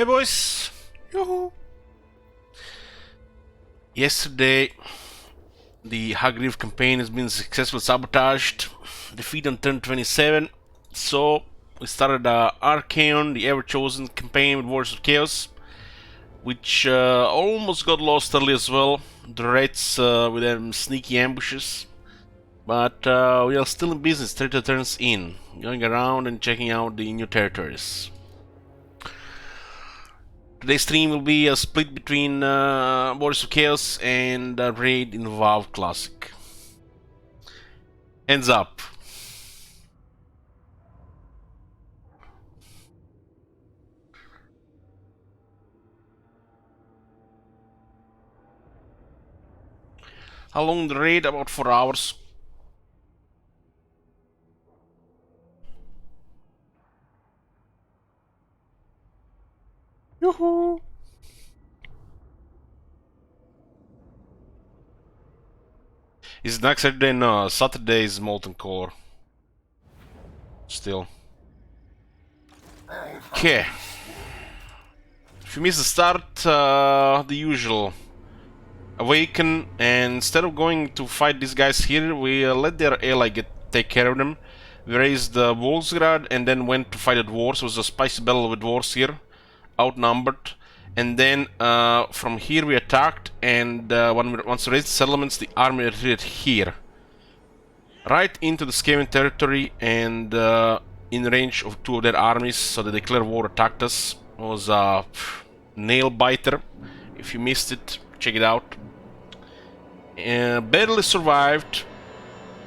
Hey boys! Yoo-hoo! Yesterday, the Hagriv campaign has been successfully sabotaged. Defeat on turn 27. So, we started Archaon, the ever-chosen campaign with Warriors of Chaos, which almost got lost early as well. The Reds with them sneaky ambushes. But we are still in business, 30 turns in, going around and checking out the new territories. Today's stream will be a split between Warriors of Chaos and Raid in WoW Classic. Hands up. How long the raid? About 4 hours. Yoo-hoo! Is it next Saturday? No, Saturday is Molten Core. Still. Okay. If you miss the start, the usual. Awaken, and instead of going to fight these guys here, we let their ally take care of them. We raised the Volsgrad and then went to fight the dwarves. It was a spicy battle with dwarves here, outnumbered. And then from here we attacked, and once we raised the settlements, the army retreated here, right into the Skaven territory, and in range of 2 of their armies. So the Declare War attacked us. It was a nail biter. If you missed it, check it out. Barely survived.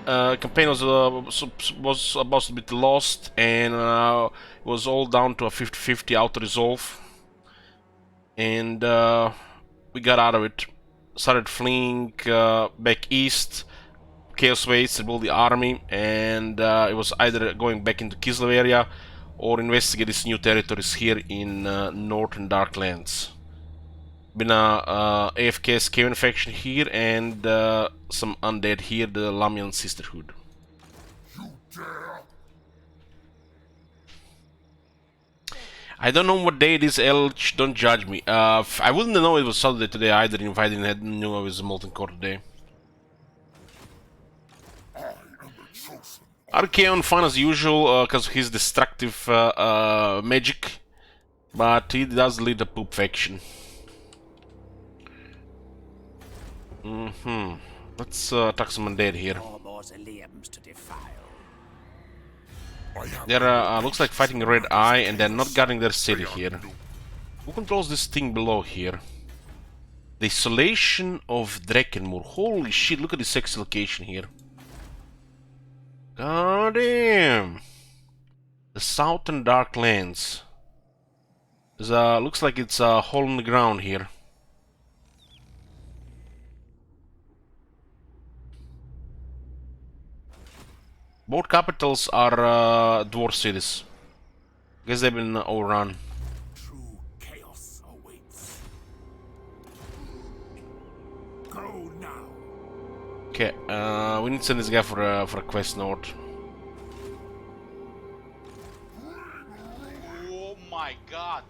Campaign was about to be lost, and it was all down to a 50-50 auto-resolve. And we got out of it. Started fleeing back east. Chaos Waits rebuilt the army, and it was either going back into Kislev area or investigate these new territories here in northern Darklands. Been a AFK Skaven faction here, and some undead here, the Lamian Sisterhood. I don't know what day it is, Elch, don't judge me. I wouldn't know it was Saturday today either if I didn't know it was Molten Core today. Archaon fun as usual, because of his destructive magic, but he does lead the poop faction. Let's attack some undead here. They're looks like fighting Red Eye, and they're not guarding their city here. Who controls this thing below here? The Isolation of Dreckenmoor. Holy shit, look at this sexy location here. God damn! The Southern Darklands. Looks like it's a hole in the ground here. Both capitals are dwarf cities. Guess they've been overrun. True chaos awaits. Go now. Okay, we need to send this guy for a quest north. Oh my god!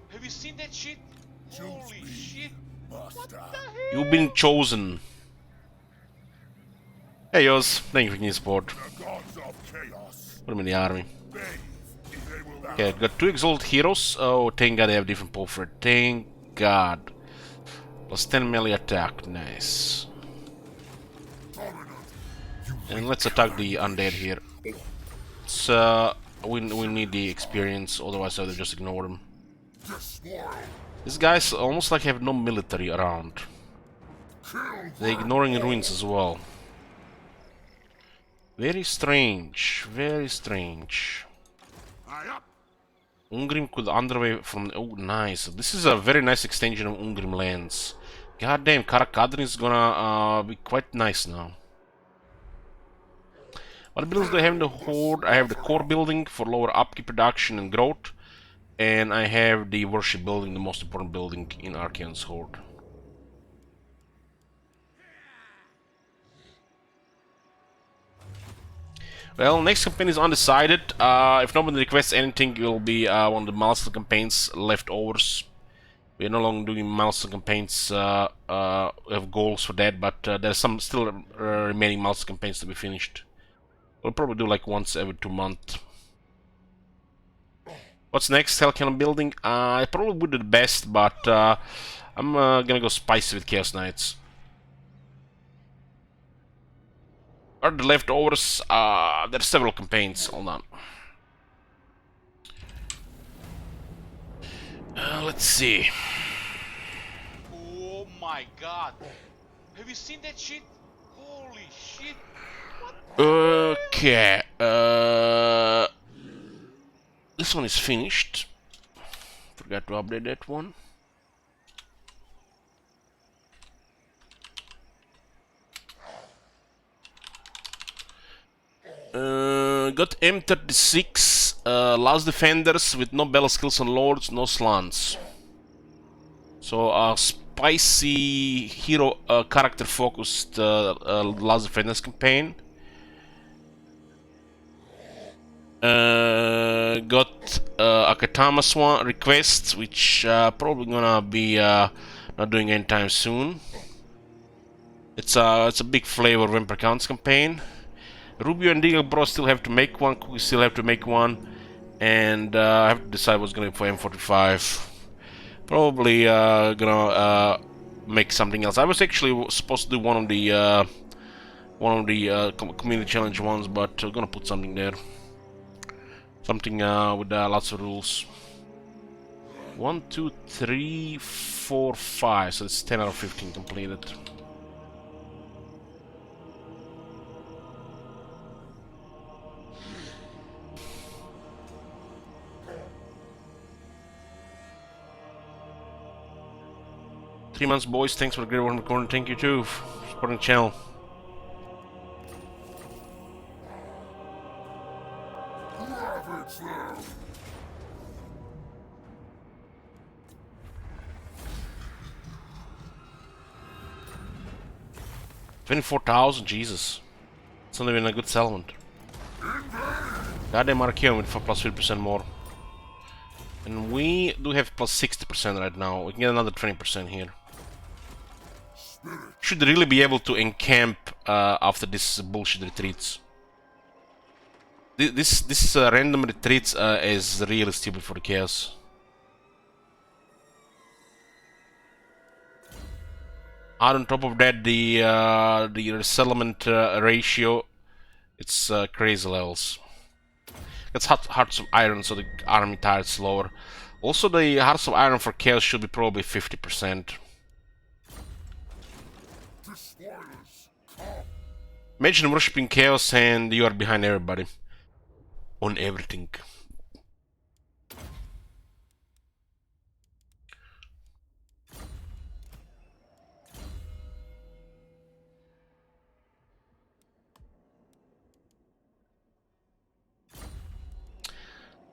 Have you seen that shit? Holy shit! What the hell? You've been chosen. Hey Yoz, thank you for your support. Put him in the army. Okay, got 2 exalted heroes. Oh, thank god they have different pull for it. Thank god. Plus 10 melee attack, nice. And let's attack the undead here. It's, we need the experience, otherwise I would just ignore them. These guys almost like have no military around. They're ignoring ruins as well. Very strange, very strange. Ungrim could underway from... Oh, nice. This is a very nice extension of Ungrim lands. Goddamn, Karakadrin is gonna be quite nice now. What buildings do I have in the Horde? I have the core building for lower upkeep production and growth. And I have the worship building, the most important building in Archaon's Horde. Well, next campaign is undecided. If nobody requests anything, it will be one of the milestone campaigns leftovers. We're no longer doing milestone campaigns. We have goals for that, but there's some still remaining milestone campaigns to be finished. We'll probably do like once every 2 months. What's next? Hellcannon building. I probably would do the best, but I'm gonna go spicy with Chaos Knights. Are the leftovers? There's several campaigns. Hold on. Let's see. Oh my god. Have you seen that shit? Holy shit. Okay. This one is finished. Forgot to update that one. Got M36, Last Defenders with no battle skills on Lords, no slants. So spicy hero character focused Last Defenders campaign. Got Akatama Swan requests, which probably gonna be not doing anytime soon. It's a big flavor Vampire Counts campaign. Rubio and Deagle Bro still have to make one, Cookie still have to make one, and I have to decide what's gonna be for M45. Probably gonna make something else. I was actually supposed to do one of the community challenge ones, but gonna put something there. Something with lots of rules. 1, 2, 3, 4, 5. So it's 10 out of 15 completed. Three months, boys. Thanks for the great work recording. Thank you too for supporting the channel. $24,000, Jesus. It's not even a good settlement. Goddamn Archaeum with plus 50% more. And we do have plus 60% right now. We can get another 20% here. Should really be able to encamp after this bullshit retreats. This random retreats is really stupid for the chaos. On top of that, the resettlement ratio, it's crazy levels. It's Hearts of Iron, so the army tires slower. Also, the Hearts of Iron for chaos should be probably 50%. Imagine worshipping chaos and you are behind everybody. On everything.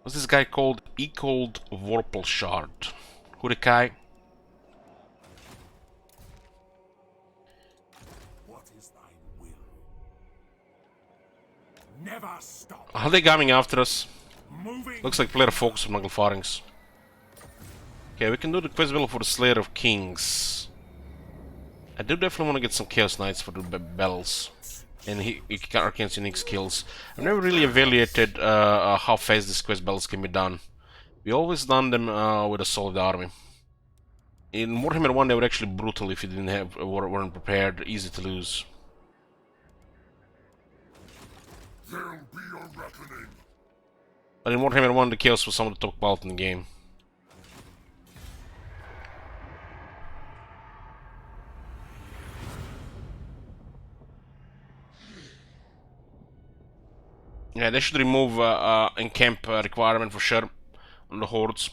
What's this guy called? Ecold Vorpal Shard. Hurikai. What is thy will? Never stop. Are they coming after us? Moving. Looks like player focus on Knuckle Pharynx. Okay, we can do the quest battle for the Slayer of Kings. I do definitely want to get some Chaos Knights for the battles. And Arcane's unique skills. I've never really evaluated how fast these quest battles can be done. We always done them with a solid army. In Warhammer 1 they were actually brutal if you didn't have weren't prepared, easy to lose. There'll be a reckoning. But in Warhammer 1 the Chaos was some of the top quality in the game. Yeah, they should remove encamp requirement for sure on the hordes.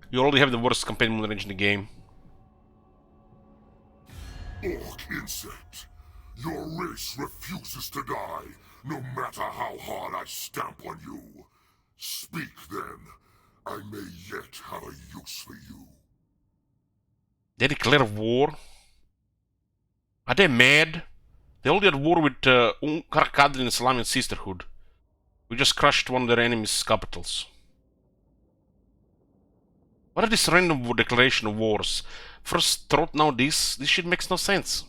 You already have the worst campaign moon range in the game. Orc insect. Your race refuses to die, no matter how hard I stamp on you. Speak then. I may yet have a use for you. They declare war? Are they mad? They're already at war with Karkadrin and Salamian Sisterhood. We just crushed one of their enemies' capitals. What are these random declaration of wars? First thought, now this shit makes no sense.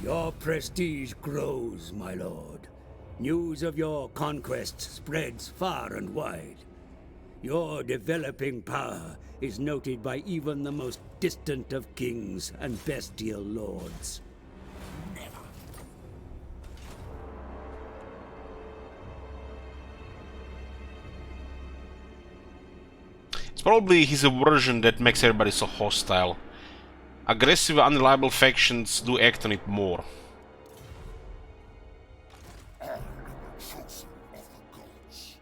Your prestige grows, my lord. News of your conquests spreads far and wide. Your developing power is noted by even the most distant of kings and bestial lords. It's probably his aversion that makes everybody so hostile. Aggressive, unreliable factions do act on it more. I am the chosen of the gods.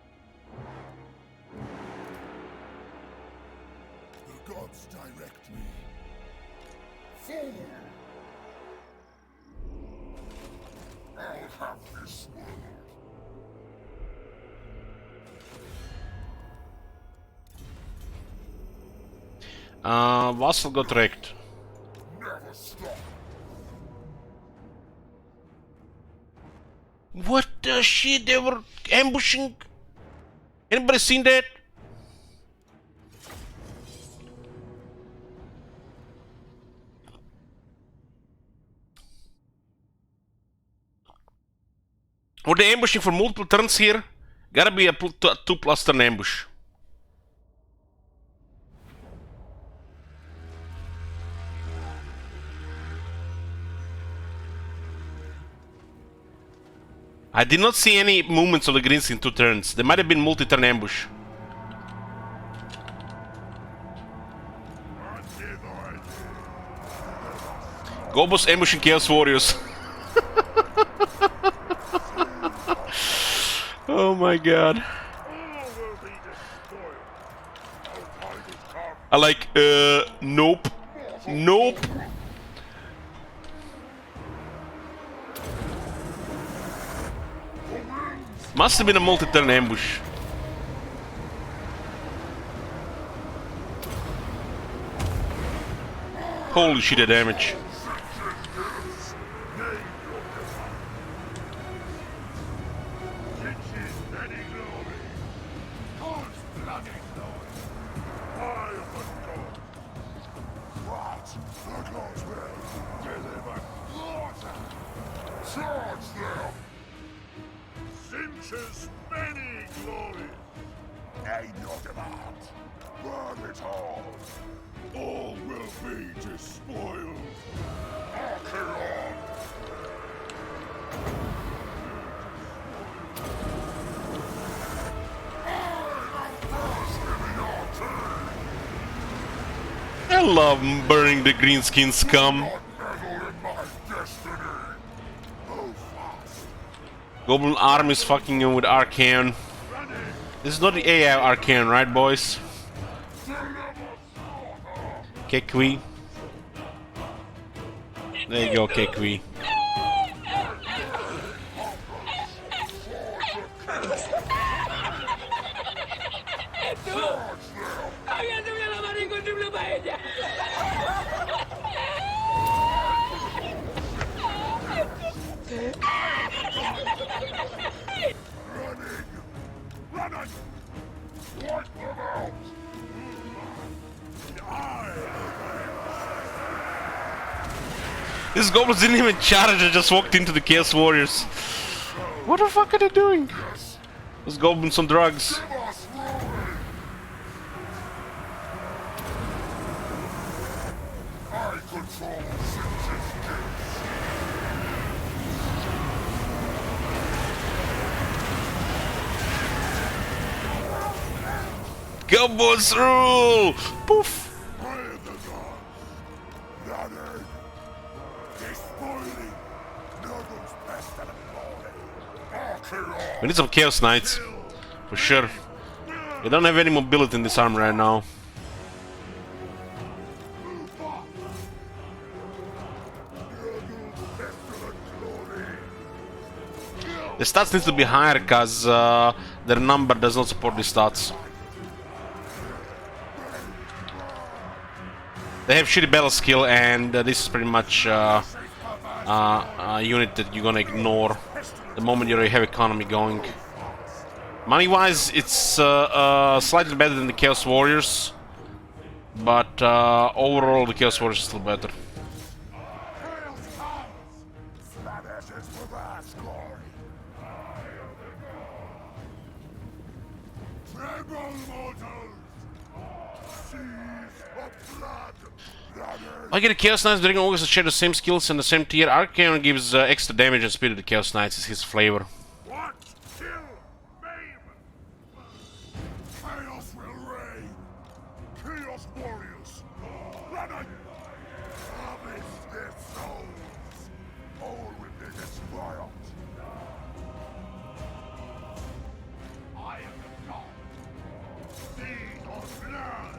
The gods direct me. Fool! I'll have this world. Vassal got wrecked. Never stop. What the shit? They were ambushing. Anybody seen that? Were they ambushing for multiple turns here? Gotta be a 2+ turn ambush. I did not see any movements of the Greens in 2 turns. There might have been multi-turn ambush. Gobos ambushing Chaos Warriors. Oh my god. I like, nope. Nope. Must have been a multi-turn ambush. Holy shit, the damage. Sinch's many glories. Aid your demand. Burn it all. All will be despoiled. Archaeon! I love burning the greenskin scum. Not meddle in my destiny. Move fast. Goblin arm is fucking in with Arcane. This is not the AI Arcane, right, boys? Kekwi. There you go, Kekwi. Running! Wipe them out! These goblins didn't even charge, they just walked into the Chaos Warriors. What the fuck are they doing? Those goblins on drugs. I control Sinch's gates. Goblins rule! Poof! Pray the gods. Running. Despoiling. Nurgle's best and glory. Archaeon! We need some Chaos Knights. For sure. We don't have any mobility in this arm right now. Nurgle's pestilent glory. Kill! The stats need to be higher because their number does not support the stats. They have shitty battle skill, and this is pretty much a unit that you're gonna ignore the moment you have economy going. Money-wise, it's slightly better than the Chaos Warriors, but overall the Chaos Warriors is still better. I get a Chaos Knights, Dragon Ogres share the same skills and the same tier. Archaon gives extra damage and speed to the Chaos Knights is his flavor. What? Kill! Maim! Chaos will reign! Chaos Warriors! Run! Harvest their souls! All will be destroyed! I am the god! Feed on blood!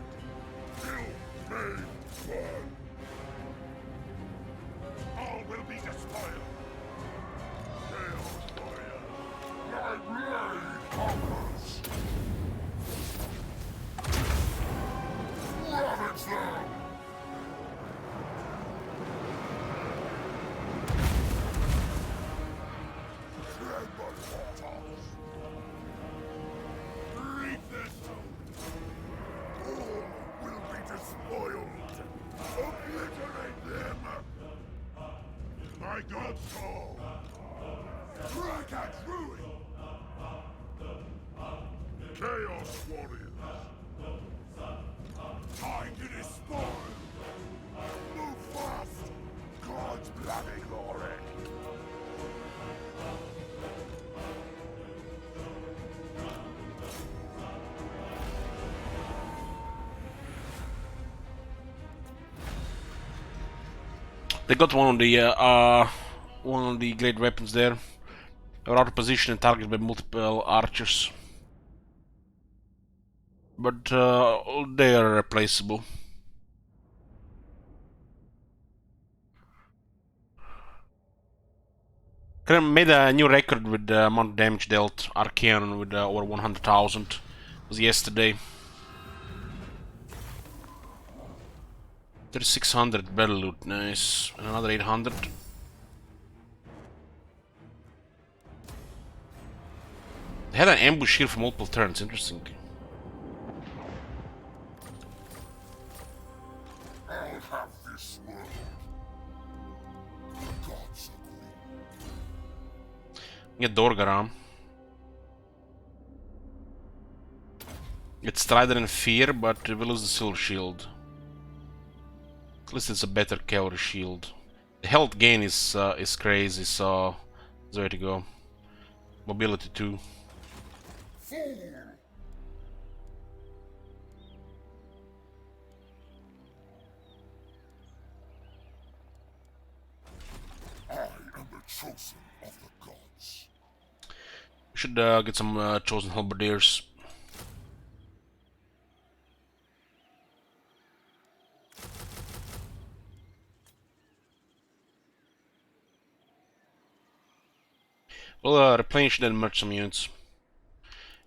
Kill! Maim! Burn! All will be despoiled! Chaos Warriors! My blade conquers! Ravage them! Tread my portals! Reap their souls! All will be despoiled! Obliterate them! My god's call! Strike at ruin! Chaos Warriors! Time to despoil! Move fast! God's bloody glory! They got one of the great weapons there. They're out of position and targeted by multiple archers, but they are replaceable. Krem made a new record with the amount of damage dealt. Archaon with over 100,000. It was yesterday. 3600 battle loot, nice. And another 800. They had an ambush here for multiple turns, interesting. I'll have this world. The gods agree. Get Dorgaram. Get Strider and Fear, but we lose the Silver Shield. At least it's a better cavalry shield. The health gain is crazy, so there's the way to go. Mobility too. Fool! I am the chosen of the gods. We should get some chosen halberdiers. We'll replenish then merge some units.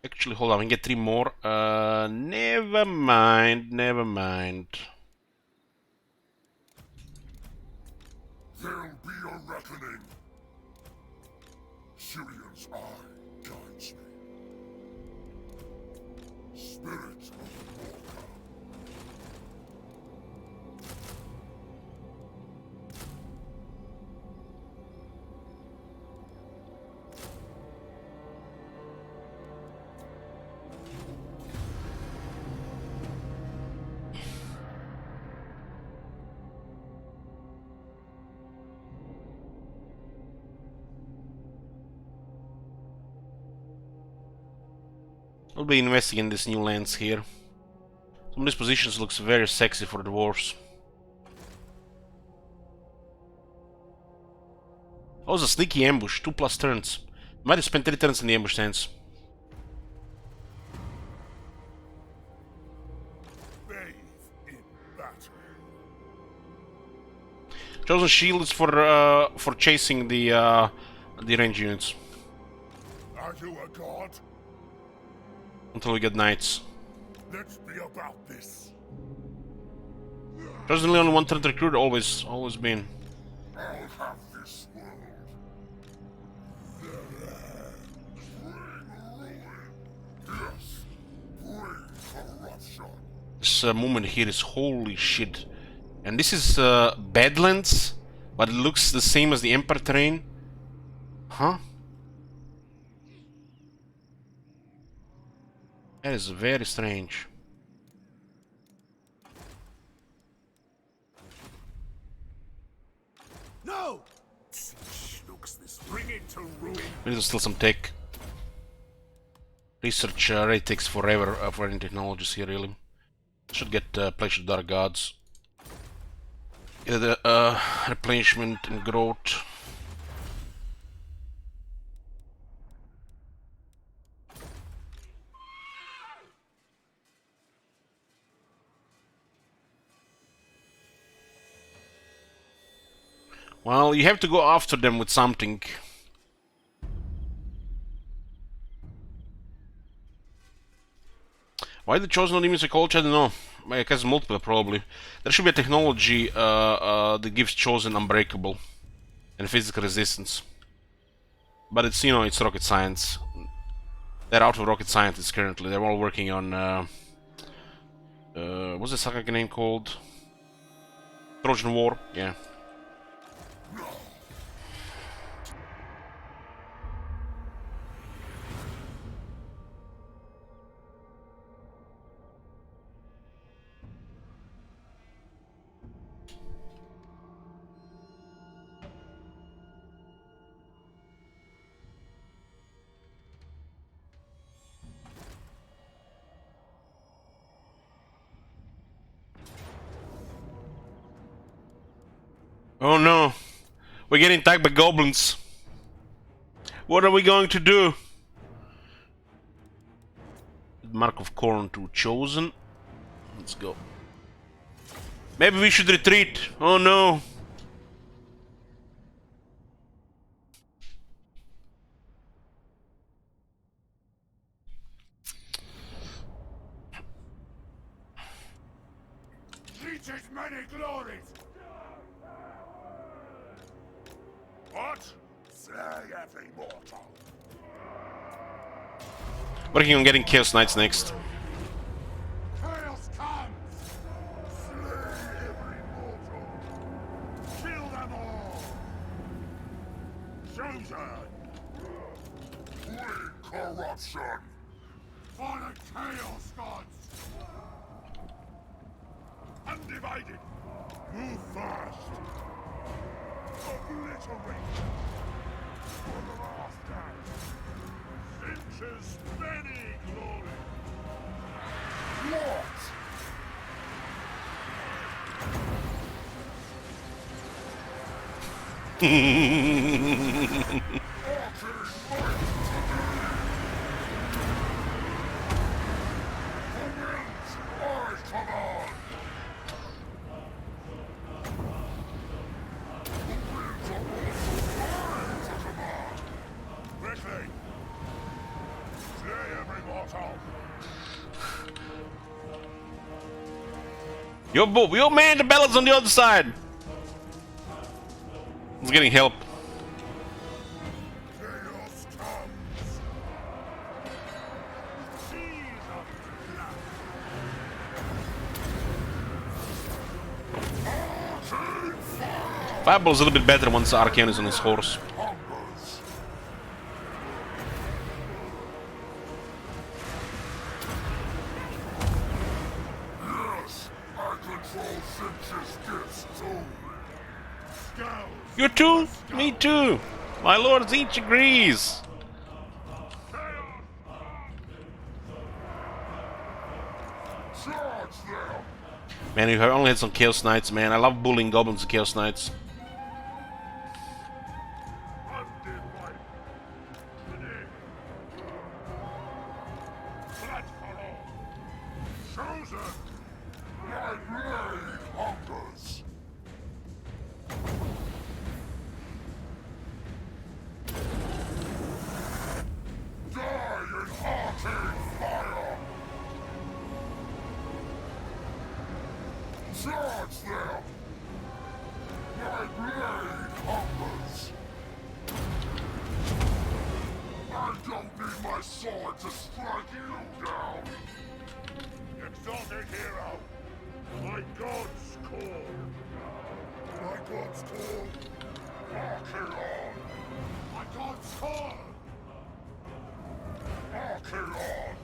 Actually, hold on, we can get 3 more. Never mind, never mind. There'll be a reckoning. Sirion's eye guides me. Spirit of the Walker. We'll be investing in these new lands here. Some of these positions looks very sexy for the dwarves. That was a sneaky ambush, 2+ turns. Might have spent 3 turns in the ambush stance. Bathe in battle. Chosen shield is for chasing the range units. you a god? Until we get knights. Let's be about this. Personally, only one threat recruit, always been. I'll have this world. Bring ruin. Yes, bring corruption. This movement here is holy shit. And this is Badlands, but it looks the same as the Empire terrain. Huh? That is very strange. No! Looks this bring it to ruin. We need to steal some tech. Research already takes forever for any technologies here, really. Should get Pleasure Dark Gods. Yeah, the replenishment and growth. Well, you have to go after them with something. Why the Chosen not even psychology? I don't know. It has multiple, probably. There should be a technology that gives Chosen unbreakable and physical resistance. But it's, you know, it's rocket science. They're out of rocket scientists currently. They're all working on what's the saga name called? Trojan War? Yeah. Oh no, we're getting attacked by goblins. What are we going to do? Mark of Corn to Chosen. Let's go. Maybe we should retreat. Oh no. Teaches many glories. What? Slay every mortal. Working on getting Chaos Knights next. Chaos comes. Slay every mortal. Kill them all. Chosen. Bring corruption. For the Chaos Gods. Undivided. Move fast. Obliterate. For the last dance. Finch's many glory. What? Yo man, the battle's on the other side. He's getting help. Chaos comes. Fireball's a little bit better once Arcane is on his horse. Yes, I control Finch's gifts too. Scout. You too? Me too. My lord each agrees. Charge them. Man, you have only had some Chaos Knights, man. I love bullying goblins and Chaos Knights. Undead life. Today. Blood for all. Chosen. My blade hungers. Die. Charge them! My blade hungers! I don't need my sword to strike you down! Exalted hero! My god's call! My god's call! Archaon! My god's call! Archaon!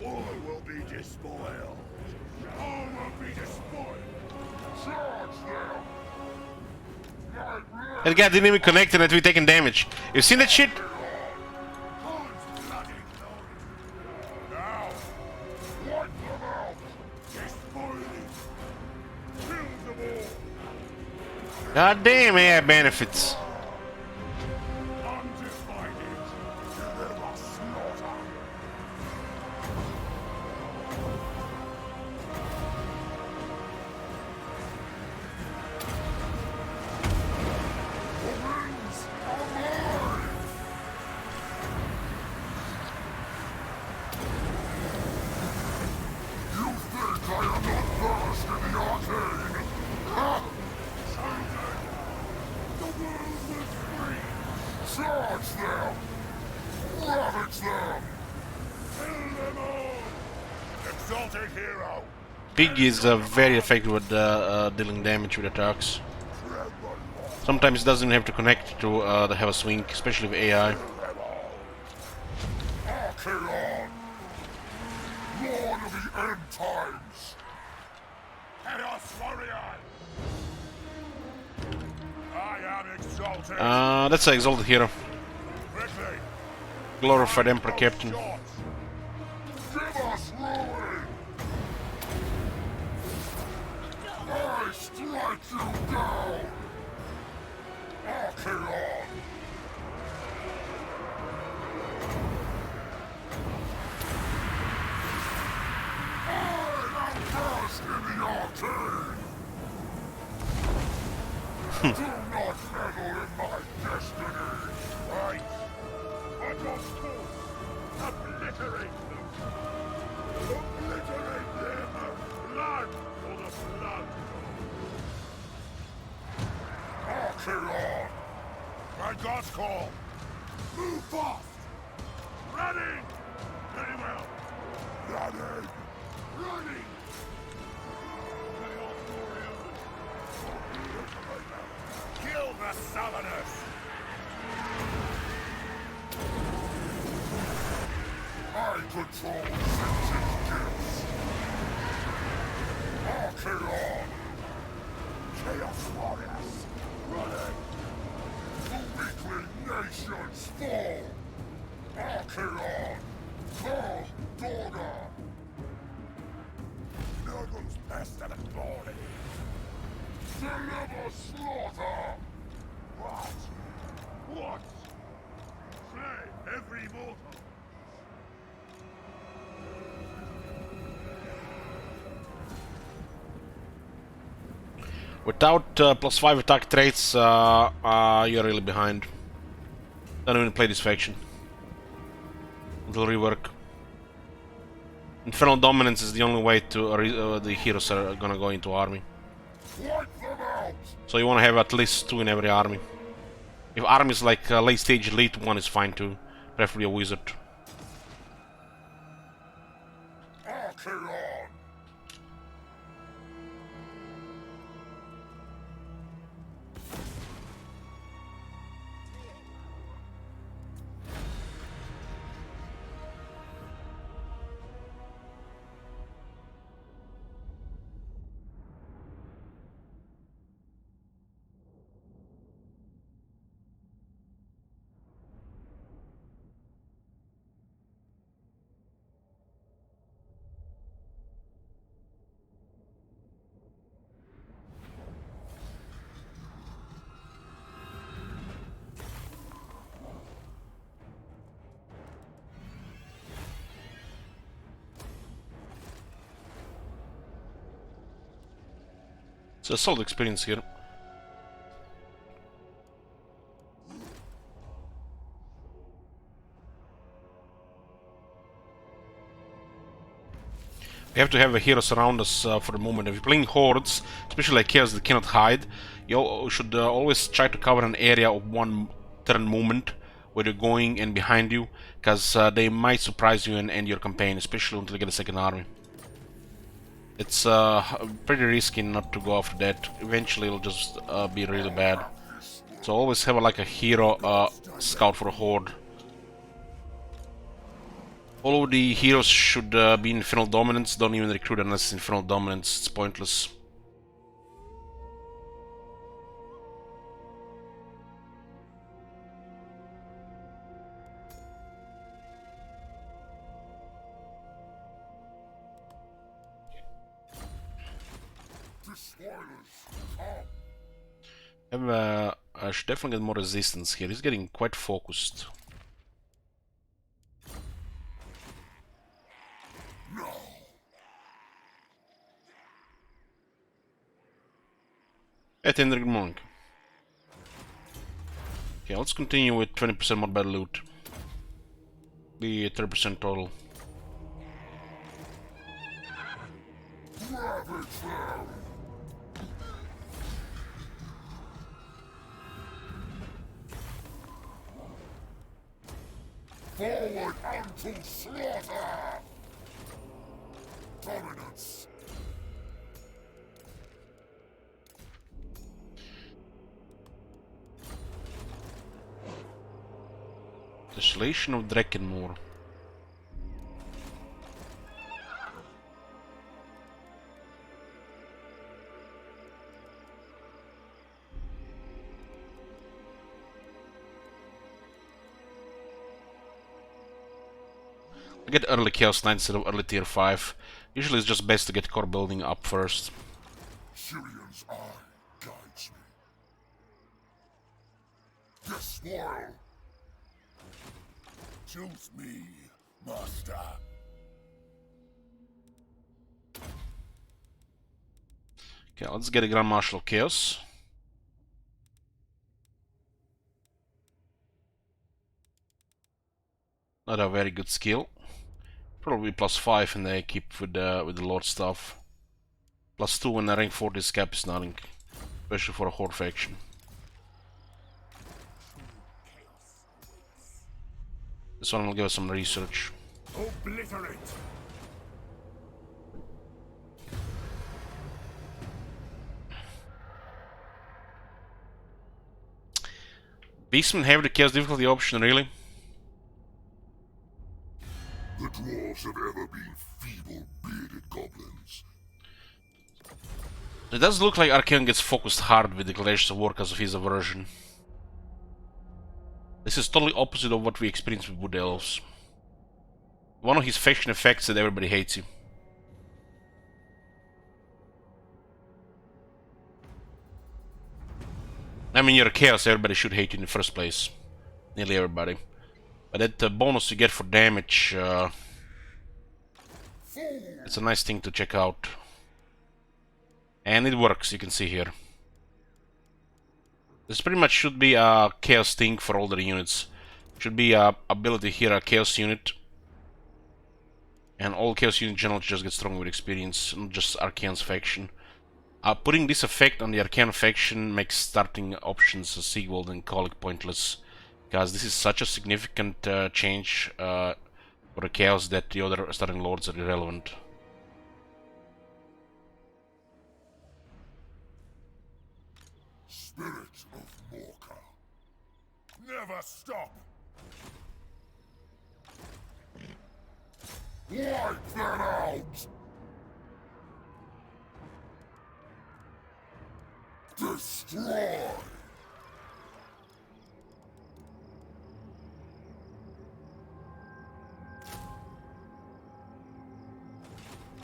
All will be despoiled! All will be despoiled! Charge them! My blade! That guy didn't even connect and we taking damage. You seen that shit? Now, wipe them out! Despoiling! Kill them all! God damn, AI benefits. Undivided! Deliver slaughter! The winds are mine! You think I am not versed in the arcane? Ha! Someday, the world will free! Charge them! Ravage them! Kill them all! Exalted hero! Pig is very effective with dealing damage with attacks. Tremble not! Sometimes it doesn't have to connect to have a swing, especially with AI. Archaon! Lord of the End Times! Chaos Warrior! I am exalted! That's an exalted hero. Quickly! Glorified Emperor Captain. Shots. Give us ruin! I strike you down! Archaon! I am versed in the arcane! Do not meddle in my destiny! Right! I must obliterate them! Obliterate them! Blood for the blood! Archaon! My god's call! Move fast! Running! Very well! Running! Running! Chaos warriors! Obliterate them! Kill the summoners! I control sentient gifts! Archaon! Chaos warriors! Running! The weakling nations fall! Archaon! Call Dorga! Nurgle's pest and glory! Deliver slaughter! What? What? Slay every mortal! Without +5 attack traits, you're really behind. Don't even play this faction. It'll rework. Infernal Dominance is the only way to the heroes are gonna go into army. Wipe them out! So you wanna have at least 2 in every army. If army is like late stage elite, 1 is fine too. Preferably a wizard. Archaon! It's a solid experience here. We have to have a hero surround us for the moment. If you're playing hordes, especially like chaos that cannot hide, you should always try to cover an area of one turn movement where you're going and behind you, because they might surprise you and end your campaign, especially until you get a second army. It's pretty risky not to go after that. Eventually it'll just be really bad. So always have like a hero scout for a horde. All of the heroes should be Infernal Dominance. Don't even recruit unless it's Infernal Dominance. It's pointless. I should definitely get more resistance here. He's getting quite focused. At Endrick Monk. Okay, let's continue with 20% more battle loot. Be 30% total. Forward unto slaughter! Dominance! Desolation of Dreckenmoor. I get early Chaos Knight instead of early tier 5. Usually it's just best to get core building up first. Sirion's eye guides me. Despoil! Choose me, master. Okay, let's get a Grand Marshal of Chaos. Not a very good skill. Probably +5 and they keep with the Lord stuff. +2 when the rank 40 cap is nothing. Especially for a horde faction. This one will give us some research. Obliterate! Beastmen have the Chaos difficulty option, really? The dwarves have ever been feeble-bearded goblins. It does look like Archaon gets focused hard with Declarations of War because of his aversion. This is totally opposite of what we experience with Wood Elves. One of his faction effects that everybody hates you. I mean, you're a Chaos, everybody should hate you in the first place. Nearly everybody. But that bonus you get for damage, it's a nice thing to check out. And it works, you can see here. This pretty much should be a Chaos thing for all the units. Should be a ability here, a Chaos unit. And all Chaos units in general just get stronger with experience, not just Archaon's faction. Putting this effect on the Archaon faction makes starting options Sigvald and Colic pointless. Because this is such a significant change for the Chaos that the other starting lords are irrelevant. Spirit of Morka. Never stop! Wipe that out! Destroy!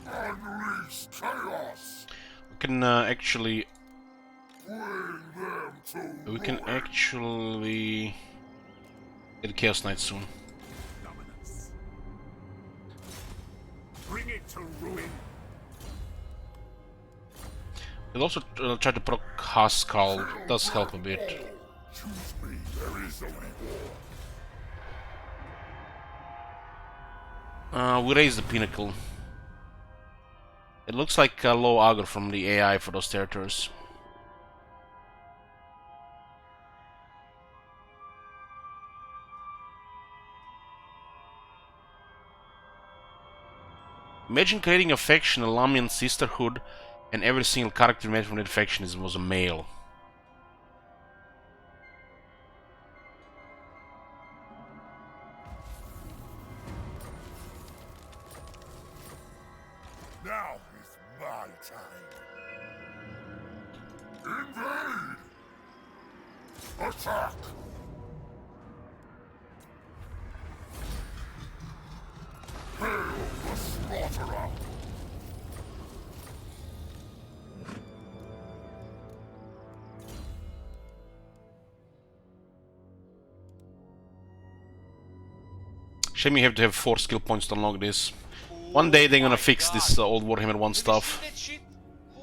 Unleash chaos! We can actually... Bring them to We can ruin. actually... get a Chaos Knight soon. Dominance. Bring it to ruin. We'll also try to proc Haskell, it does help a bit. Choose me, there is only war. We raise the Pinnacle. It looks like a low aggro from the AI for those territories. Imagine creating a faction, a Lamian Sisterhood, and every single character made from that faction was a male. Now is my time. Invade! Attack! Hail the Slaughterer! Shame you have to have 4 skill points to unlock this. One day they're gonna fix this old Warhammer 1 stuff.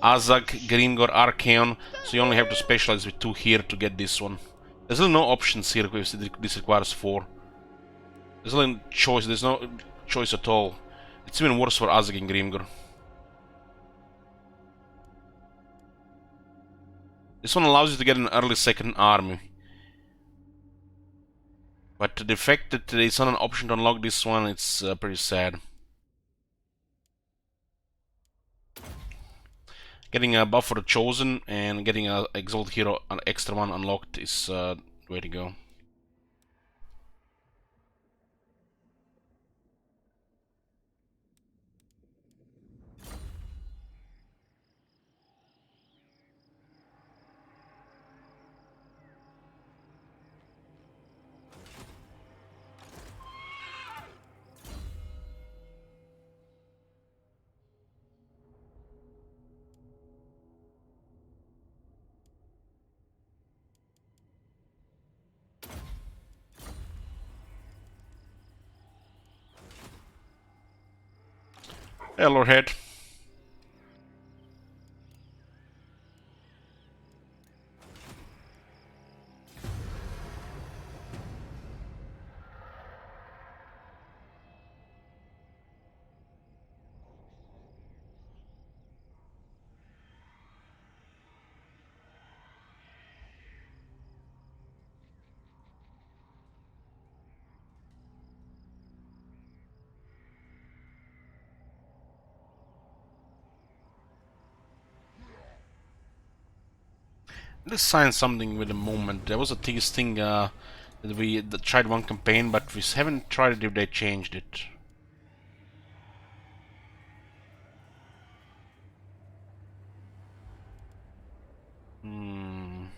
Azag, Grimgor, Archaon, so you only have to specialize with 2 here to get this one. There's really no options here because this requires 4. There's no choice, there's no choice at all. It's even worse for Azag and Grimgor. This one allows you to get an early second army. But the fact that there is not an option to unlock this one, it's pretty sad. Getting a buff for the Chosen and getting an Exalted Hero, an extra one unlocked is the way to go. Hello, Head. Let's sign something with the moment. There was a tease thing that we tried one campaign, but we haven't tried it if they changed it.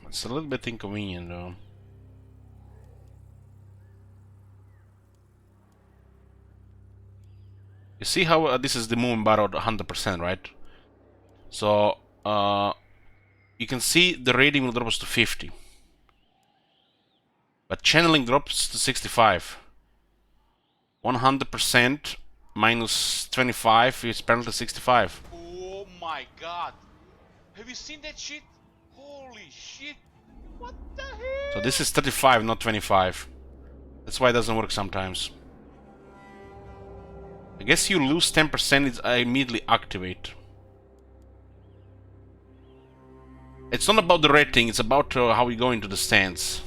It's a little bit inconvenient though. You see how this is the movement borrowed 100%, right? So you can see the rating will drop us to 50. But channeling drops to 65. 100% minus 25 is apparently 65. Oh my god. Have you seen that shit? Holy shit. What the hell? So this is 35, not 25. That's why it doesn't work sometimes. I guess you lose 10%, it's immediately activate. It's not about the rating, it's about how we go into the stance.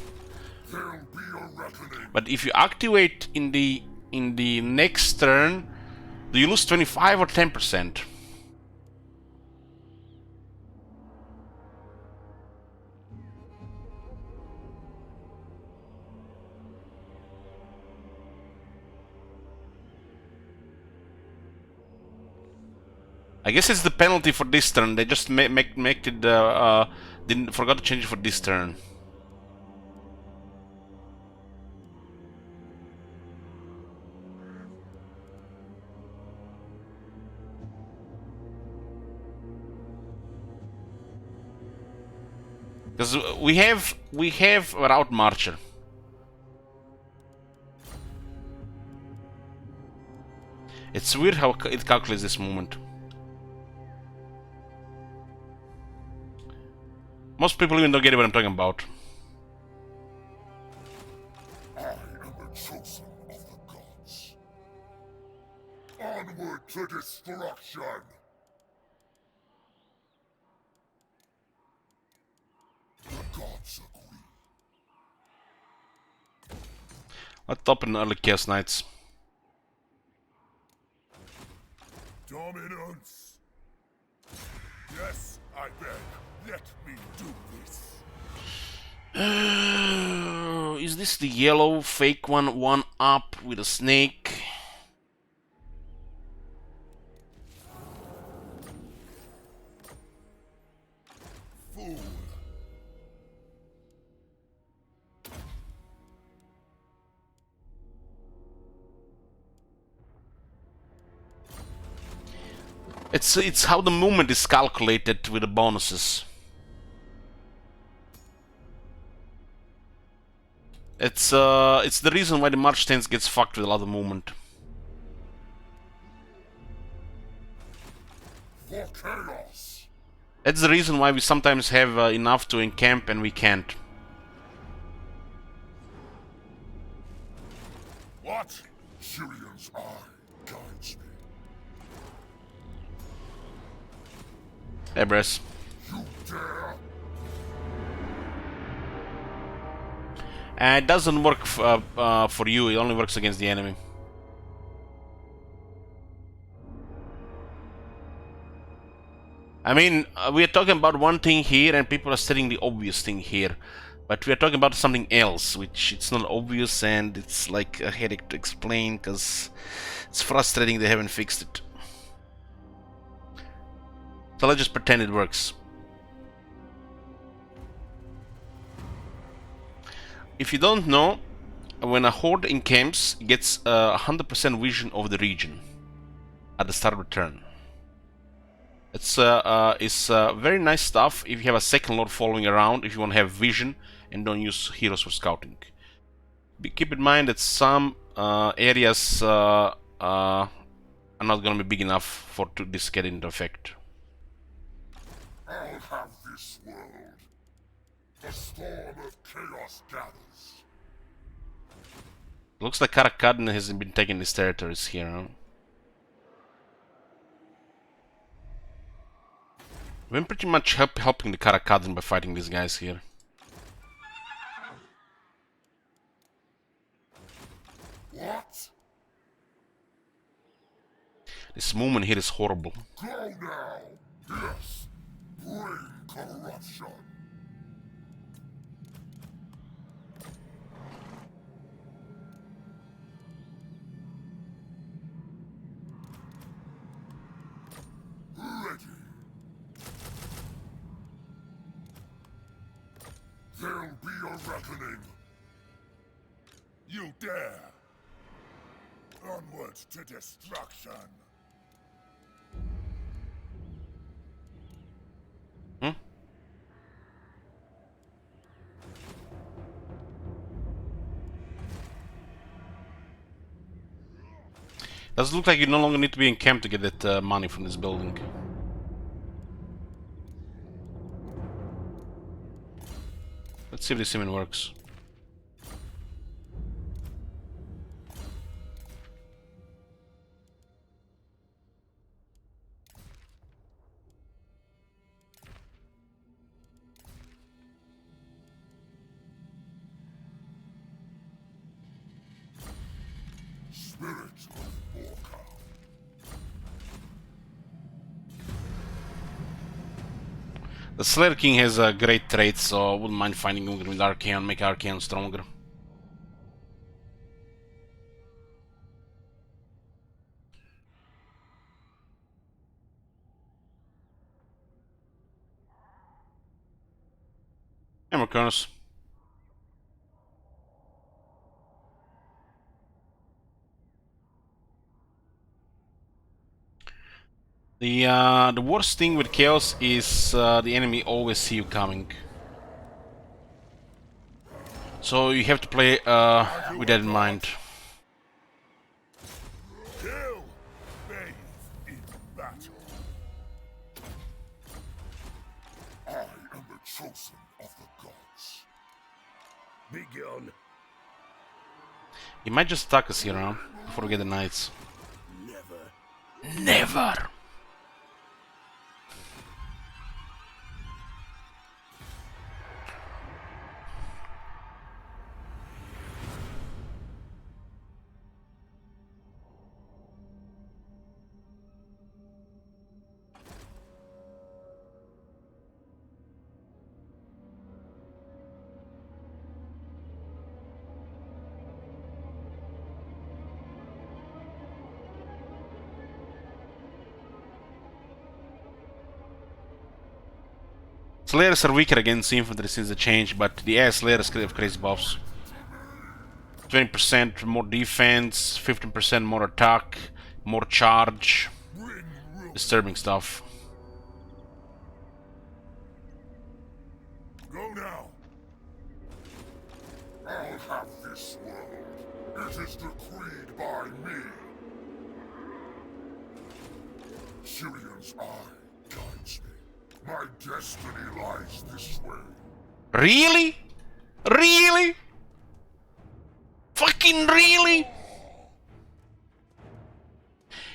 But if you activate in the next turn, do you lose 25 or 10%? I guess it's the penalty for this turn. They just make it forgot to change it for this turn. Because we have a Route Marcher. It's weird how it calculates this movement. Most people even don't get what I'm talking about. I am the chosen of the gods. Onward to destruction! Let's open early Chaos Knights. Dominance. Yes, I beg. Let me do this. Is this the yellow fake one up with a snake? Fool. It's how the movement is calculated with the bonuses. It's the reason why the March stance gets fucked with a lot of movement. For chaos. That's the reason why we sometimes have enough to encamp and we can't. What? Syrion's eye guides me. Hey, Bress. You dare? It doesn't work for you, it only works against the enemy. I mean, we are talking about one thing here and people are stating the obvious thing here. But we are talking about something else, which it's not obvious and it's like a headache to explain because it's frustrating they haven't fixed it. So let's just pretend it works. If you don't know, when a horde encamps, it gets 100% vision of the region at the start of the turn. It's very nice stuff if you have a second lord following around, if you want to have vision and don't use heroes for scouting. Keep in mind that some areas are not going to be big enough for this get into effect. I'll have this world. The storm of chaos gathers. Looks like Karakadin has been taking these territories here, huh? I've been pretty much helping the Karakadin by fighting these guys here. What? This movement here is horrible. Go now. Yes. Bring corruption. Ready. There'll be a reckoning. You dare. Onward to destruction. Does it look like you no longer need to be in camp to get that money from this building? Let's see if this even works. Spirit of Morkau. The Slayer King has a great trait, so I wouldn't mind finding him with Archaon, make Archaon stronger. Hey, Mercurnus. The worst thing with Chaos is the enemy always see you coming. So you have to play with that in mind. Kill. Bathe in battle. I am the chosen of the gods. Begone. He might just attack us here, huh? Before we get the knights. Never. Never! Slayers are weaker against infantry since the change, but the air Slayers have crazy buffs. 20% more defense, 15% more attack, more charge. Disturbing stuff. Go now. I'll have this world. It is decreed by me. Tyrion's eye guides me. My destiny lies this way. Really? Really? Fucking really?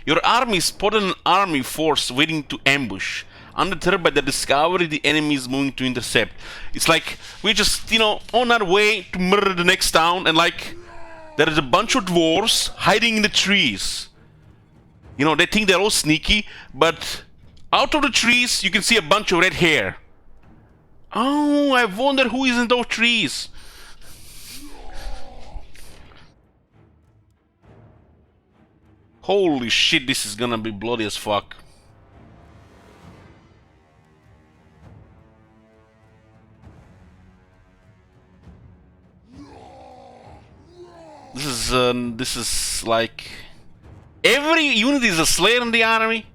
Your army spotted an army force waiting to ambush. Undeterred by the discovery the enemy is moving to intercept. It's like we're just, on our way to murder the next town, and like there is a bunch of dwarves hiding in the trees. They think they're all sneaky, but out of the trees you can see a bunch of red hair. Oh, I wonder who is in those trees. Holy shit, this is gonna be bloody as fuck. This is like every unit is a Slayer in the army.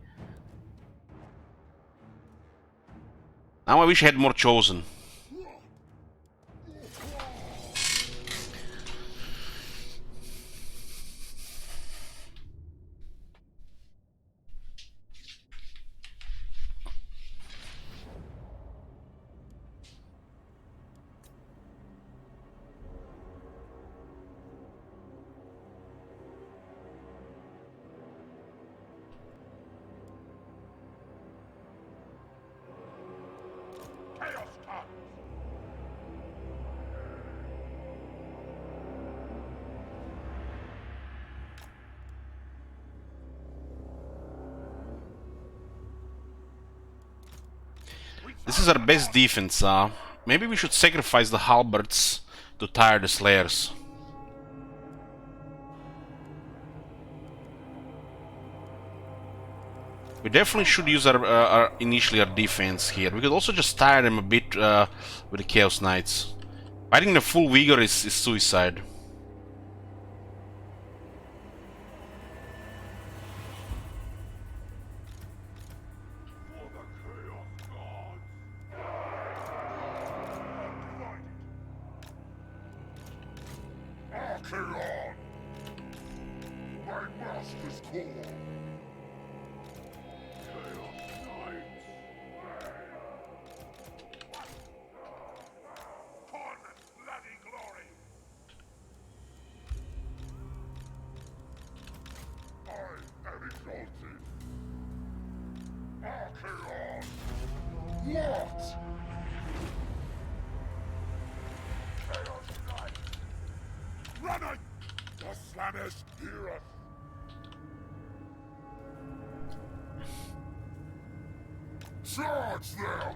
Now I wish I had more Chosen. This is our best defense, maybe we should sacrifice the halberds to tire the Slayers. We definitely should use our defense here. We could also just tire them a bit with the Chaos Knights. Fighting the full vigor is suicide. Archaon! My master's call! What? Running! The Slanners hear us! Charge them!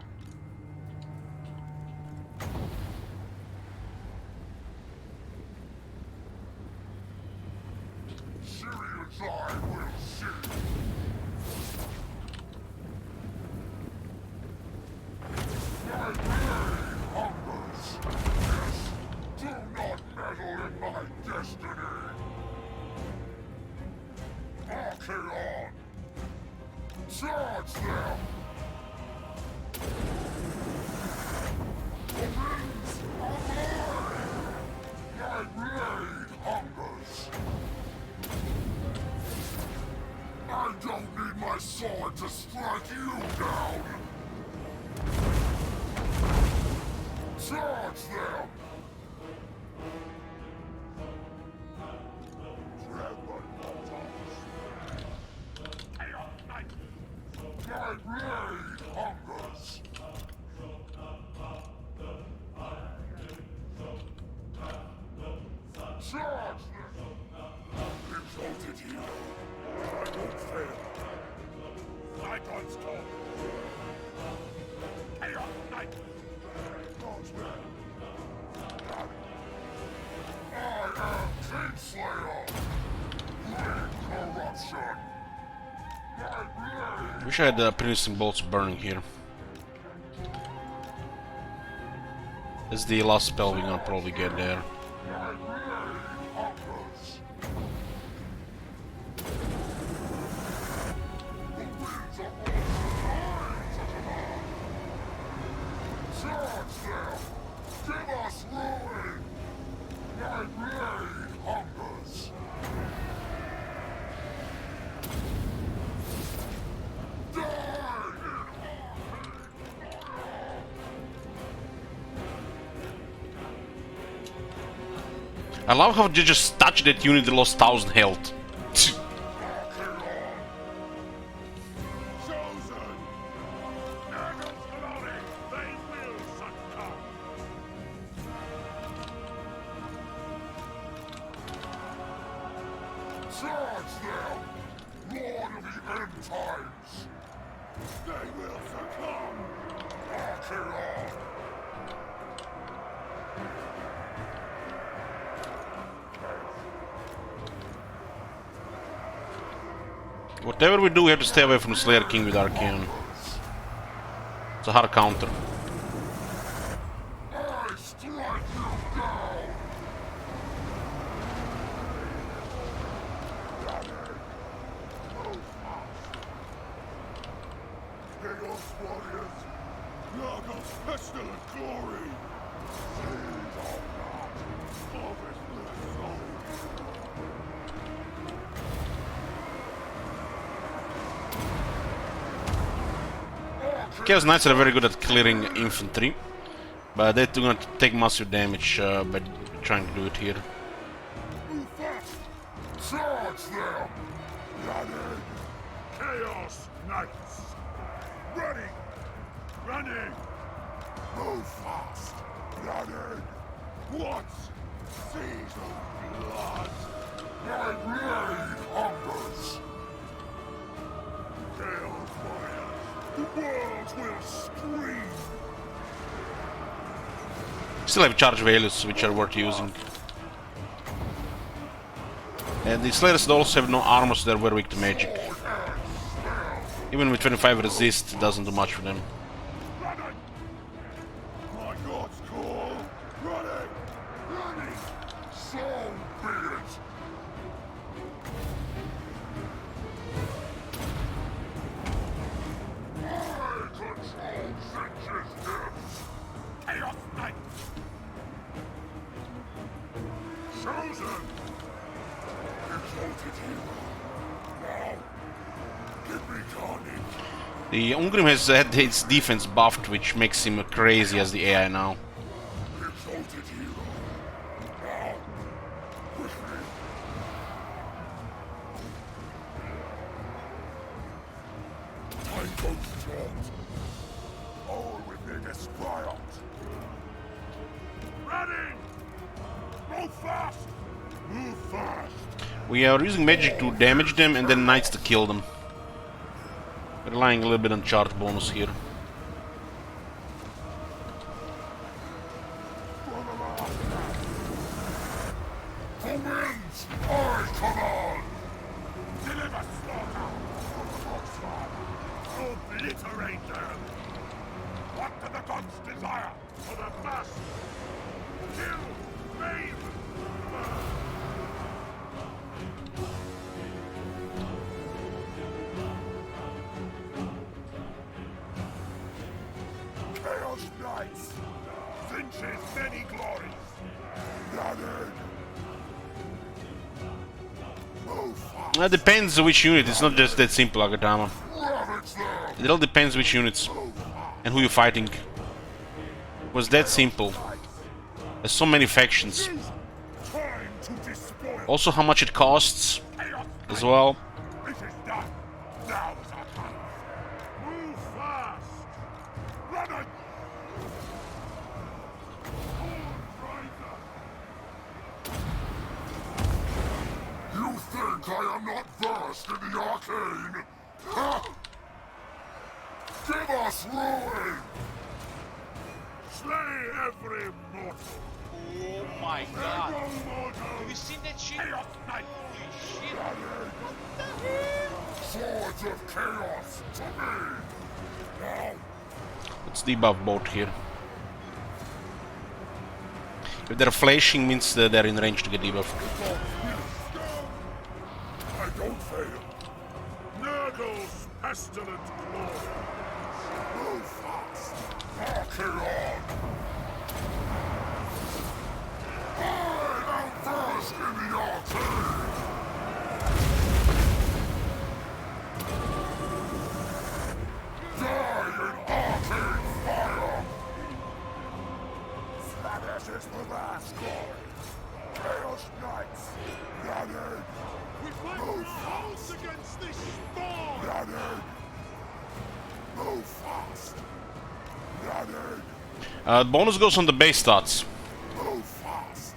Tyrion's eye will see! My blade hungers! Yes! Do not meddle in my destiny! Archaon! Charge them! The winds are mine! My blade hungers! I don't need my sword to strike you down! Charge them! My blade hungers! Charge them! Exalted hero! I won't fail! Icons call! Chaos Knight! Guardsman! I am Kingslayer! Great corruption! My blade! Wish I had Princeton bolts burning here. That's the last spell we're gonna probably get there. I love how they just touched that unit that lost 1000 health. Charge them! Lord of the End Times! They will succumb! Acheron! Whatever we do, we have to stay away from the Slayer King with Archaon. It's a hard counter. I strike you down! Chaos Warriors! Lagos pestilent glory! Seed of not, harvestless soul! Chaos Knights are very good at clearing infantry, but they're gonna take massive damage by trying to do it here. Move fast! Charge them! Running! Chaos Knights! Running! Running! Move fast! Running! What? Seas of blood! My blade hungers! Chaos Warriors! The world will scream! Still have charge values which are worth using. And the Slayers also have no armor, so they're very weak to magic. Even with 25 resist, it doesn't do much for them. Running! My God's call! Running! Running! So be it! I control Finch's hips! Chaos Knights! Chosen! Exalted hero! Now, give me carnage! The Ungrim has had his defense buffed, which makes him crazy as the AI now. Exalted hero! Now, quickly! Time goes short! All with me described! Ready! Move fast! Move fast! We are using magic to damage them and then knights to kill them. Relying a little bit on charge bonus here. For winds, I command! Deliver slaughter! Obliterate them! What do the gods desire? For the best! Kill! Maim! Chaos Knights! Finch's many glories! Gathered! Move fast! It depends which unit, it's not just that simple, Agatama. Ravage them! It all depends which units and who you're fighting. It was that simple. There's so many factions. Time to despoil! Also how much it costs Chaos as well. It is done! Now is our time! Move fast! Running! You think I am not versed in the arcane? Ha! Give us ruin! Slay every mortal! Oh my god. No mortal! Have you seen that shit? Chaos Knight! Holy shit. Running! Swords of chaos to me! Now! Let's debuff both here. If they're flashing, means that they're in range to get debuffed. I don't fail. Nurgle's pestilent claw. Move fast. Archeon. I'm first in the arcade. Die in arcade fire. Vanishes the last glory. Chaos Knights. Running. We fight for our house against this spawn! Running! Move fast! Running! Bonus goes on the base stats. Move fast!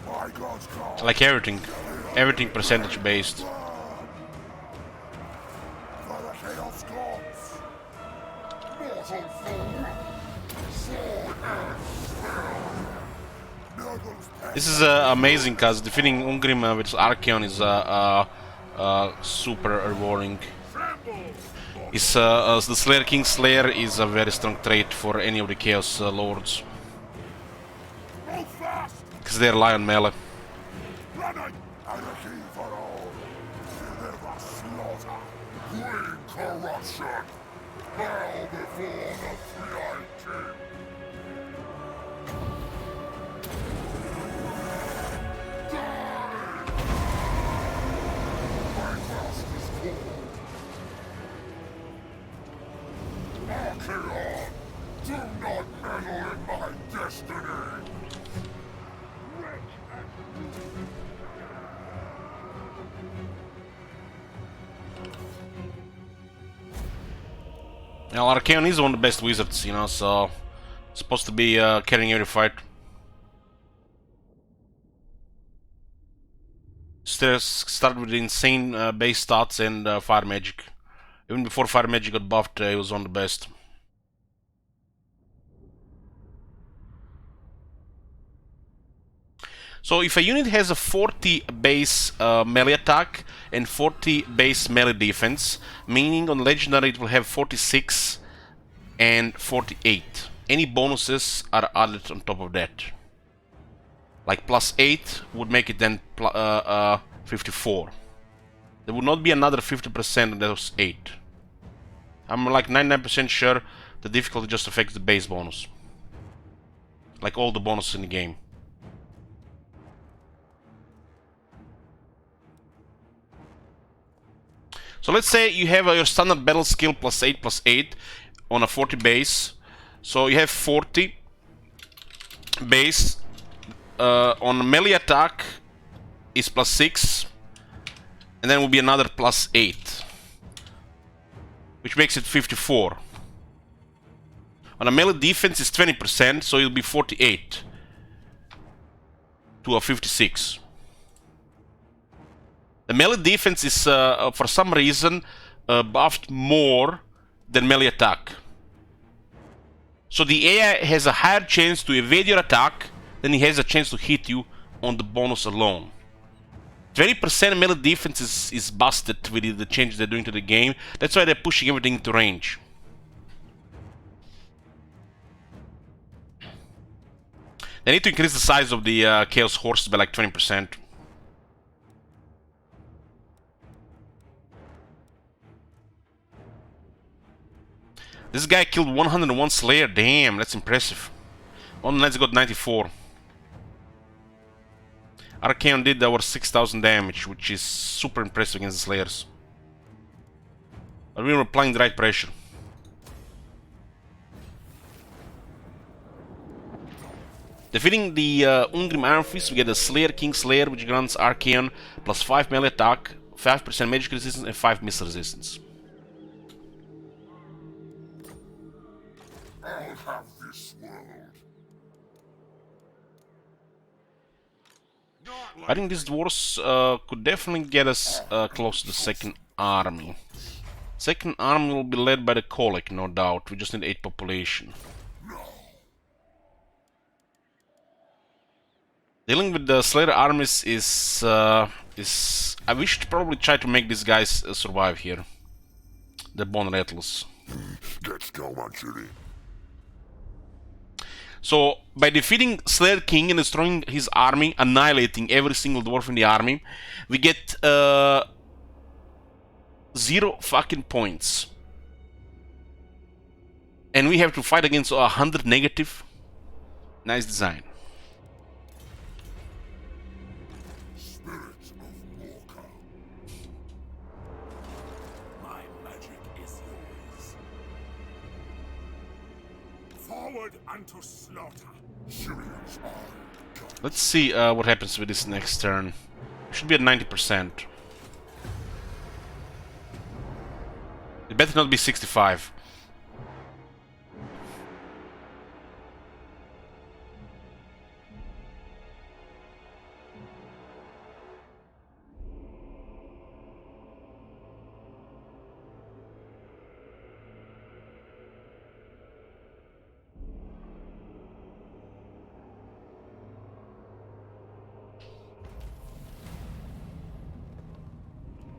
My God's call! Like everything. Everything percentage based. For the Chaos Gods! Mortal fool! Sword and spear! Nurgle's pet! This is amazing because defeating Ungrim with Archeon is super rewarding. Is the Slayer King Slayer is a very strong trait for any of the Chaos Lords. Move fast! Because they rely on melee. Running! And a key for all! Deliver slaughter! Bring corruption! Bow before the three-eyed king! Archeon, do not meddle in my destiny! Now Archeon is one of the best wizards, you know, so supposed to be carrying every fight. Started with insane base stats and fire magic. Even before fire magic got buffed, he was on the best. So if a unit has a 40 base melee attack and 40 base melee defense, meaning on legendary it will have 46 and 48. Any bonuses are added on top of that. Like +8 would make it then 54. There would not be another 50% on those 8. I'm like 99% sure the difficulty just affects the base bonus. Like all the bonuses in the game. So let's say you have your standard battle skill +8 on a 40 base. So you have 40 base. On melee attack is +6. And then will be another +8. Which makes it 54. On a melee defense is 20%, so it'll be 48 to a 56. The melee defense is, for some reason, buffed more than melee attack. So the AI has a higher chance to evade your attack than he has a chance to hit you on the bonus alone. 20% melee defense is busted with the changes they're doing to the game. That's why they're pushing everything into range. They need to increase the size of the Chaos Horses by like 20%. This guy killed 101 Slayer. Damn, that's impressive. One Knights got 94. Archeon did over 6,000 damage, which is super impressive against the Slayers. But we were applying the right pressure. Defeating the Ungrim Iron Fist, we get the Slayer King Slayer, which grants Archeon +5 melee attack, 5% magic resistance, and 5 missile resistance. I'll have this world. I think these dwarves could definitely get us close to the second army. Second army will be led by the Colic, no doubt. We just need 8 population. Dealing with the Slayer armies is I wish to probably try to make these guys survive here. The Bone Rattles. Let's go, Manchuri. So by defeating Slayer King and destroying his army, annihilating every single dwarf in the army, we get 0 fucking points. And we have to fight against 100 negative. Nice design. Spirit of Morka. My magic is yours. Forward unto slaughter. Syrians are gods. Let's see what happens with this next turn. Should be at 90%. It better not be 65.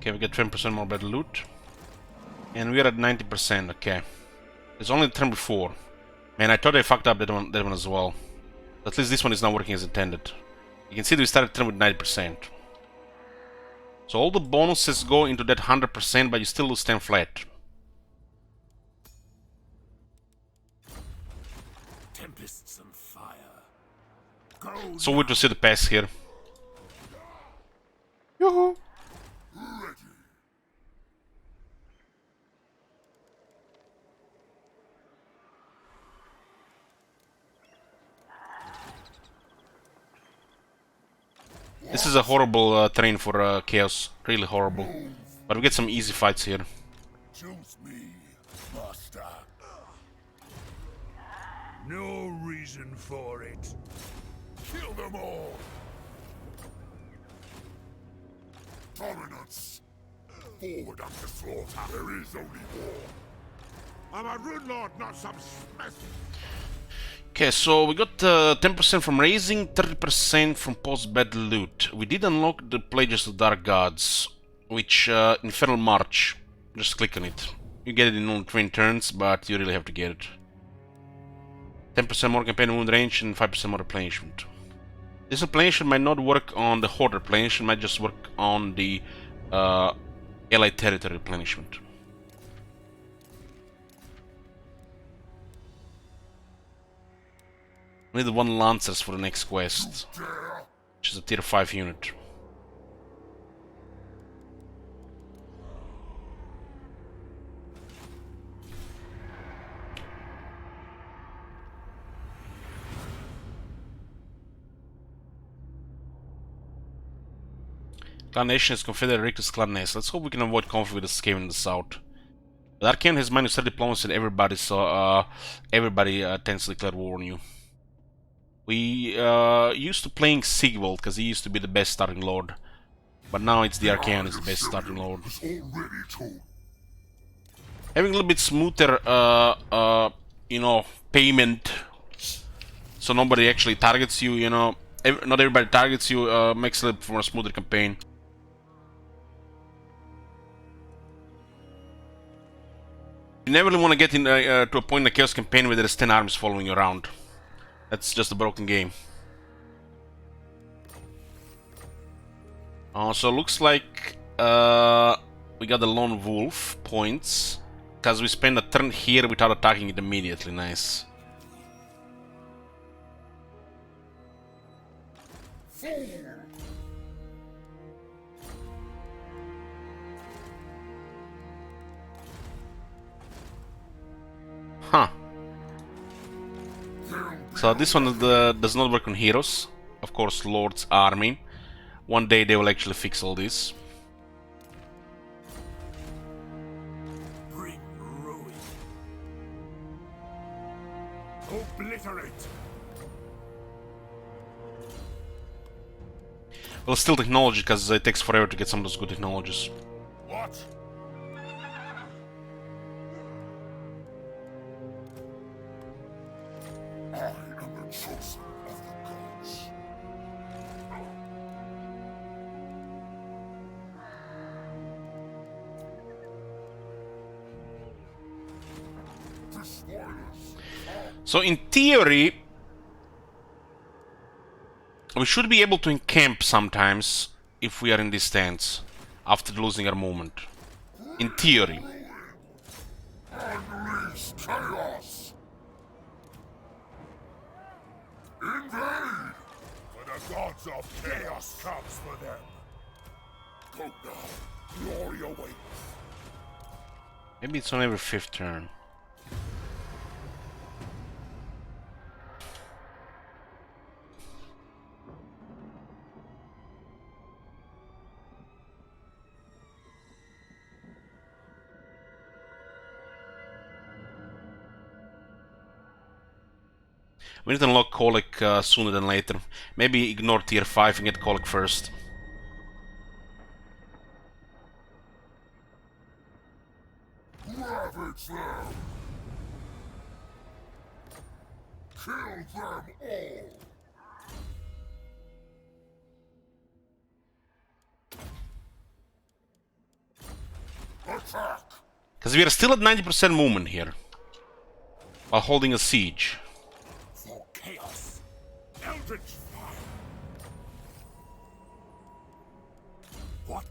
Okay, we get 20% more battle loot. And we're at 90%, okay. It's only the turn before. Man, I thought I fucked up that one as well. At least this one is not working as intended. You can see that we started the turn with 90%. So all the bonuses go into that 100%, but you still lose 10 flat. Tempests and fire. Go So weird to see the pass here. Yoo-hoo! ready. This is a horrible terrain for Chaos. Really horrible. But we get some easy fights here. Choose me, master. No reason for it. Kill them all. Dominance. Forward unto slaughter. There is only war. I'm a rune lord, not some smith. Okay, so we got 10% from raising, 30% from post-battle loot. We did unlock the Pledges of Dark Gods, which Infernal March. Just click on it. You get it in only 20 turns, but you really have to get it. 10% more campaign wound range and 5% more replenishment. This replenishment might not work on the Horde replenishment, might just work on the Allied Territory replenishment. We need 1 Lancers for the next quest, Dare. which is a tier 5 unit. Clan Nation is Confederate Rictus Clan Nest. Let's hope we can avoid conflict with the Skaven in the south. But Arcane has minus 30 diplomacy and everybody, so everybody tends to declare war on you. We used to playing Sigvald because he used to be the best starting lord, but now it's the Arcane is the best starting lord. Is already told. Having a little bit smoother, you know, payment, so nobody actually targets you. You know, not everybody targets you. Makes it for a smoother campaign. You never really want to get in to a point in the Chaos campaign where there's 10 armies following you around. That's just a broken game. So looks like we got the Lone Wolf points because we spend a turn here without attacking it immediately. Nice. Huh. So this one does not work on heroes. Of course, Lord's army. One day they will actually fix all this. Bring ruin. Obliterate. Well, still technology, because it takes forever to get some of those good technologies. What? I am the chosen of the gods. Destroy us. So in theory, We should be able to encamp sometimes if we are in this stance after losing our movement. In theory. Unleash chaos! Invade! For the gods of chaos comes for them. Go now. Glory awaits. Maybe it's on every 5th turn. We need to unlock Colic sooner than later. Maybe ignore tier 5 and get Colic first. Ravage them! Kill them all! Attack! Because we are still at 90% movement here. While holding a siege. For chaos! Eldritch fire! What?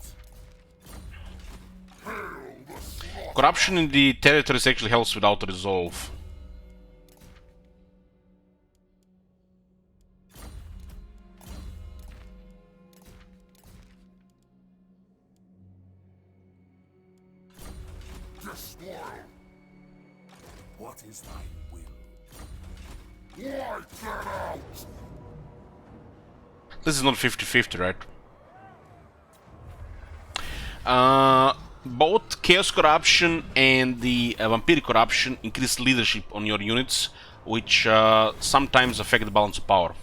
Hail the slaughter! Corruption in the territories actually helps with auto-resolve. Despoil! What is thy will? Wipe them out! This is not 50-50, right? Both Chaos Corruption and the Vampiric Corruption increase leadership on your units, which sometimes affect the balance of power.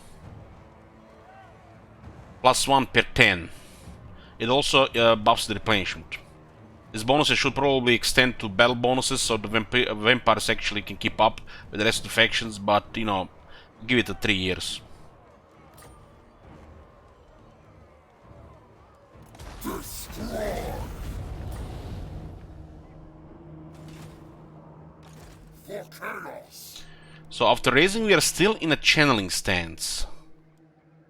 +1 per 10. It also buffs the replenishment. These bonuses should probably extend to battle bonuses, so the vampires actually can keep up with the rest of the factions, but, you know, give it 3 years. Destroy! For chaos! So after raising, we are still in a channeling stance.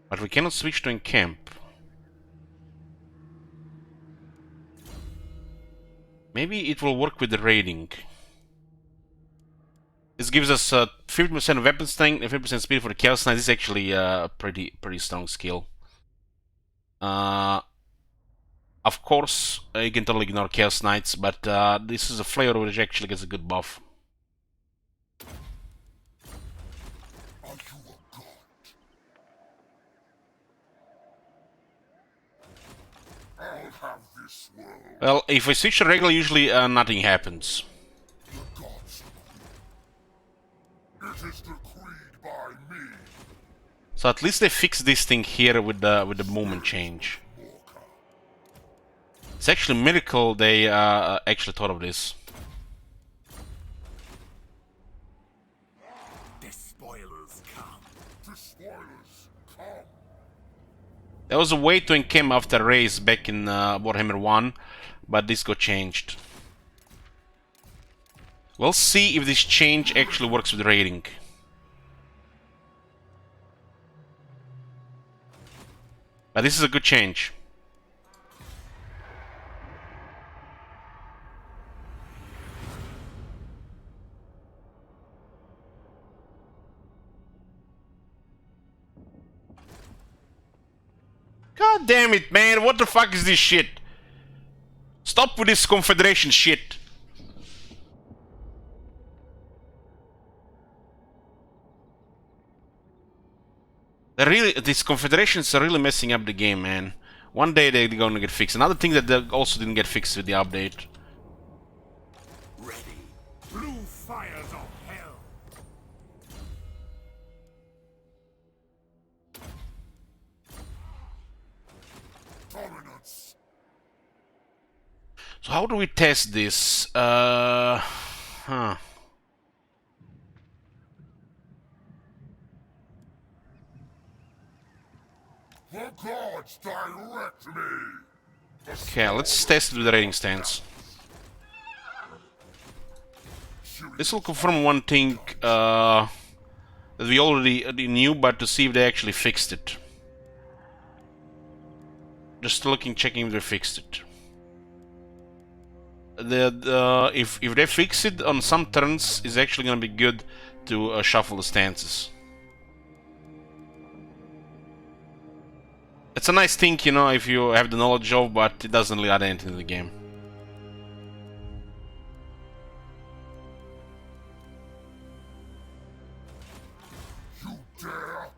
But we cannot switch to encamp. Maybe it will work with the raiding. This gives us 50% weapon strength and 50% speed for the Chaos Knight. This is actually a pretty strong skill. Of course, you can totally ignore Chaos Knights, but this is a flavor which actually gets a good buff. Are you a god? I'll have this world. Well, if we switch to regular, usually nothing happens. The gods agree. It is decreed by me. So at least they fixed this thing here with the movement change. Morka. It's actually a miracle they actually thought of this. Despoilers come. Despoilers come. There was a way to encamp after raise back in Warhammer 1, but this got changed. We'll see if this change actually works with raiding. But this is a good change. God damn it, man, what the fuck is this shit? Stop with this Confederation shit. These Confederations are really messing up the game, man. One day they're gonna get fixed. Another thing that they also didn't get fixed with the update. Ready. Blue fires of hell. Dominance. So how do we test this? Huh. The gods direct me. Okay, let's test it with the rating stance. This will confirm one thing that we already knew, but to see if they actually fixed it. Just looking, checking if they fixed it. If they fix it on some turns, it's actually gonna be good to shuffle the stances. It's a nice thing, you know, if you have the knowledge of, but it doesn't really add anything to the game. You dare?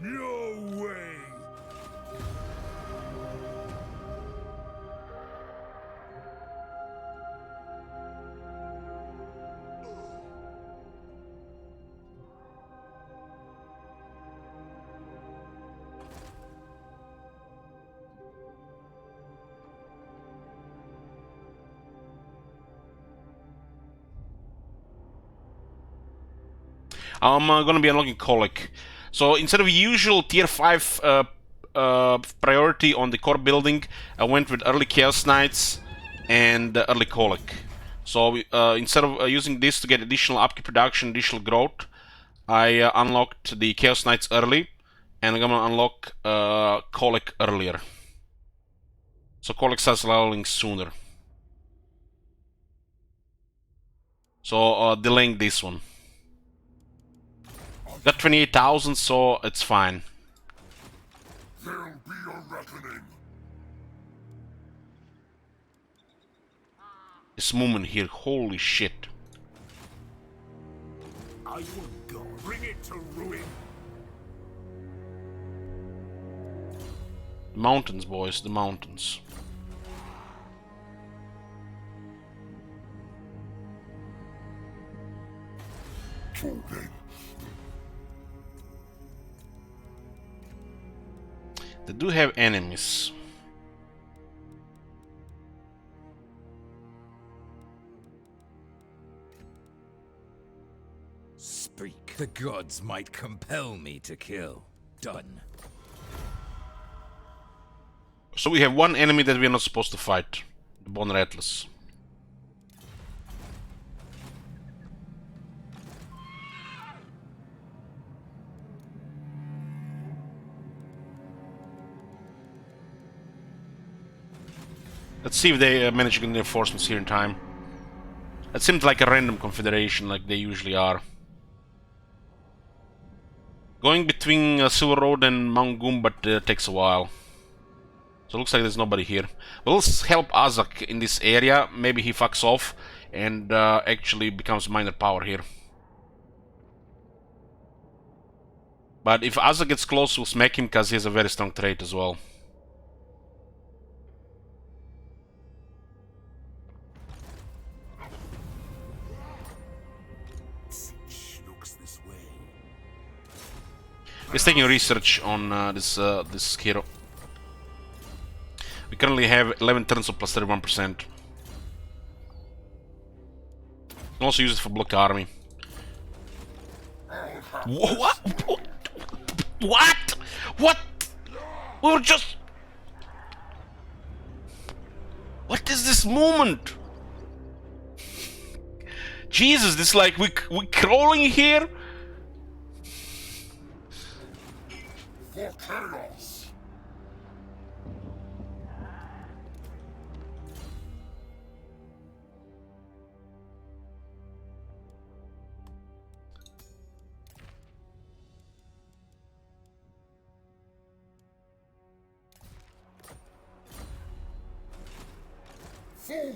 No way! I'm gonna be unlocking Colic. So instead of usual tier 5 priority on the core building, I went with early Chaos Knights and early Colic. So instead of using this to get additional upkeep production, additional growth, I unlocked the Chaos Knights early, and I'm gonna unlock Colic earlier. So Colic starts leveling sooner. So delaying this one. Got 28,000, so it's fine. There'll be a reckoning. This movement here, holy shit. Are you a god? Bring it to ruin! The mountains, boys, the mountains. Tolden. They do have enemies. Speak. The gods might compel me to kill. Done. So we have one enemy that we're not supposed to fight. The Bone Rattlers. Let's see if they manage to get reinforcements here in time. It seemed like a random confederation, like they usually are. Going between Silver Road and Mount Goom, but takes a while. So it looks like there's nobody here. But let's help Azak in this area. Maybe he fucks off and actually becomes minor power here. But if Azak gets close, we'll smack him because he has a very strong trait as well. He's taking research on this hero. We currently have 11 turns of plus 31%. You can also use it for block army. What? What? What? We were just... What is this movement? Jesus, this like we crawling here? For chaos. Fool.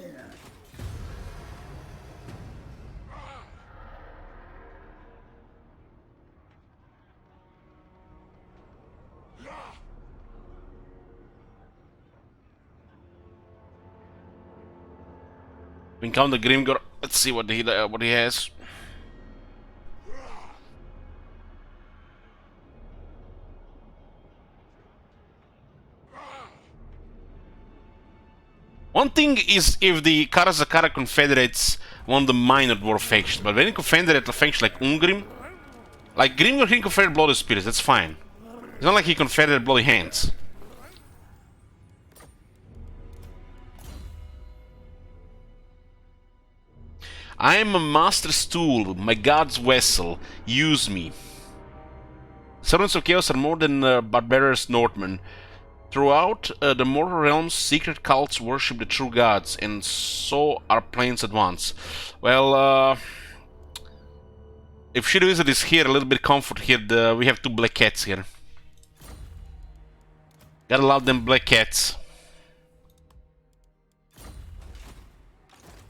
We encounter Grimgor. Let's see what he has. One thing is if the Karazakara Confederates want the minor dwarf faction, but when you confederate a faction like Ungrim, like Grimgor, he confederate Bloody Spirits, that's fine. It's not like he confederate Bloody Hands. I am a master's tool, my god's vessel. Use me. Servants of Chaos are more than barbarous Northmen. Throughout the mortal realms, secret cults worship the true gods, and so are planes advance. Well, if Shield Wizard is here, a little bit of comfort here. We have two black cats here. Gotta love them black cats.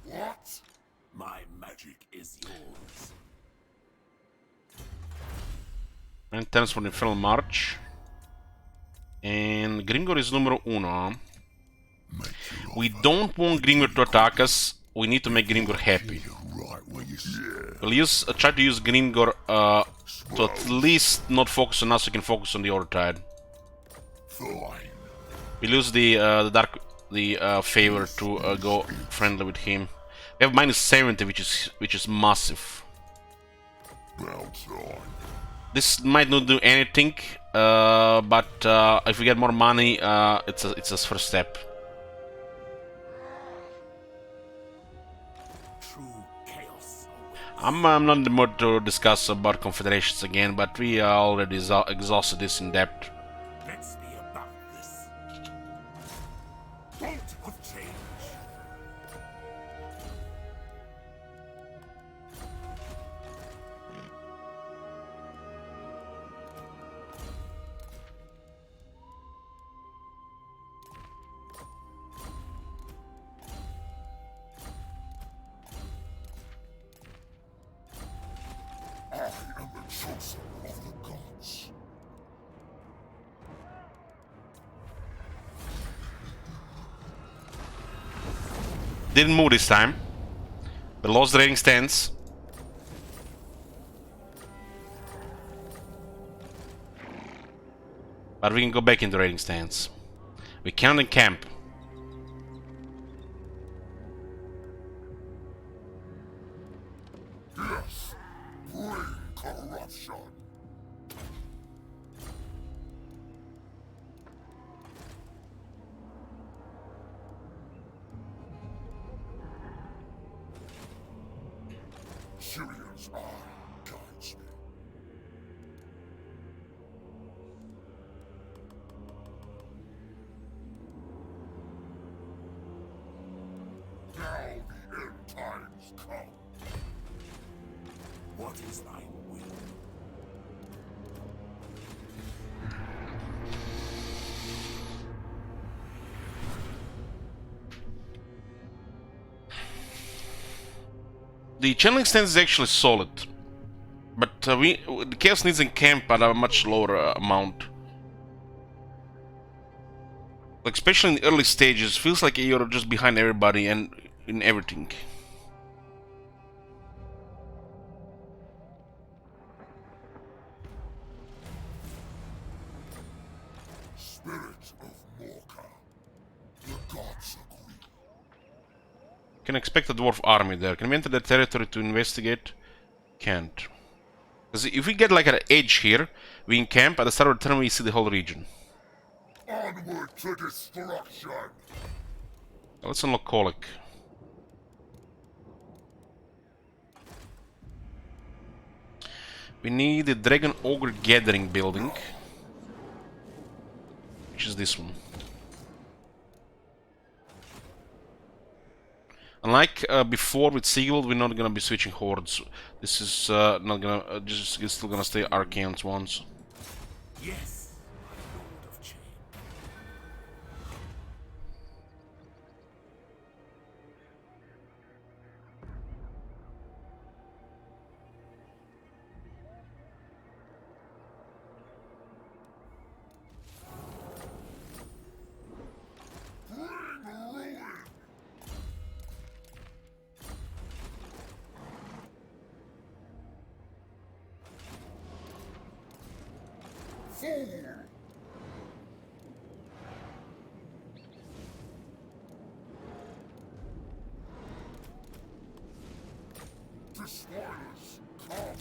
What? My magic is yours. 9 turns for the Infernal March. And Grimgor is numero uno. We don't want Grimgor to attack us. We need to make Grimgor happy. We'll try to use Grimgor to at least not focus on us, so we can focus on the other tide. We lose the favor to go friendly with him. We have minus 70, which is massive. This might not do anything, but if we get more money, it's a first step. I'm not in the mood to discuss about confederations again, but we already exhausted this in depth. Let's be about this. Bolt of change. I am the chosen of the gods. Didn't move this time. We lost the raiding stance. But we can go back into raiding stance. We can't encamp. Yes, bring corruption. Sirius eye guides me. Now the end times come. What is thy will? The channeling stance is actually solid, but the chaos needs encamp at a much lower amount. Like especially in the early stages, feels like you're just behind everybody and in everything. Spirit of Morka. The gods agree. Can expect a dwarf army there. Can we enter the territory to investigate? Can't. Because if we get like an edge here, we encamp, at the start of the turn we see the whole region. Onward to destruction. Let's unlock Kolic. We need the Dragon Ogre Gathering building. Which is this one. Unlike before with Sigil, we're not gonna be switching hordes. This is not gonna just it's still gonna stay Archaeans ones. Yes, my lord of change. Fool! Destroyers, come!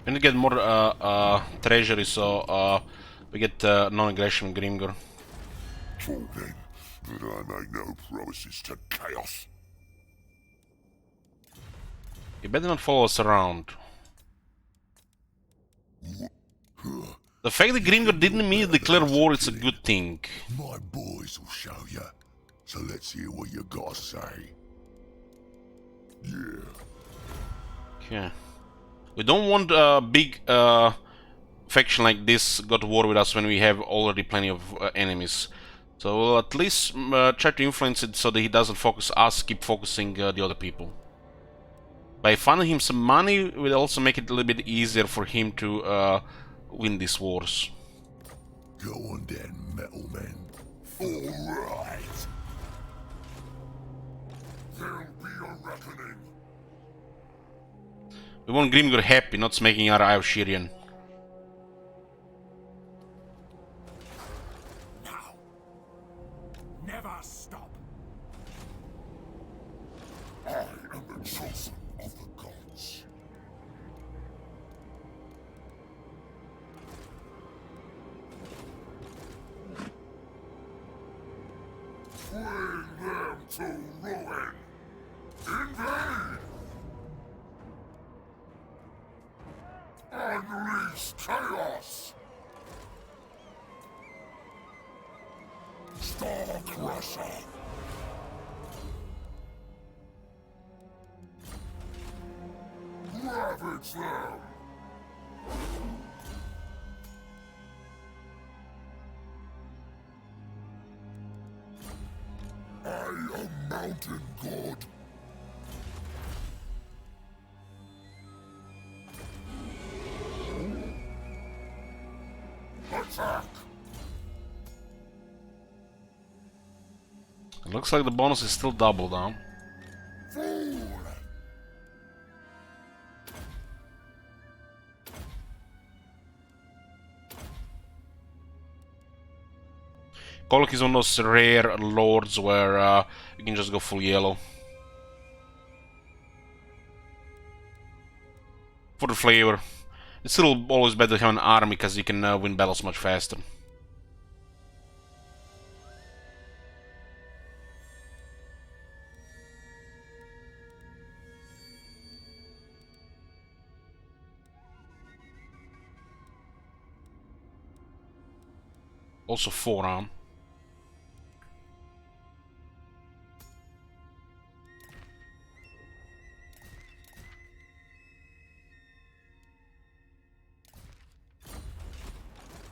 We need to get more treasury, so we get non-aggression Grimgor. True then, but I make no promises to chaos. You better not follow us around. The fact that Grimgor didn't immediately declare war is a good thing. My boys will show you. So let's hear what you gotta say. Yeah. Okay. We don't want a big faction like this go to war with us when we have already plenty of enemies. So we'll at least try to influence it so that he doesn't focus us, keep focusing the other people. By funding him some money, we'll also make it a little bit easier for him to win these wars. Go on then, metal men. Alright. There'll be a reckoning. We want Grimgor happy, not smacking our eye of Shirian. Now. Never stop. I am the chosen of the gods. Bring them to ruin. Invade! Unleash chaos! Star Crusher! Ravage them! I am Mountain God. Attack! It looks like the bonus is still double now. Fool! Kolok is one of those rare lords where you can just go full yellow. For the flavor. It's still always better to have an army because you can win battles much faster. Also forearm.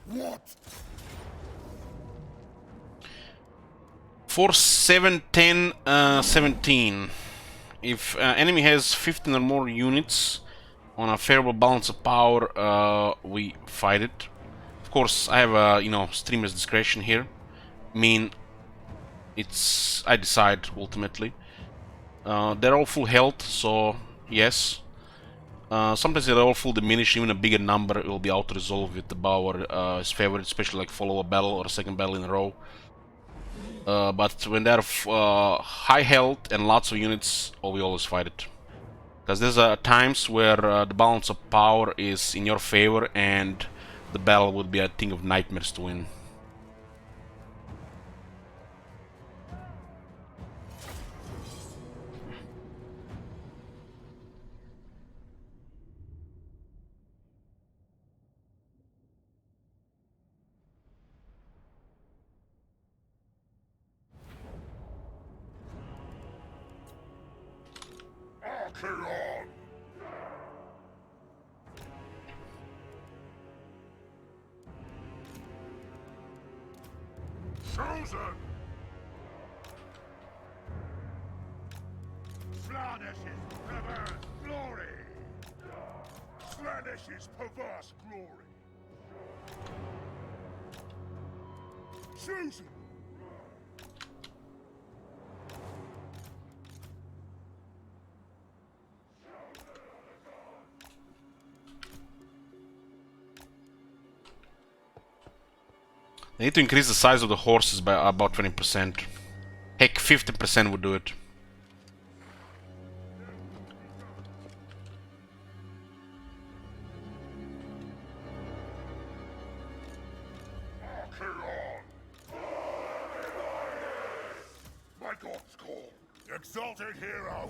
What? 4, 7, 10, 17. If enemy has 15 or more units on a favorable balance of power, we fight it. Of course, I have a streamer's discretion here. I mean, I decide ultimately. They're all full health, so yes. Sometimes they're all full diminish. Even a bigger number will be auto-resolve with the power is favored, especially like follow a battle or a second battle in a row. But when they're high health and lots of units, we always fight it. Because there's times where the balance of power is in your favor and the battle would be a thing of nightmares to win. Archaon! Chosen! Slanish's perverse glory! Slanish's perverse glory! Chosen! They need to increase the size of the horses by about 20%. Heck, 50% would do it. Exalted hero!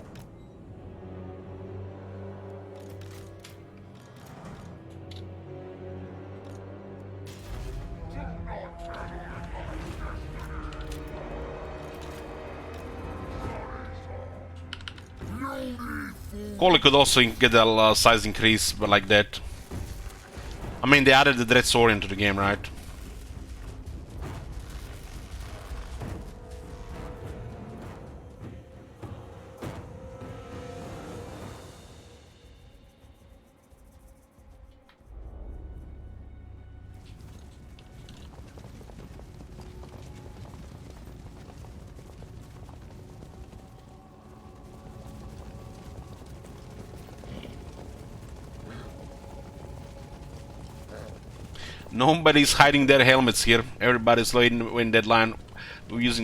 Coley could also get a size increase, but like that. I mean, they added the Dread Sword into the game, right? Nobody's hiding their helmets here. Everybody's using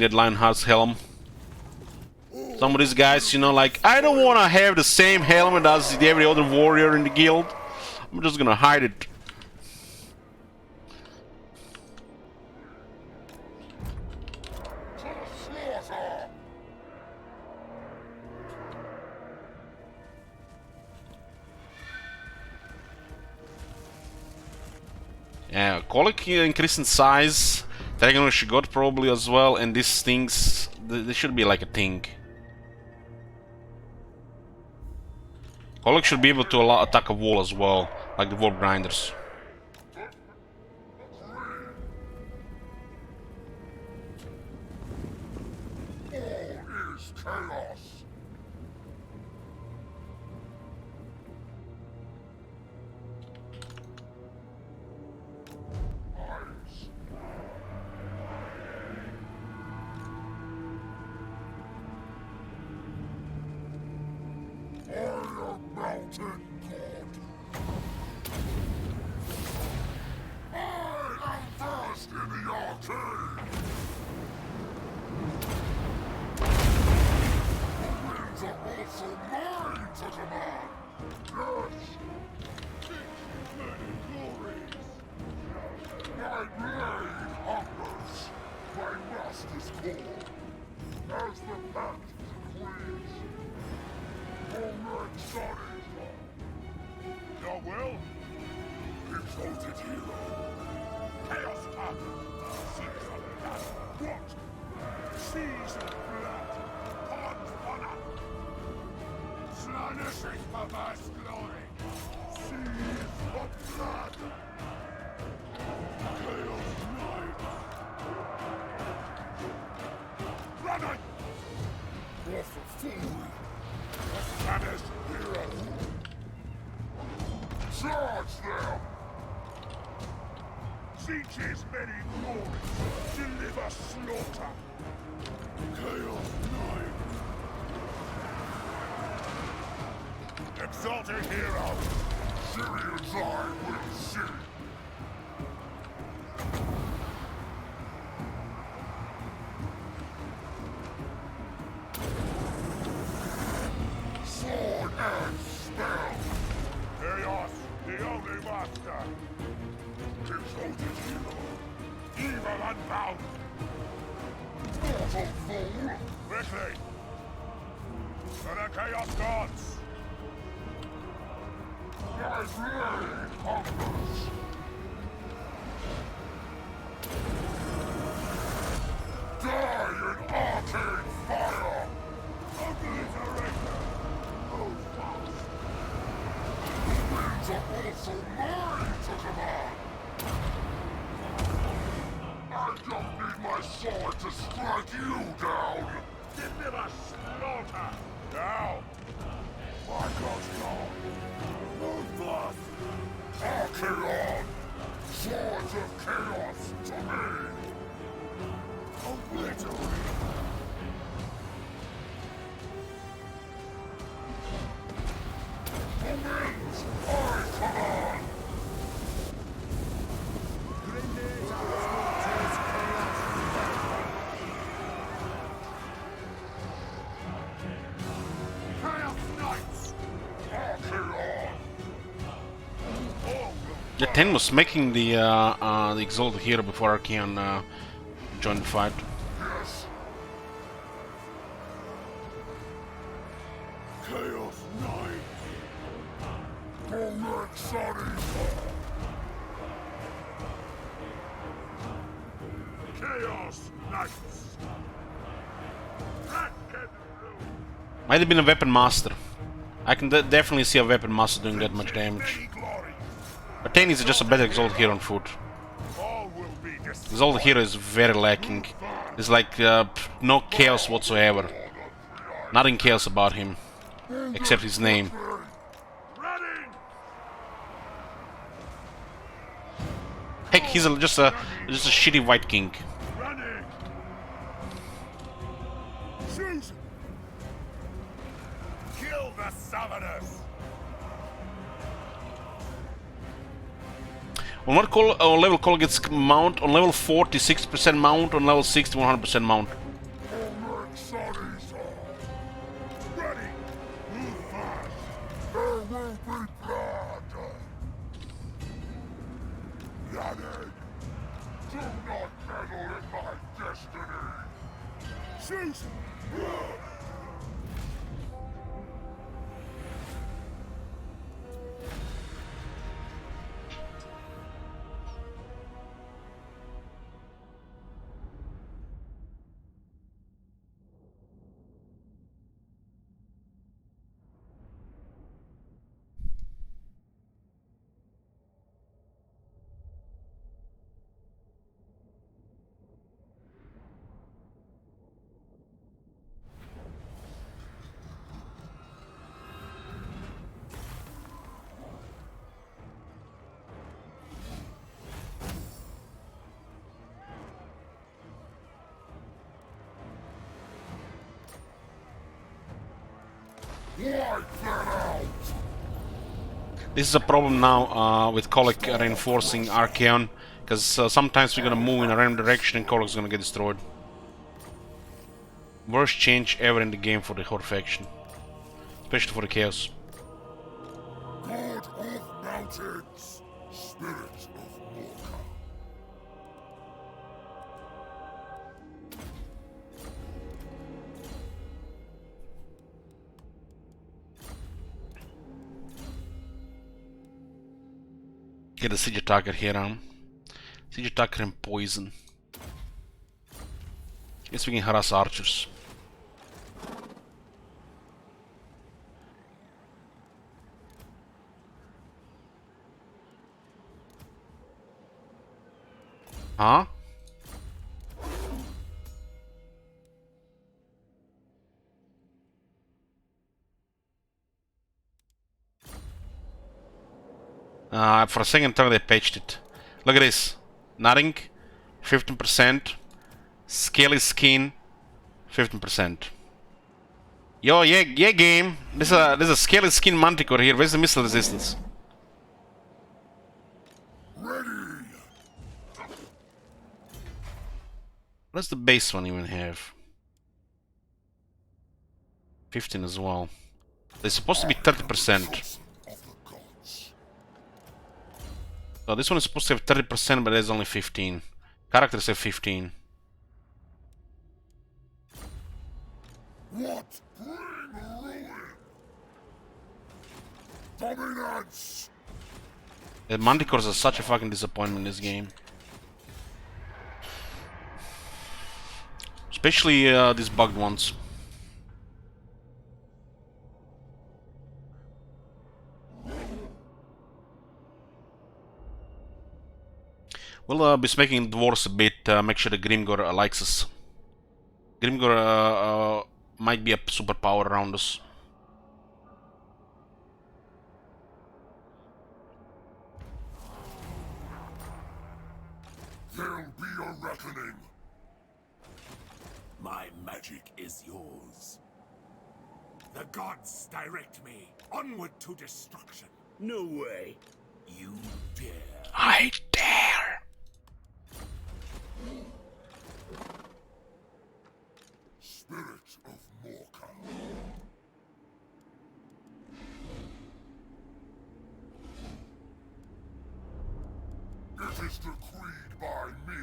that Lionheart's helm. Some of these guys, you know, like, I don't want to have the same helmet as every other warrior in the guild. I'm just gonna hide it. Yeah, Colic increased in size. Dragon she got probably as well, and these things, they should be like a thing. Colic should be able to attack a wall as well, like the Warp Grinders. All is chaos! Mountain God! I am first in the arcade! The winds are also mine to command! Yes! My blade hungers! My master's call! As the pact decrees! Your will? Exalted hero. Chaos Path. Seas of blood. What? Seas of blood. Pond honor. Slaughter perverse glory. Seas of blood. Chaos Knight. Running! Awful fool. Banished hero! Charge them! Sieg's many glories deliver slaughter! Chaos Knight! Exalted hero! Syrian's eye will see! Sword and spell! Chaos, the only master! Exalted hero! Evil unbound! Mortal fool! Quickly! To the Chaos Gods! My blade hungers! Die in arcane fire! Obliterator! Oh, fast! The winds are also mine to command! I don't need my sword to strike you down! Deliver slaughter! Now! My God's gone! Move fast! Archaon! Swords of chaos to me! Obliterate! The winds I command! Chaos Knights! Archaon! Yeah, Ten was making the Exalted Hero before Archaon joined the fight. Yes! Chaos Knights! Might have been a weapon master. I can definitely see a weapon master doing that much damage. But Taney is just a better Exalted Hero on foot. Exalted Hero is very lacking. There's like no chaos whatsoever. Nothing chaos about him. Except his name. Heck, he's just a shitty White King. Kill the summoners! On what level Cole gets mount? On level 40, 60% mount. On level 60, 100% mount. Ready! Move fast! There will be blood! Ladded! Do not meddle in my destiny! Shoot! This is a problem now with Colic reinforcing Archaon, because sometimes we're gonna move in a random direction and Colic's gonna get destroyed. Worst change ever in the game for the Horde faction, especially for the Chaos. God of Mountains, Spirit of Morka. Get a Siege Attacker here on. Siege Attacker and Poison. Guess we can harass archers. Huh? For a second time they patched it. Look at this. Nothing. 15%. Scaly skin. 15%. Yo, yeah, game. There's a scaly skin Manticore here. Where's the missile resistance? Ready! What does the base one even have? 15 as well. They're supposed to be 30%. So this one is supposed to have 30%, but there's only 15. Characters have 15. What bring ruin? Dominance! The Manticores are such a fucking disappointment in this game. Especially these bugged ones. We'll be smacking dwarves a bit, make sure the Grimgor likes us. Grimgor might be a superpower around us. There'll be a reckoning. My magic is yours. The gods direct me onward to destruction. No way. You dare. I dare! Spirit of Morka. It is decreed by me.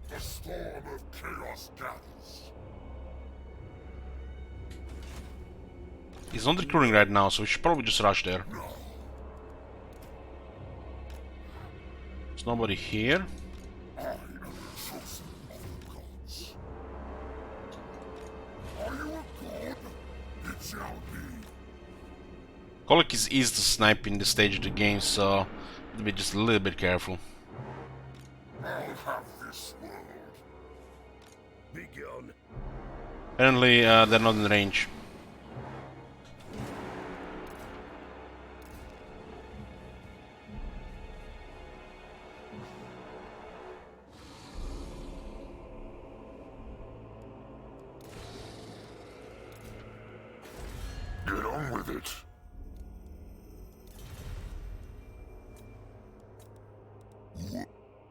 The storm of chaos gathers. He's not recruiting right now, so we should probably just rush there. There's nobody here. I am the chosen of the gods. Are you a god? It shall be. Kolek is easy to snipe in this stage of the game, so be just a little bit careful. I'll have this world. Begone. Apparently, they're not in range. Get on with it.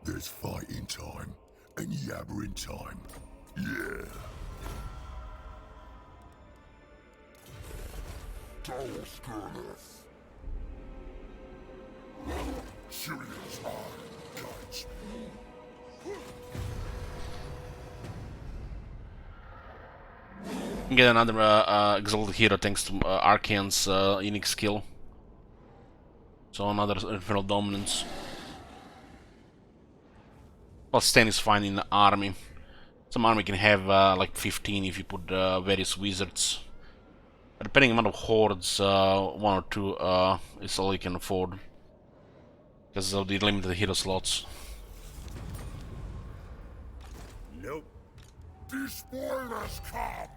There's fighting time and yabbering time. Yeah. Dolskirleth. Sirius eye guides me. You can get another exalted hero thanks to Archaeon's unique skill. So another Infernal Dominance. Well, Stan is fine in the army. Some army can have like 15 if you put various wizards. But depending on the amount of hordes, 1 or 2 is all you can afford. Because of the limited hero slots. Nope. The spoilers come.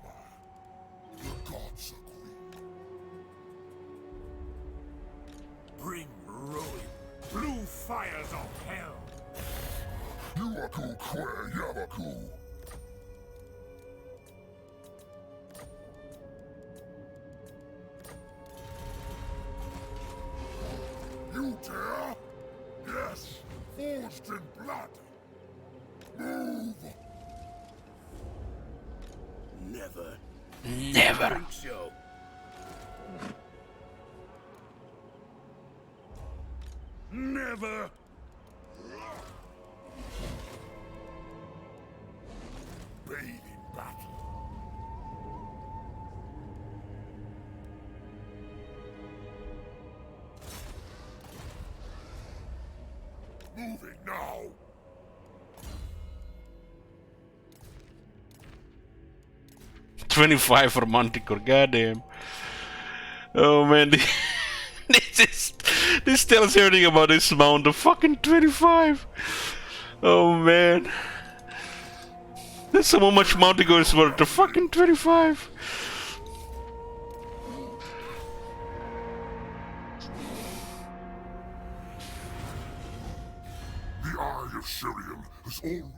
The gods agree. Bring ruin. Blue fires of hell. Yuaku Kwe Yabaku. You dare? Yes, forged in blood. Move. Never. Never! Think so. Never. Bathe in battle. Moving now. $25 for Manticore, goddamn. Oh man, this tells everything about this mount, the fucking 25. Oh man. That's how much Manticore is worth, the fucking 25. The Eye of Shirian has all.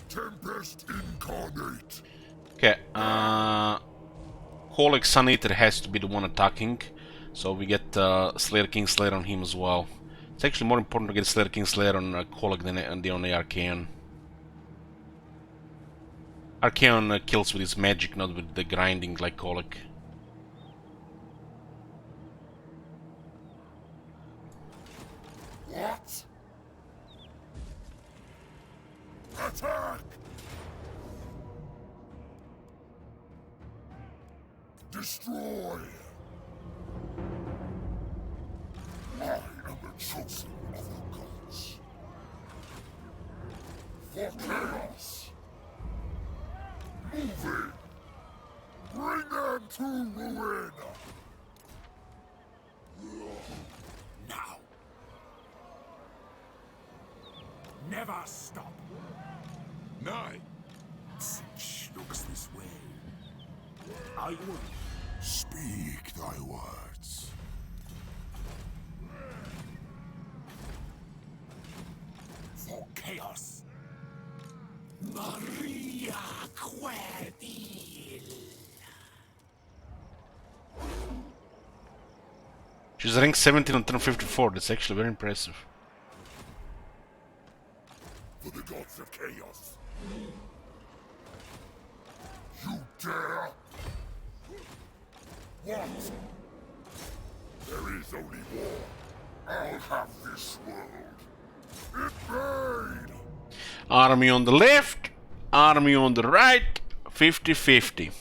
Tempest incarnate. Okay, Kolek Sun Eater has to be the one attacking, so we get Slayer King Slayer on him as well. It's actually more important to get Slayer King Slayer on Kolek than on the Archaeon. Archaeon kills with his magic, not with the grinding like Kolek. What? Attack! Destroy! I am the chosen of the gods. For chaos! Moving! Bring them to ruin! Now. Never stop. Nine! Sinch looks this way. I will. Speak thy words. For chaos. Maria Querdil. She's ranked 17 on turn 54, that's actually very impressive. for the gods of chaos. You dare? What? There is only war. I'll have this world. It paid! Army on the left, army on the right, 50-50.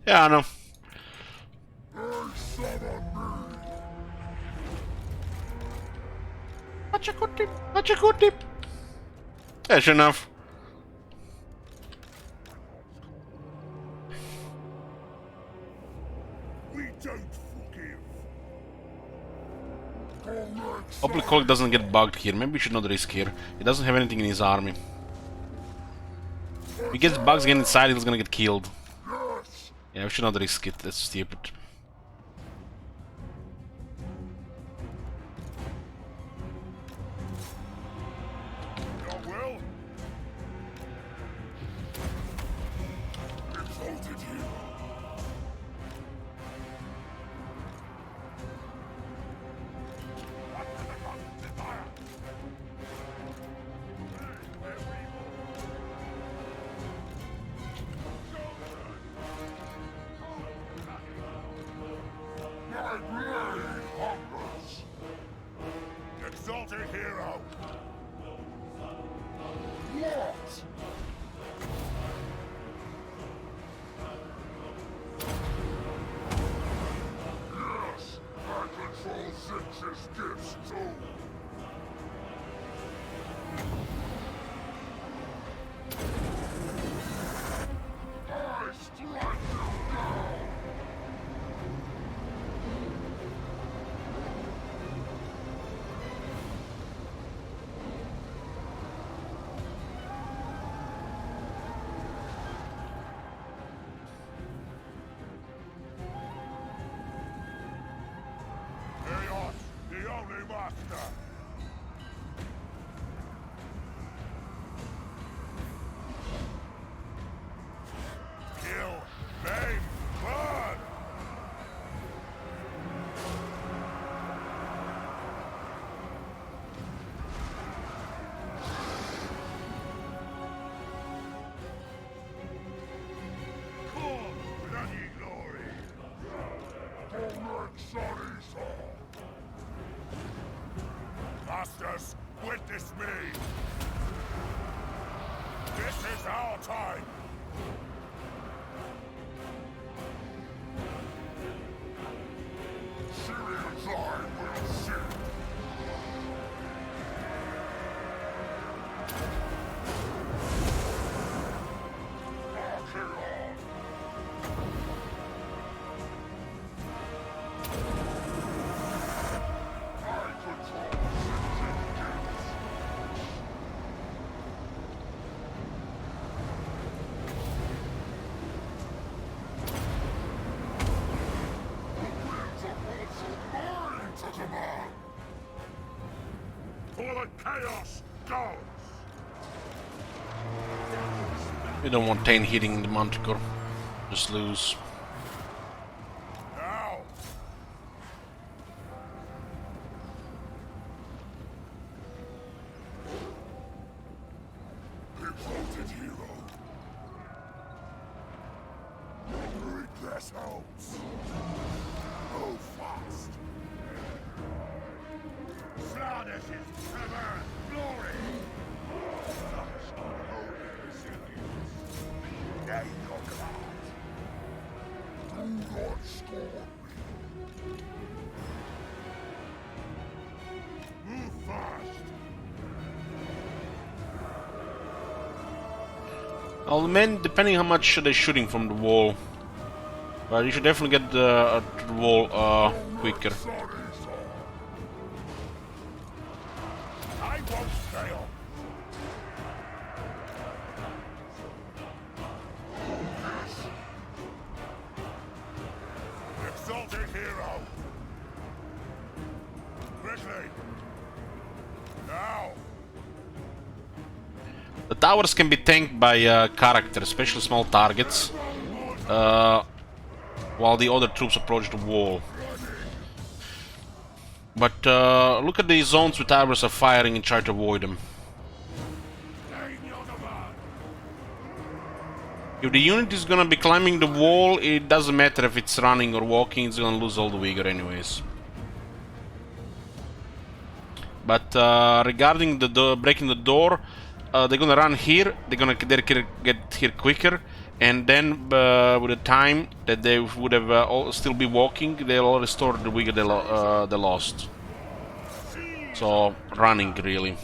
Yeah, I know. Such a good tip. Such a good tip. That's enough. We don't forgive. Hopefully Kolk doesn't get bugged here. Maybe we should not risk here. He doesn't have anything in his army. If he gets bugs again inside, he's gonna get killed. Yeah, we should not risk it. That's stupid. Your will? Exalted hero. What do the gods desire? My blade hungers. Exalted hero. What? Yes, I control Zix's gifts too. I strike you down. Chaos, the only master. Kill, maim, burn. Come, bloody glory. Masters, witness me! This is our time! Syrian's eye will see! Archaeon! I control Zix's gifts! For the chaos gods! We don't want Tane hitting the Manticore. Just lose. Now! Exalted hero! Regress hopes! Go fast! Slaanesh ever glory! Such unholy resilience! Name your command! Do not scorn me! Move fast! Well, the men, depending how much they're shooting from the wall. But you should definitely get the wall quicker. I won't fail! Exalted hero! Quickly! The towers can be tanked by characters, especially small targets, while the other troops approach the wall. But look at the zones where towers are firing and try to avoid them. If the unit is gonna be climbing the wall, it doesn't matter if it's running or walking, it's gonna lose all the vigor anyways. But regarding the breaking the door, they're gonna run here, they're gonna get here quicker, and then with the time that they would have still be walking, they'll restore the vigor they lost. So running really.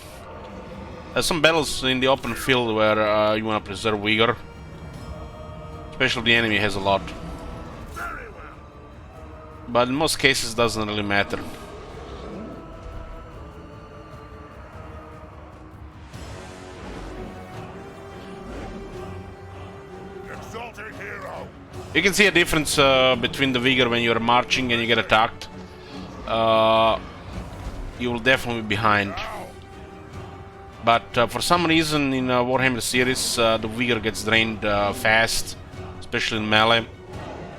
There's some battles in the open field where you wanna preserve vigor, especially if the enemy has a lot. But in most cases, it doesn't really matter. You can see a difference between the vigor when you're marching and you get attacked. You will definitely be behind. But for some reason in Warhammer series, the vigor gets drained fast, especially in melee,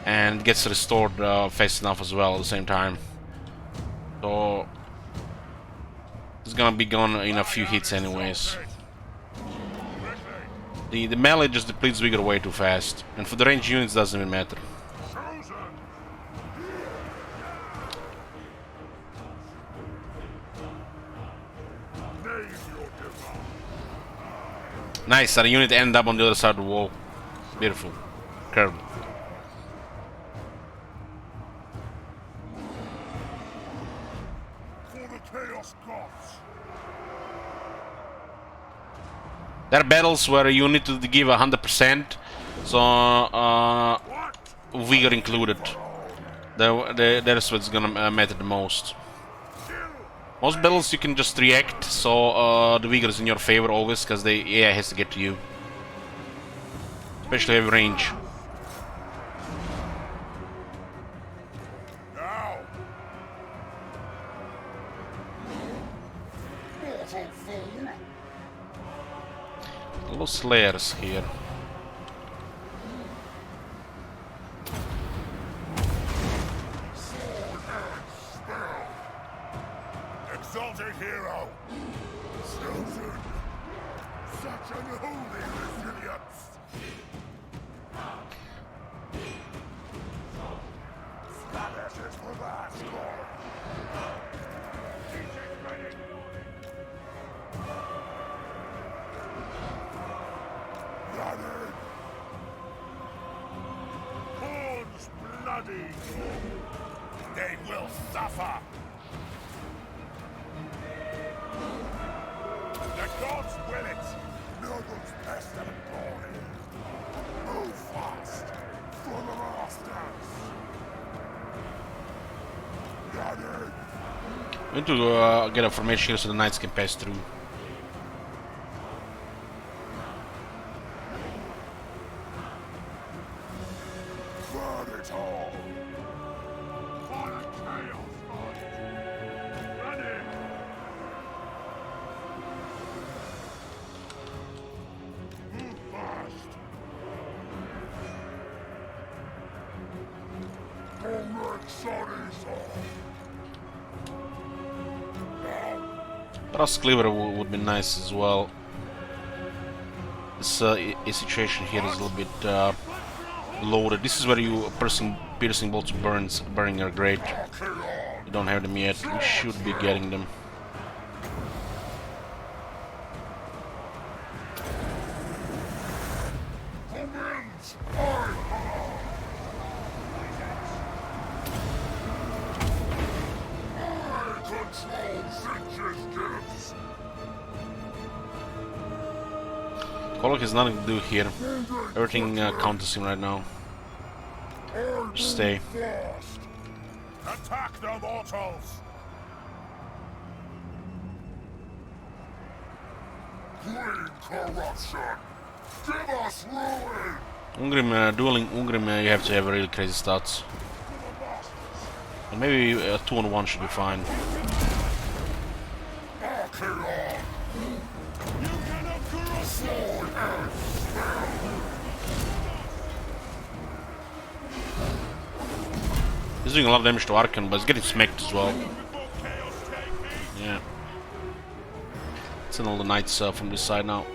and gets restored fast enough as well at the same time. So it's gonna be gone in a few hits anyways. The melee just depletes vigor way too fast, and for the ranged units doesn't even matter. Nice, our unit ended up on the other side of the wall. Beautiful. Curved. For the Chaos Gods. There are battles where you need to give 100%, so vigor included. That's what's gonna matter the most. Most battles you can just react, so the vigor is in your favor always, because the AI has to get to you. Especially if range. Now. Mortal fool. Little slayers here. Exalted hero. Chosen. Such unholy resilience. Splashes for that score. Running. Horns bloody. They will suffer. The gods will it! Nobles pest and glory! Move fast! For the masters! Running! We need to get a formation here so the knights can pass through. Burn it all! For the chaos gods! Running! Move fast! Comrade Sonny's off! Ross Cleaver would be nice as well. This situation here is a little bit loaded. This is where you piercing bolts burning are great. You don't have them yet. You should be getting them. Commands! I control Finch's gifts! Kolok has nothing to do here. Everything counters him right now. Just stay. Fast! Attack the mortals! Green corruption! Give us ruin! Ungrim, dueling Ungrim, you have to have really crazy stats. And maybe a 2-on-1 should be fine. Archaeon! He's doing a lot of damage to Arkan, but he's getting smacked as well. Yeah. Send all the knights from this side now.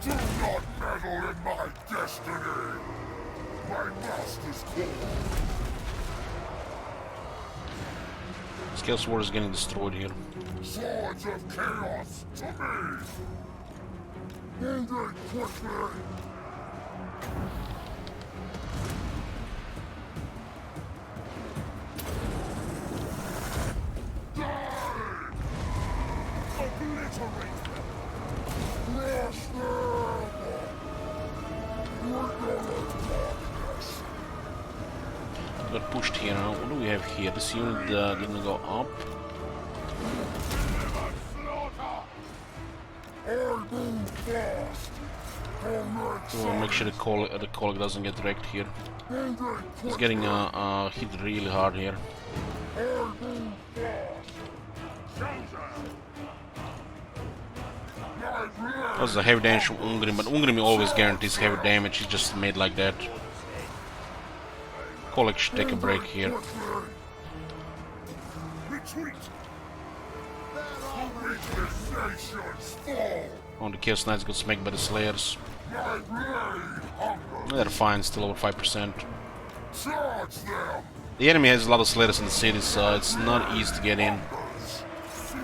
Do not meddle in my destiny! My master's call! Scale Sword is getting destroyed here. Swords of chaos to me! Moving quickly! Obliterate them! Crush them! Darkness! Got pushed here now. What do we have here? This unit didn't go up. I move fast! We'll make sure the Colic doesn't get wrecked here. He's getting hit really hard here. That was a heavy damage from Ungrim, but Ungrim always guarantees heavy damage. He's just made like that. Colic should take a break here. Retreat! Weakness nations fall! On the Chaos Knights got smacked by the Slayers. My blade hungers! They're fine, still over 5%. Charge them! The enemy has a lot of Slayers in the city, so it's not easy to get in. Seize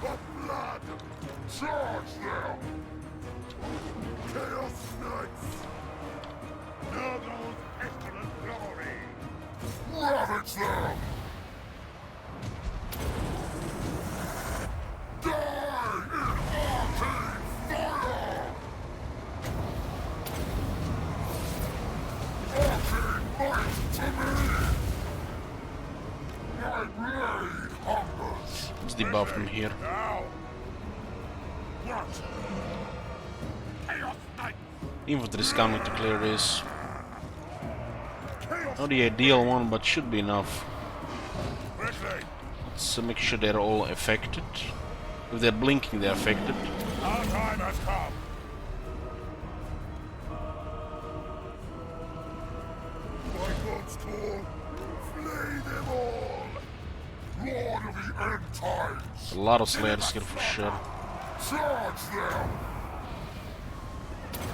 the blood! Charge them! Chaos Knights! Nurgle's pestilent glory! Ravage them! Die in arcane fire! Arcane might to me! My blade hungers! Let's debuff them here. Now! What? Chaos Knight! Infantry is coming to clear this. Chaos Not the ideal one, but should be enough. Quickly! Let's make sure they're all affected. If they're blinking, they're affected. Our time has come! My God's call! Flay them all! Lord of the end times! A lot of Slayers here for sure. Charge them!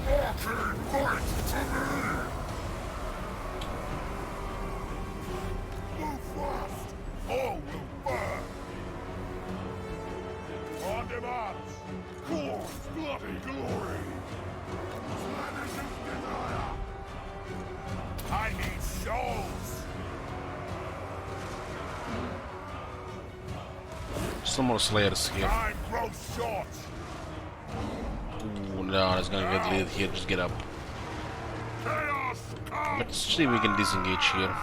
Arcane might to me! Move fast! All will burn! On demand! Khorne's bloody glory! Vanishing desire! I need souls! Some more Slayers here. Time grows short! Ooh, no, it's gonna get lead here. Just get up. Chaos come! Let's see if we can disengage here.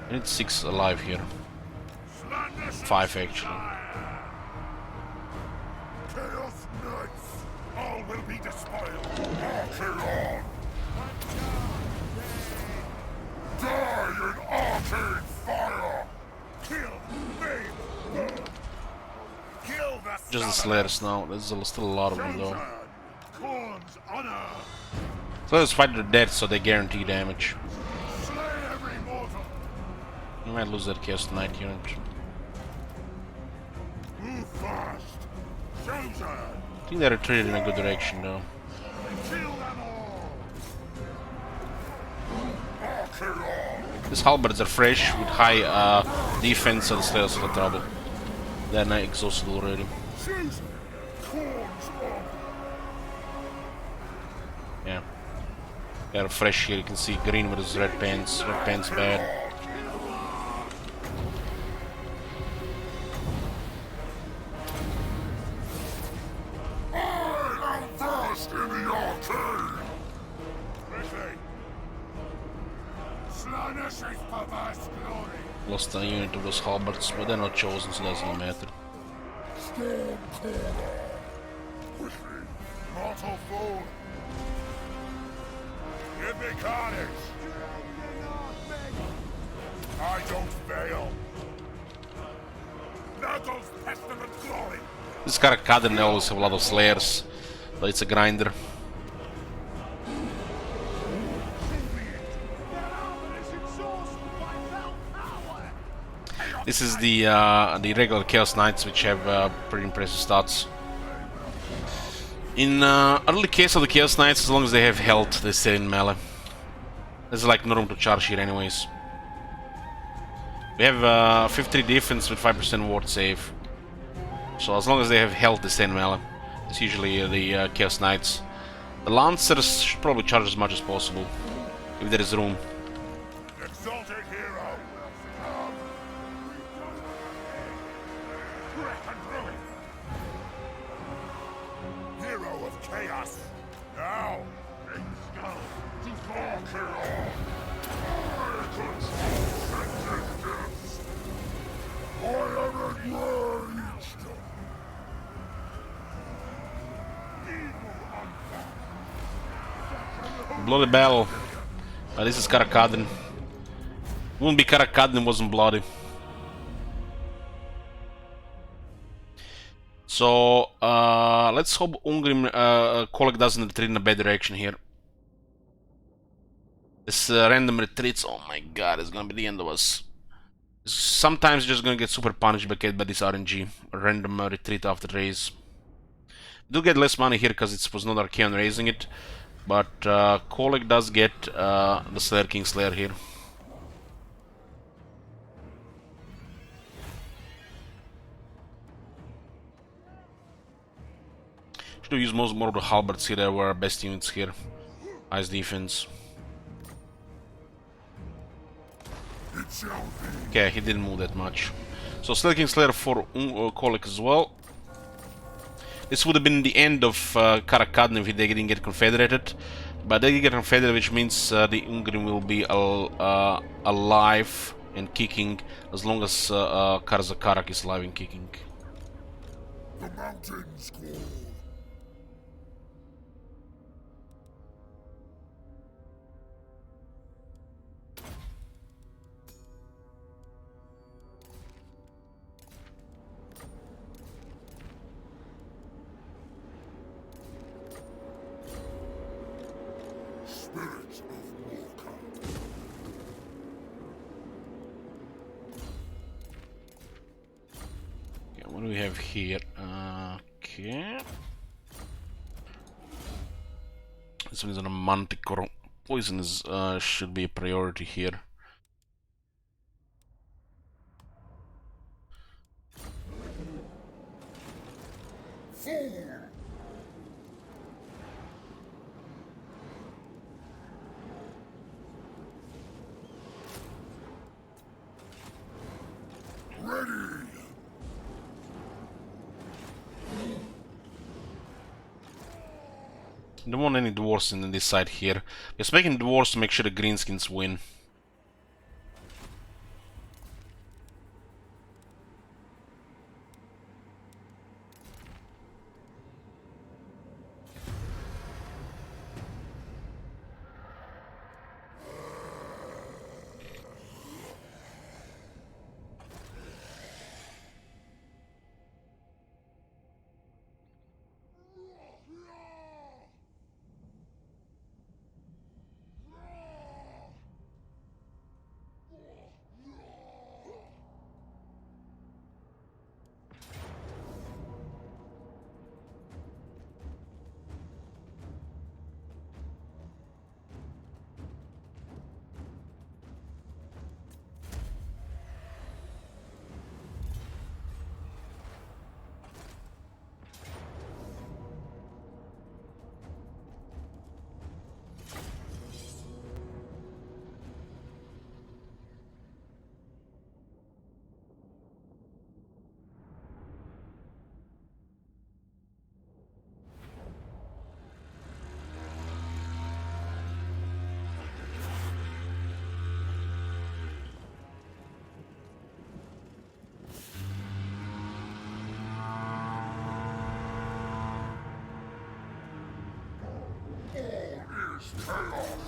I need 6 alive here. 5 actually. Chaos Knights! All will be despoiled! Archaon! Die in arcane fire! Kill! Maim! Burn! Kill the Just the Slayers now. There's still a lot of them though. Khorne's honor! So let's fight to the death so they guarantee damage. Slay every mortal! We might lose that Chaos Knight unit. Move fast! Chosen! I think they retreated in a good direction though. Kill them all! Archaon! These halberds are fresh with high defense, so the Slayers are in trouble. They're not exhausted already. Chosen! Khorne's honor! Yeah. They're fresh here. You can see green with his red pants. Red pants bad. I am versed in the arcane! Quickly! Slaanesh his perverse glory! Lost a unit of those halberds, but they're not chosen, so it doesn't matter. Storm Corner! Quickly! Mortal fool! Give me carnage! I don't fail! Nurgle's pestilent glory! This Karakadin always have a lot of Slayers, but it's a grinder. This is the regular Chaos Knights, which have pretty impressive stats. In early case of the Chaos Knights, as long as they have health, they stay in melee. There's like no room to charge here anyways. We have 53 defense with 5% ward save. So as long as they have health, they stay in melee. It's usually the Chaos Knights. The Lancers should probably charge as much as possible, if there is room. Exalted hero! Come! Wreck and ruin! Hero of chaos! Now! Big skull! Valkyrie! I am enraged! Bloody battle. This is Karakadin. Wouldn't be Karakadin if it wasn't bloody. So let's hope Ungrim Kolek doesn't retreat in a bad direction here. This random retreats, oh my god, it's gonna be the end of us. Sometimes you're just gonna get super punished by this RNG, a random retreat after raise. Do get less money here because it was not Archaeon raising it, but Kolek does get the Slayer King Slayer here. Should use more of the halberds here. They were our best units here. Nice defense. Okay, he didn't move that much. So Slayer King Slayer for Kolek as well. This would have been the end of Karakadin if they didn't get confederated. But they get confederated, which means the Ungrim will be alive and kicking as long as Karzakarak is alive and kicking. The mountains call. Spirit of Morka. Okay, what do we have here? Okay. This one is on a Manticore. Poison is, should be a priority here. Fool! Ready! Don't want any dwarves in this side here. Just making dwarves to make sure the greenskins win. Chaos!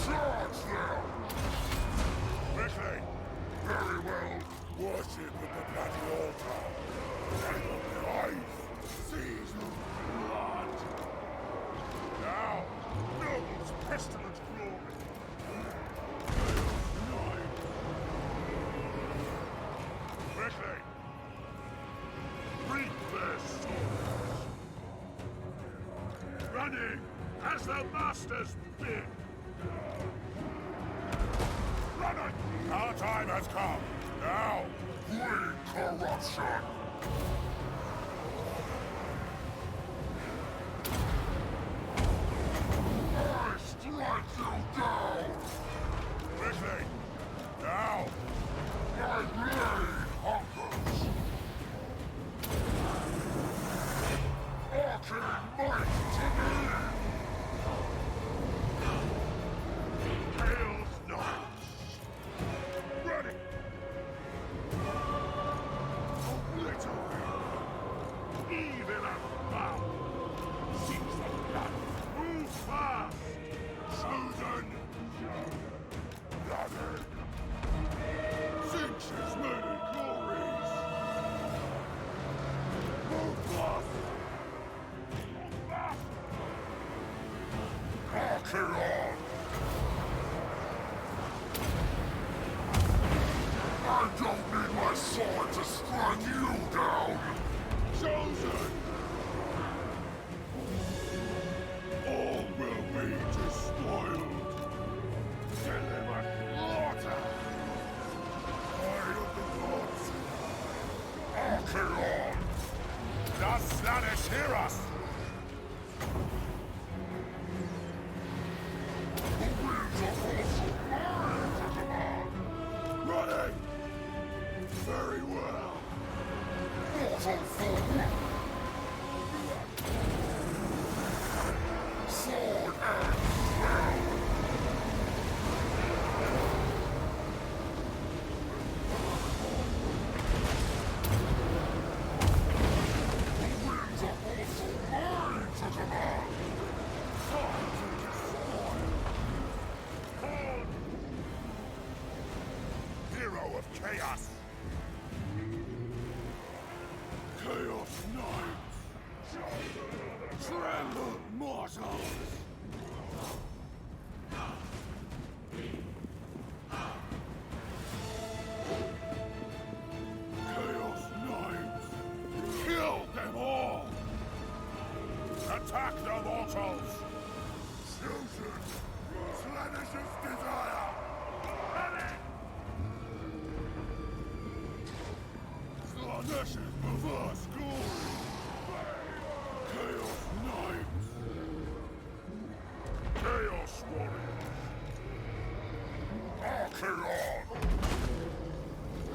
Charge them! Quickly! Very well. Worship at the bloody altar. And of life. Seize the blood. Now, Noble's pestilent glory. the master's bid. Running! Our time has come. Now! Bring corruption! I strike you down! Quickly! Now! My blade hungers! Arcane might to me! Hail's knights! Ready! Obliterate! Evil and foul! Seize the blood! Move fast! Chosen! Blooded! Sinks his many glories! Move fast! Move fast! Archaon! I don't need my sword to strike you down! Chosen! All will be despoiled. Deliver slaughter. Eye of the gods. Archaon! Does Slaanesh hear us? The winds are also mine to command! Ready! Very well. Mortal forward! Sword and spell! The winds are also mine to command! Hero of chaos. Chaos Knights. Tremble, mortals. Chaos Knights. Kill them all. Attack the mortals. Fusion. Slanish's desire. Ready. Slanish's perverse glory. Chaos Knights. Chaos Warriors. Archaon!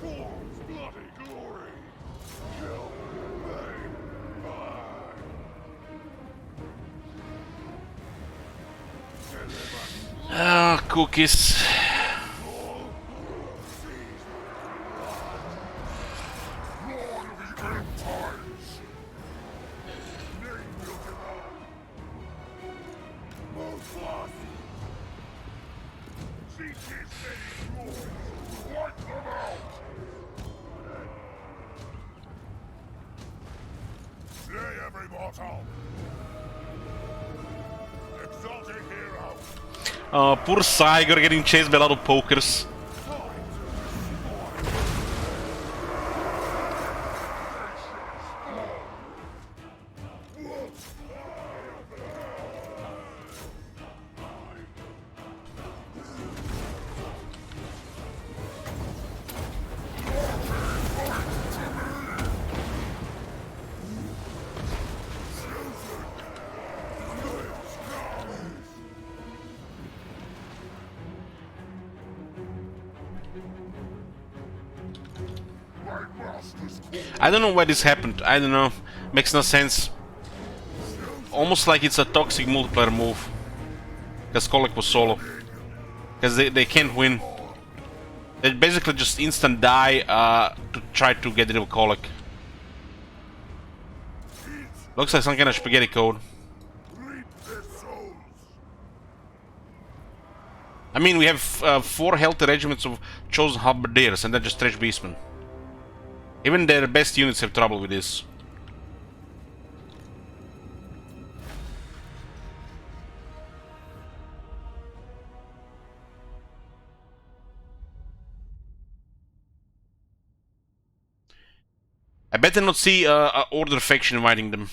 Gorm's bloody glory. Kill me. Mine. Deliver Ah, cookies. all. Seize Lord of the end times! name will demand. Move fast. Seek his many glories. Wipe them out! Slay every mortal. Exalted hero. Poor Saigar getting chased by a lot of pokers. My master's call! I don't know why this happened. I don't know. Makes no sense. Almost like it's a toxic multiplayer move. Because Kolek was solo. Because they can't win. They basically just instant die to try to get rid of Kolek. Looks like some kind of spaghetti code. Reap their souls. I mean, we have 4 healthy regiments of chosen halberdiers and then just trash beastmen. Even their best units have trouble with this. I better not see a Order faction inviting them.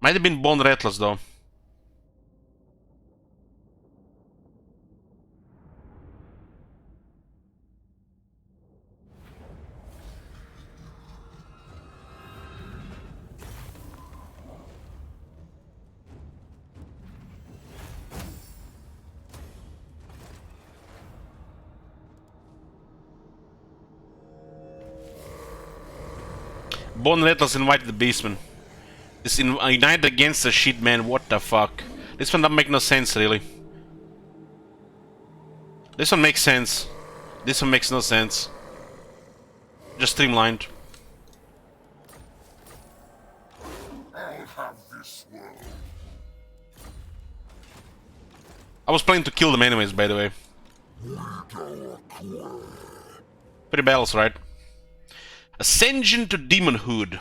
Might have been Bone Rattlers though. Bone Rattles invited the beastman. This unite against the shit, man. What the fuck? This one doesn't make no sense, really. This one makes sense. This one makes no sense. Just streamlined. I'll have this world. I was planning to kill them anyways, by the way. Pretty battles, right? Ascension to demonhood.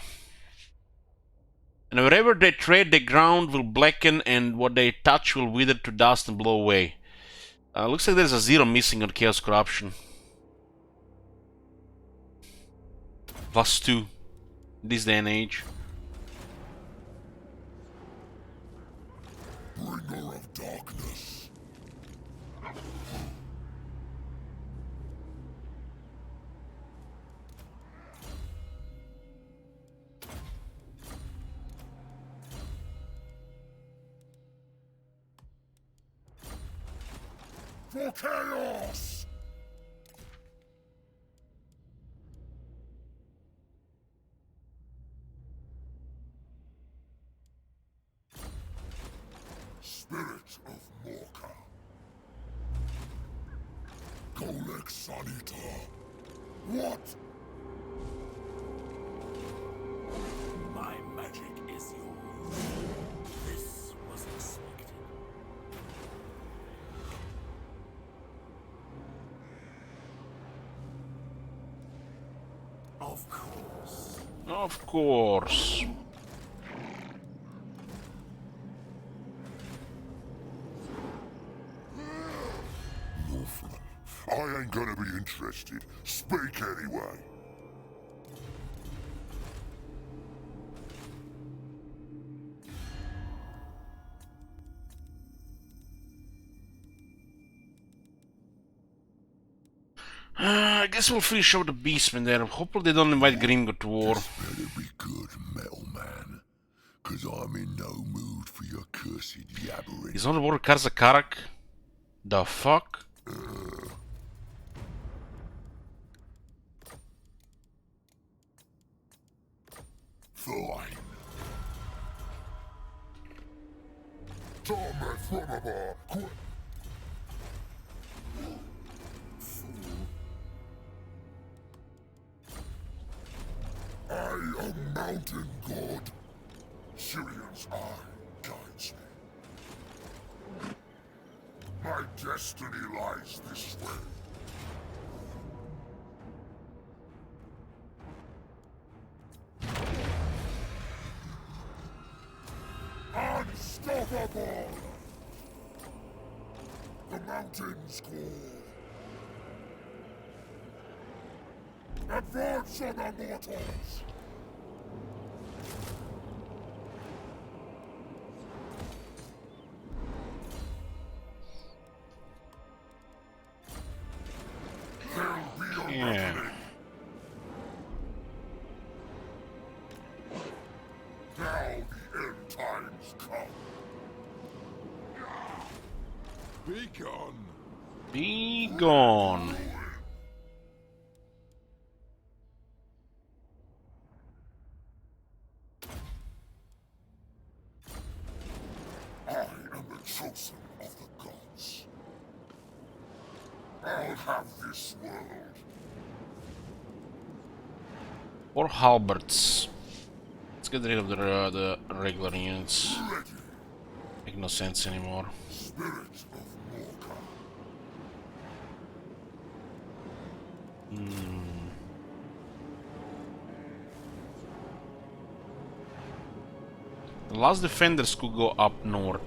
And wherever they tread, the ground will blacken, and what they touch will wither to dust and blow away. Looks like there's a 0 missing on Chaos Corruption. +2 this day and age. Bringer of darkness. For chaos! Spirit of Morka. Golek Sanita. What? My magic is yours. This was expected. Of course. Of course. Northland. I ain't gonna be interested. Speak anyway. I guess we'll finish up the Beastmen there. Hopefully they don't invite Gringo to war. Better be good, Metal Man. Cause I'm in no mood for your cursed yabbering. Is on the war Karzakarak? The fuck? Fine. Tommy Thunderbar, quit. I am Mountain God. Sirion's eye guides me. My destiny lies this way. Unstoppable! The mountains call. Advance on the mortals! There'll be a Yeah. reckoning. Now the end times come. Be gone. Be gone. I am the chosen of the gods. I'll have this world. Or halberds. Let's get rid of the regular units. Ready, Make no sense anymore. Spirit of Morka. The last defenders could go up north.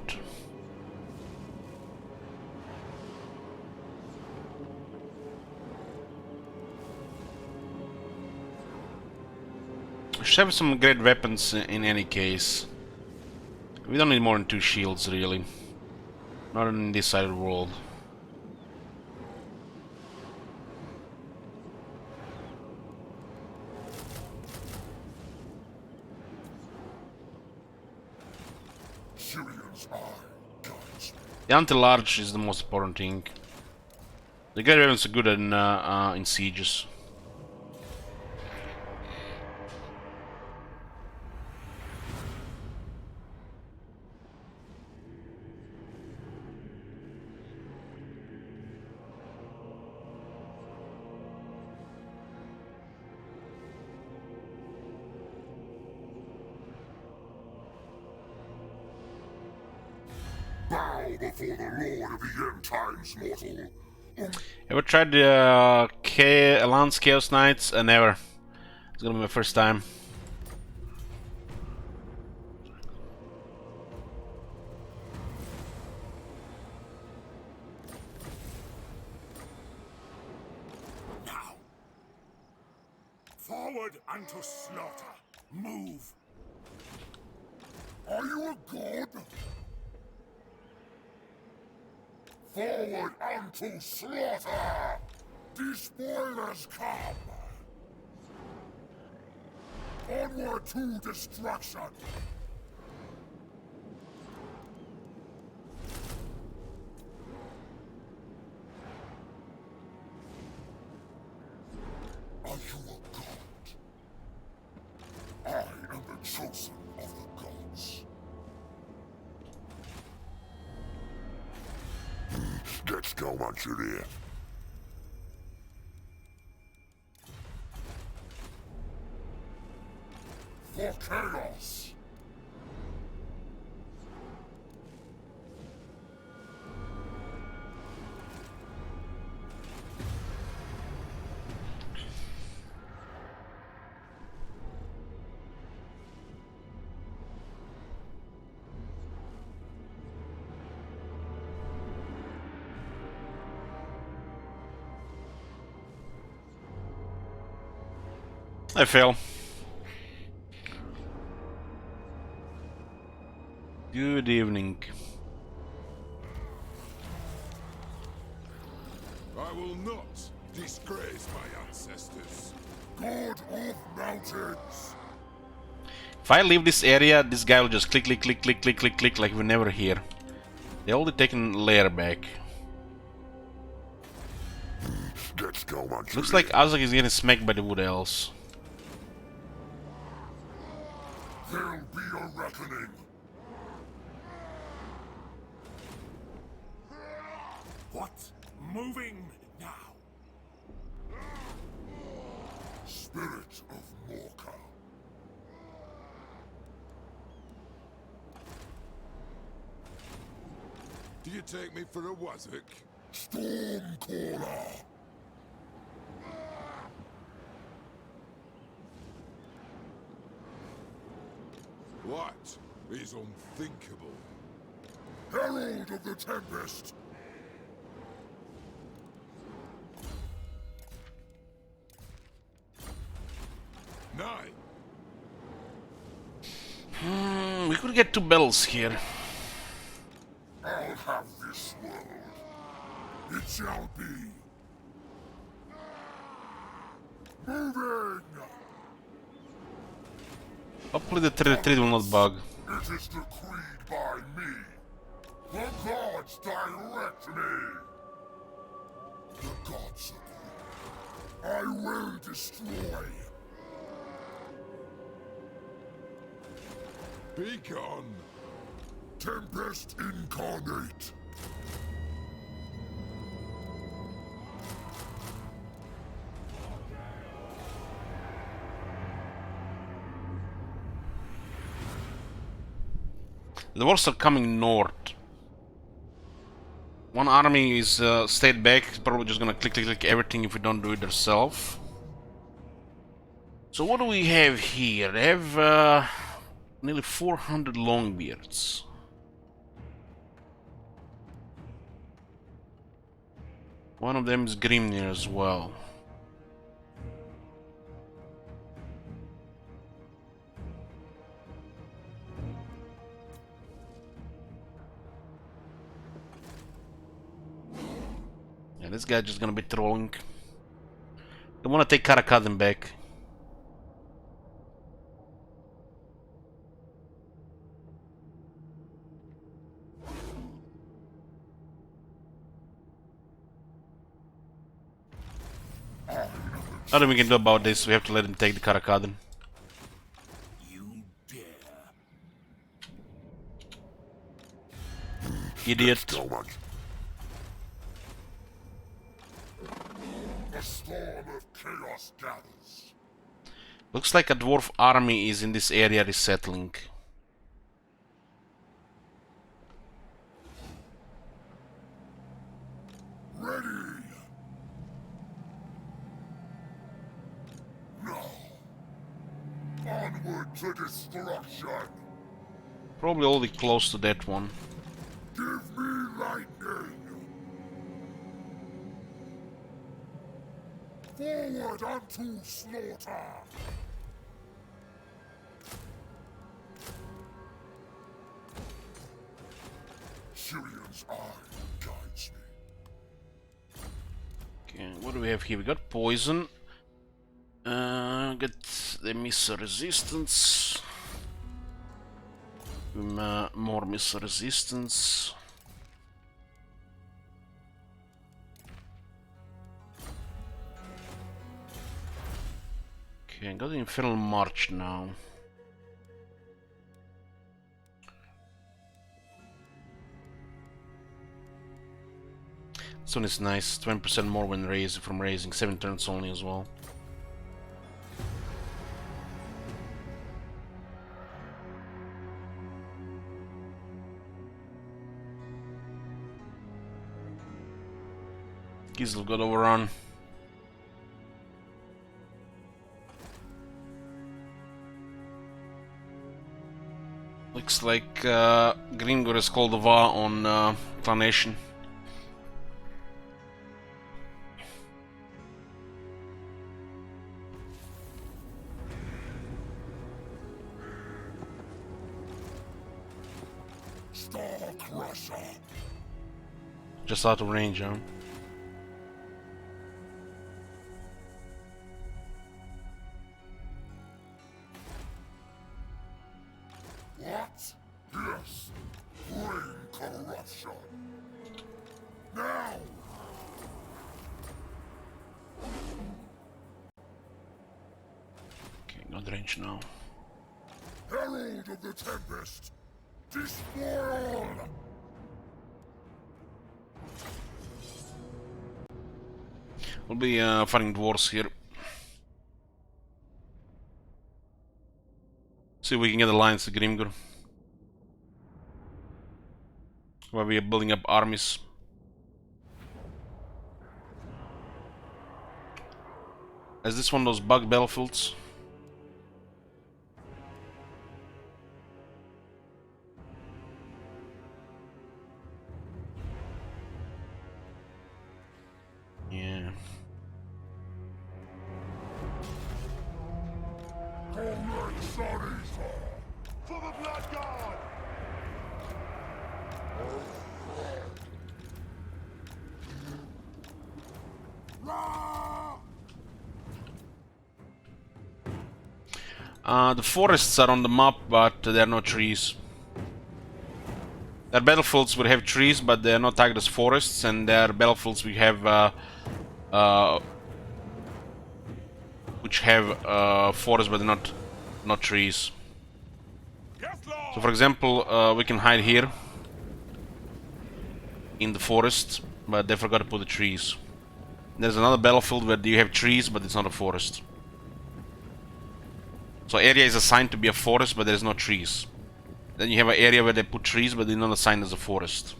We should have some great weapons in any case. We don't need more than 2 shields, really. Not in this side of the world. Sirion's eye guides me. The anti-large is the most important thing. The great weapons are good in sieges. before the Lord of the End Times, mortal. Ever tried the Alliance Chaos Knights? Never. It's gonna be my first time. Now! Forward unto slaughter! Move! Are you a god? Forward unto slaughter! Despoilers come! Onward to destruction! Are you a god? I am the chosen of the gods. Let's go, Manchuria. For chaos! I fail. Good evening. I will not disgrace my ancestors. God of mountains! If I leave this area, this guy will just click, click, click, click, click, click, click, like we're never here. They only taken layer back. Let's go, Manchuria. Looks like Azak is getting smacked by the Wood Elves. There'll be a reckoning. What? Moving now! Spirit of Morka. Do you take me for a Wazak? Stormcaller! What is unthinkable? Herald of the Tempest! Nine. We could get 2 bells here. I'll have this world. It shall be. Moving! Hopefully the trade will not bug. It is decreed by me. The gods direct me. The gods agree. I will destroy. Be gone. Tempest incarnate. The dwarves are coming north. One army is stayed back. It's probably just gonna click, click, click everything if we don't do it ourselves. So what do we have here? They have nearly 400 Longbeards. One of them is Grimnir as well. Yeah, this guy's just gonna be trolling. Don't wanna take Karakadin back. Nothing we can do about this, we have to let him take the Karakadin. You dare! Idiot. So much. A storm of chaos gathers. Looks like a dwarf army is in this area resettling. to destruction. Probably already close to that one. Give me lightning. Forward unto slaughter. Tyrion's eye guides me. Okay, what do we have here? We got poison. Got the missile resistance. More missile resistance. Okay, got the Infernal March now. This one is nice, 20% more when raising from raising, 7 turns only as well. Gisel got overrun. Looks like Grimgor has called a war on Clanation. Starcrusher. Just out of range, huh? What? Yes. Bring corruption. Now. Okay, got range now. Herald of the Tempest. Destroy all. We'll be fighting dwarves here. See if we can get alliance to Grimgor. While we are building up armies. Is this one of those bug battlefields? Yeah. Comrade Sarisa. For the Blood God. The forests are on the map, but there are no trees. There are battlefields would have trees, but they are not tagged as forests, and there are battlefields we have which have forests, but they're not trees. So, for example, we can hide here in the forest, but they forgot to put the trees. There's another battlefield where you have trees, but it's not a forest. So area is assigned to be a forest, but there's no trees. Then you have an area where they put trees, but they're not assigned as a forest.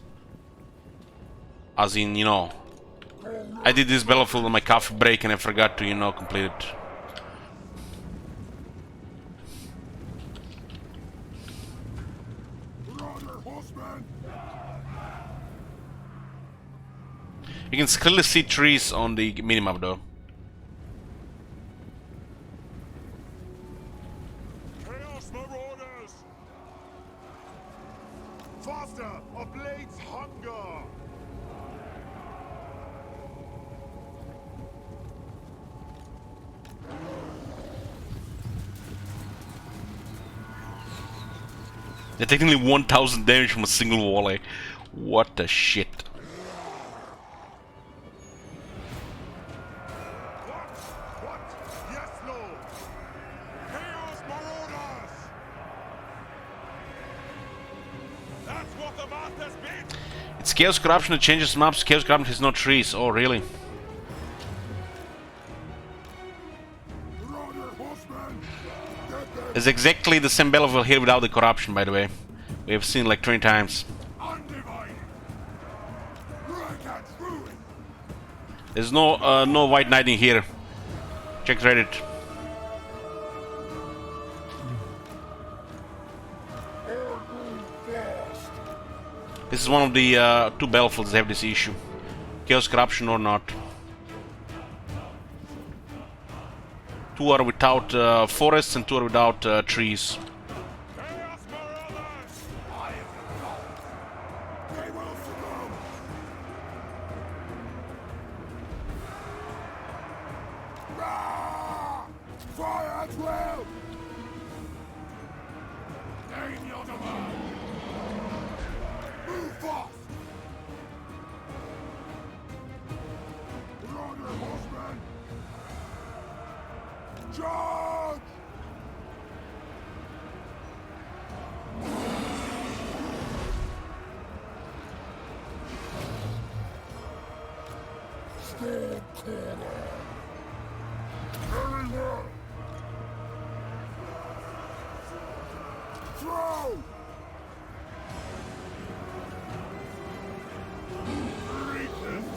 As in, you know, I did this battlefield on my coffee break and I forgot to, you know, complete it. You can clearly see trees on the minimap though. Chaos Marauders! Faster! A blade's hunger! They're taking only 1000 damage from a single volley. What the shit. What? Yes, Lord! Chaos Marauders! That's what the master's been! It's Chaos Corruption that changes maps. Chaos Corruption has no trees. Oh, really? It's exactly the same battlefield here without the corruption, by the way. We have seen it like 20 times. There's no white knighting here. Check Reddit. This is one of the two battlefields that have this issue. Chaos Corruption or not. Two are without forests and two are without trees. Chaos Marauders! I am the god. They will succumb. Ah! Fire at will! Name your demand! Move fast! Runner, horsemen! Charge! Stand corner! Very well! Throw! Resist!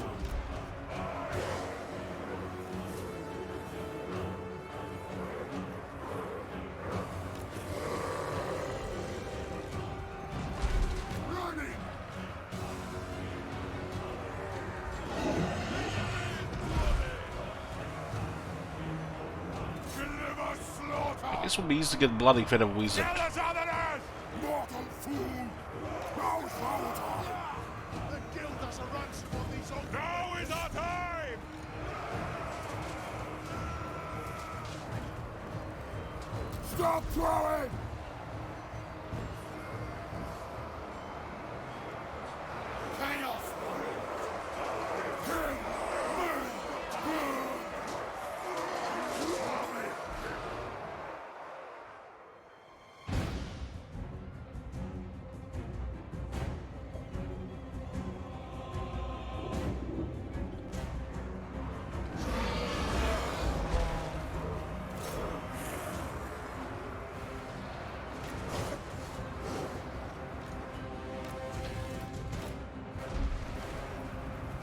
Running! Deliver slaughter! This would be easy to get bloody fed of wizard. Tell us others! Mortal fool! Now is our time! The guild has a ransom on these old... Now is our time! Stop throwing! Chaos! Kill!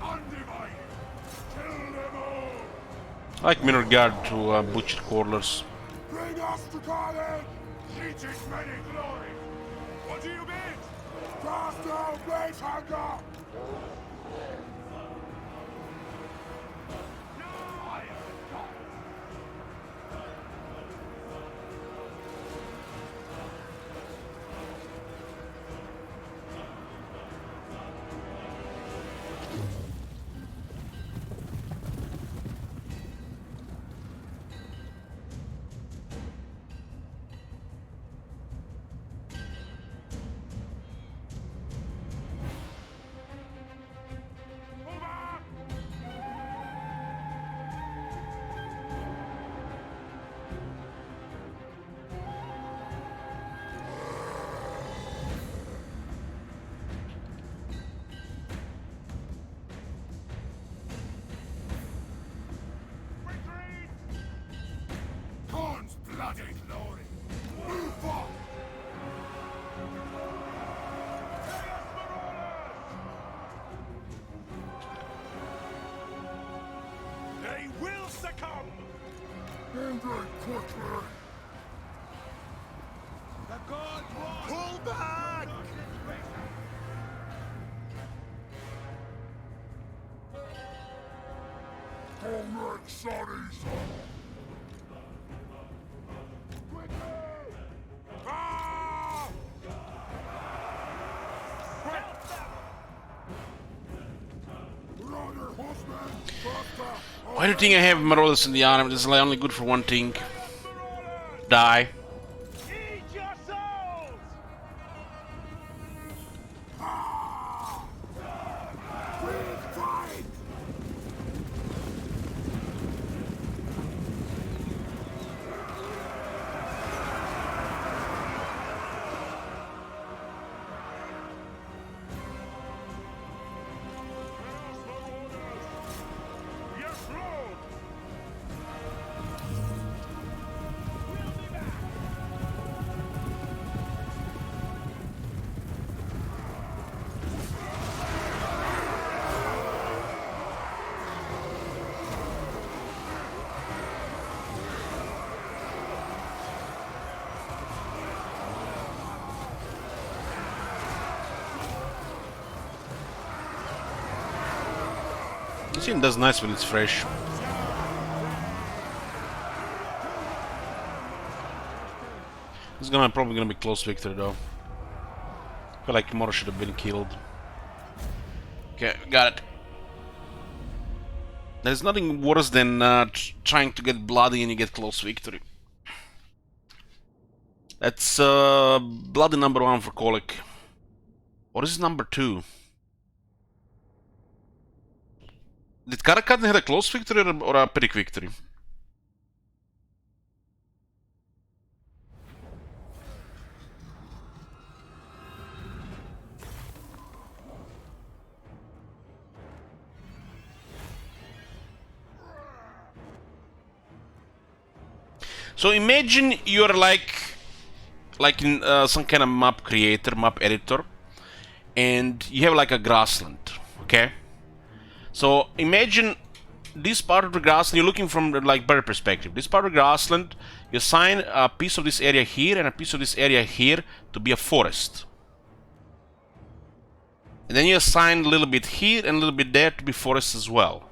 Undivided! Kill them all! I like Mirror Guard to butcher corners. Bring us to Carnage! Each is many glory! What do you bid? Cast down Blaze Hunger! I am the god! Move on! Retreat! Khorne's bloody glory! Move forward! Chaos Marauders! They will succumb! Moving quickly! The god was... Pull back! Comrade Sonnies! Ah! Runner, horsemen! Faster! Why do you think I have Marauders in the army? This is like only good for one thing. Die. Eat your souls! Quick fight! Yes, Lord! It does nice when it's fresh. It's probably gonna be close victory though. I feel like Moro should have been killed. Okay, got it. There's nothing worse than trying to get bloody and you get close victory. That's bloody number 1 for Kolick. Or is it number 2? Did Karakhan have a close victory or a pretty victory? So imagine you're like in some kind of map creator, map editor, and you have like a grassland, okay? So imagine this part of the grassland, you're looking from the like bird perspective. This part of the grassland, you assign a piece of this area here and a piece of this area here to be a forest. And then you assign a little bit here and a little bit there to be forest as well.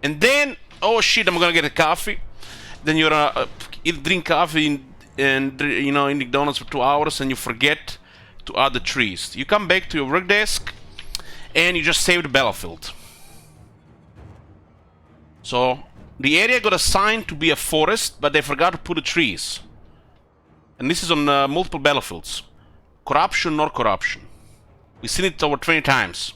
And then, oh shit, I'm gonna get a coffee. Then you're drink coffee and you know in McDonald's for 2 hours and you forget to add the trees. You come back to your work desk and you just save the battlefield. So the area got assigned to be a forest, but they forgot to put the trees. And this is on multiple battlefields. Corruption, nor corruption. We've seen it over 20 times.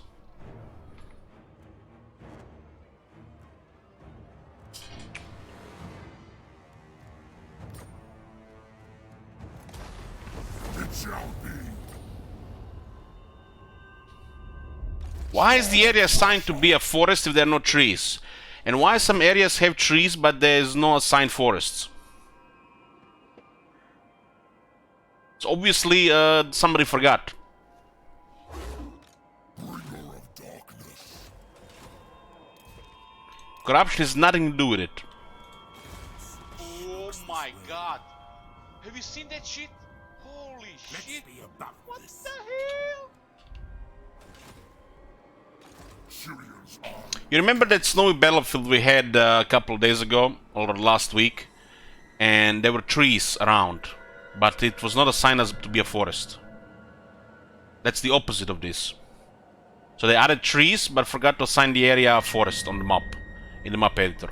Why is the area assigned to be a forest if there are no trees? And why some areas have trees but there is no assigned forests? So obviously somebody forgot. Bringer of darkness. Corruption has nothing to do with it. Oh my god. Have you seen that shit? Holy shit. What the hell? Syrians are You remember that snowy battlefield we had a couple of days ago, or last week? And there were trees around, but it was not assigned as to be a forest. That's the opposite of this. So they added trees, but forgot to assign the area a forest on the map, in the map editor.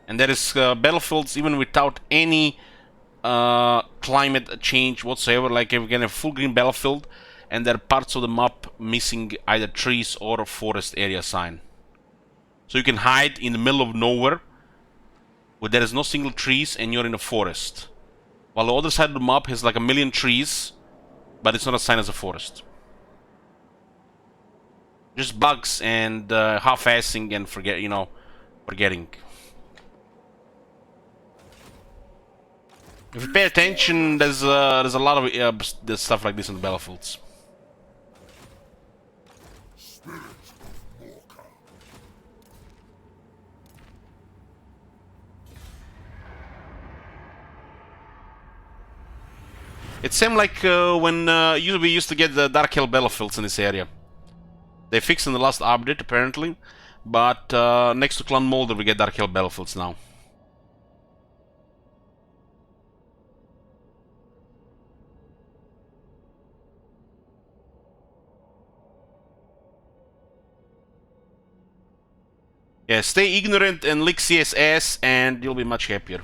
And there is battlefields even without any climate change whatsoever, like if we get a full green battlefield, and there are parts of the map missing either trees or a forest area sign. So you can hide in the middle of nowhere where there is no single trees and you're in a forest. While the other side of the map has like a million trees, but it's not assigned as a forest. Just bugs and half-assing and forgetting. If you pay attention, there's a lot of there's stuff like this in the battlefields. spirit of Morka. It seemed like when we used to get the Dark Hell battlefields in this area. They fixed in the last update apparently, but next to Clan Molder we get Dark Hell battlefields now. Yeah, stay ignorant and lick CSS and you'll be much happier.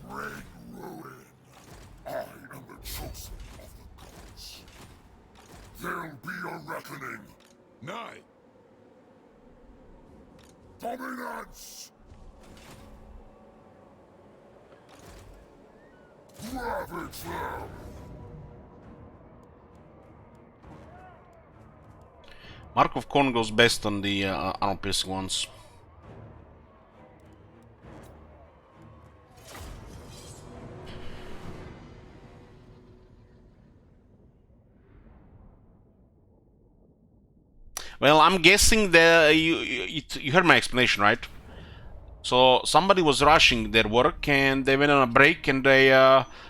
Great ruin. I am the chosen of the gods. There'll be a reckoning. Nay. Dominance. Ravage them. Mark of Corn goes best on the armor-piercing ones. Well, I'm guessing that you heard my explanation, right? So somebody was rushing their work and they went on a break and they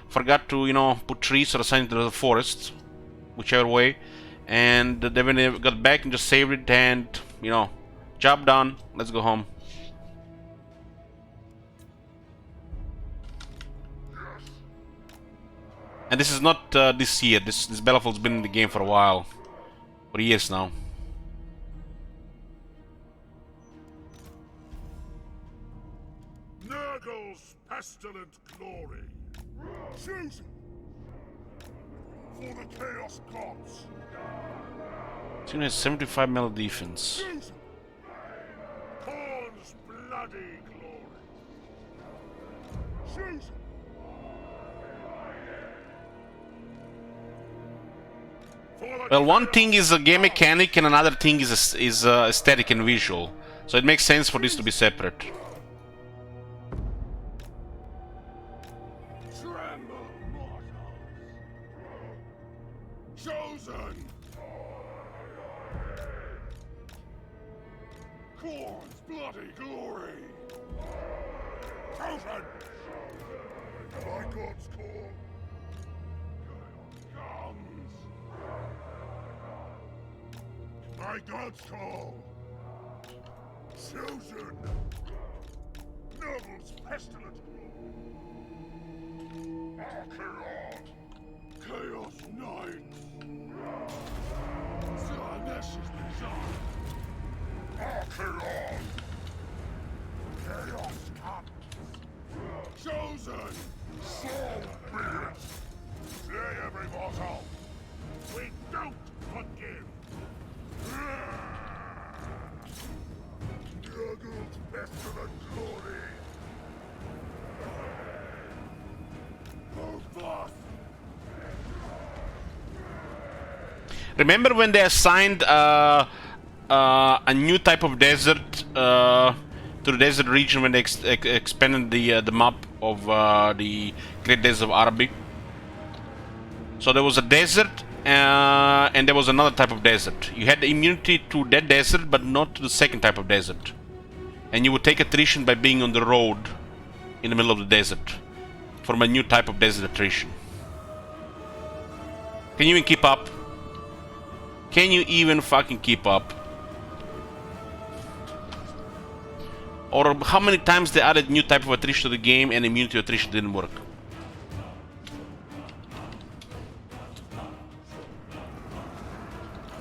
forgot to, put trees or assign to the forest. whichever way. And then when they got back and just saved it, and you know, job done. Let's go home. And this is not this year. This Battlefield's been in the game for a while, for years now. Nurgle's pestilent glory. Choose for the Chaos Gods. Team has 75 melee defense. Choose Khorne's bloody glory. Choose Well, one thing is a game mechanic, and another thing is aesthetic and visual. So it makes sense for this to be separate. Tremble, mortals. Chosen. Khorne's bloody glory. Chosen. My God's call. Comes. My God's call. Chosen. Noble's pestilent. Archaon. Chaos Knights. Sarnesh's design. Archaon. Chaos comes. Chosen. So be it. Say every mortal. We don't forgive. Nurgle's pestilent glory. Oh, boss. Remember when they assigned a new type of desert to the desert region when they expanded the map of the Great Desert of Araby? So there was a desert and there was another type of desert. You had immunity to that desert, but not to the second type of desert. And you would take attrition by being on the road in the middle of the desert from a new type of desert attrition. Can you even keep up? Can you even fucking keep up? Or how many times they added new type of attrition to the game and immunity to attrition didn't work?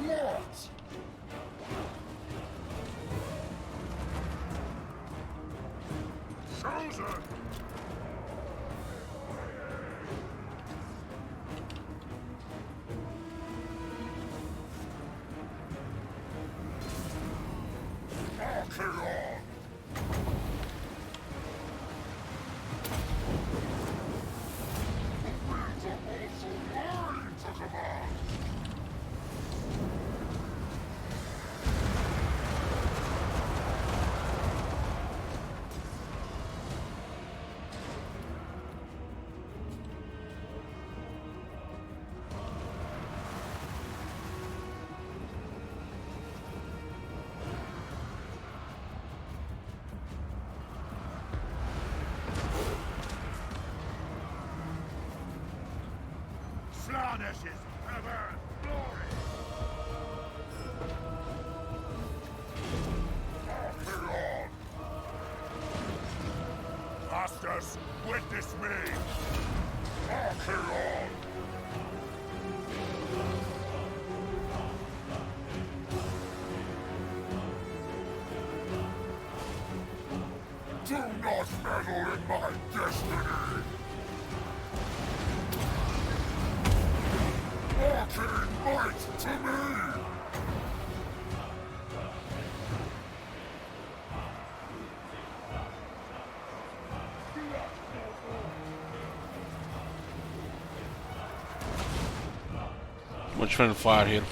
What? Chosen. Archaon. The winds are also mine to command. Slaanesh ever glory. Archaon. Masters, witness me. Archaon. Do not meddle in my destiny. Arcane might to me! Much friendly fire here.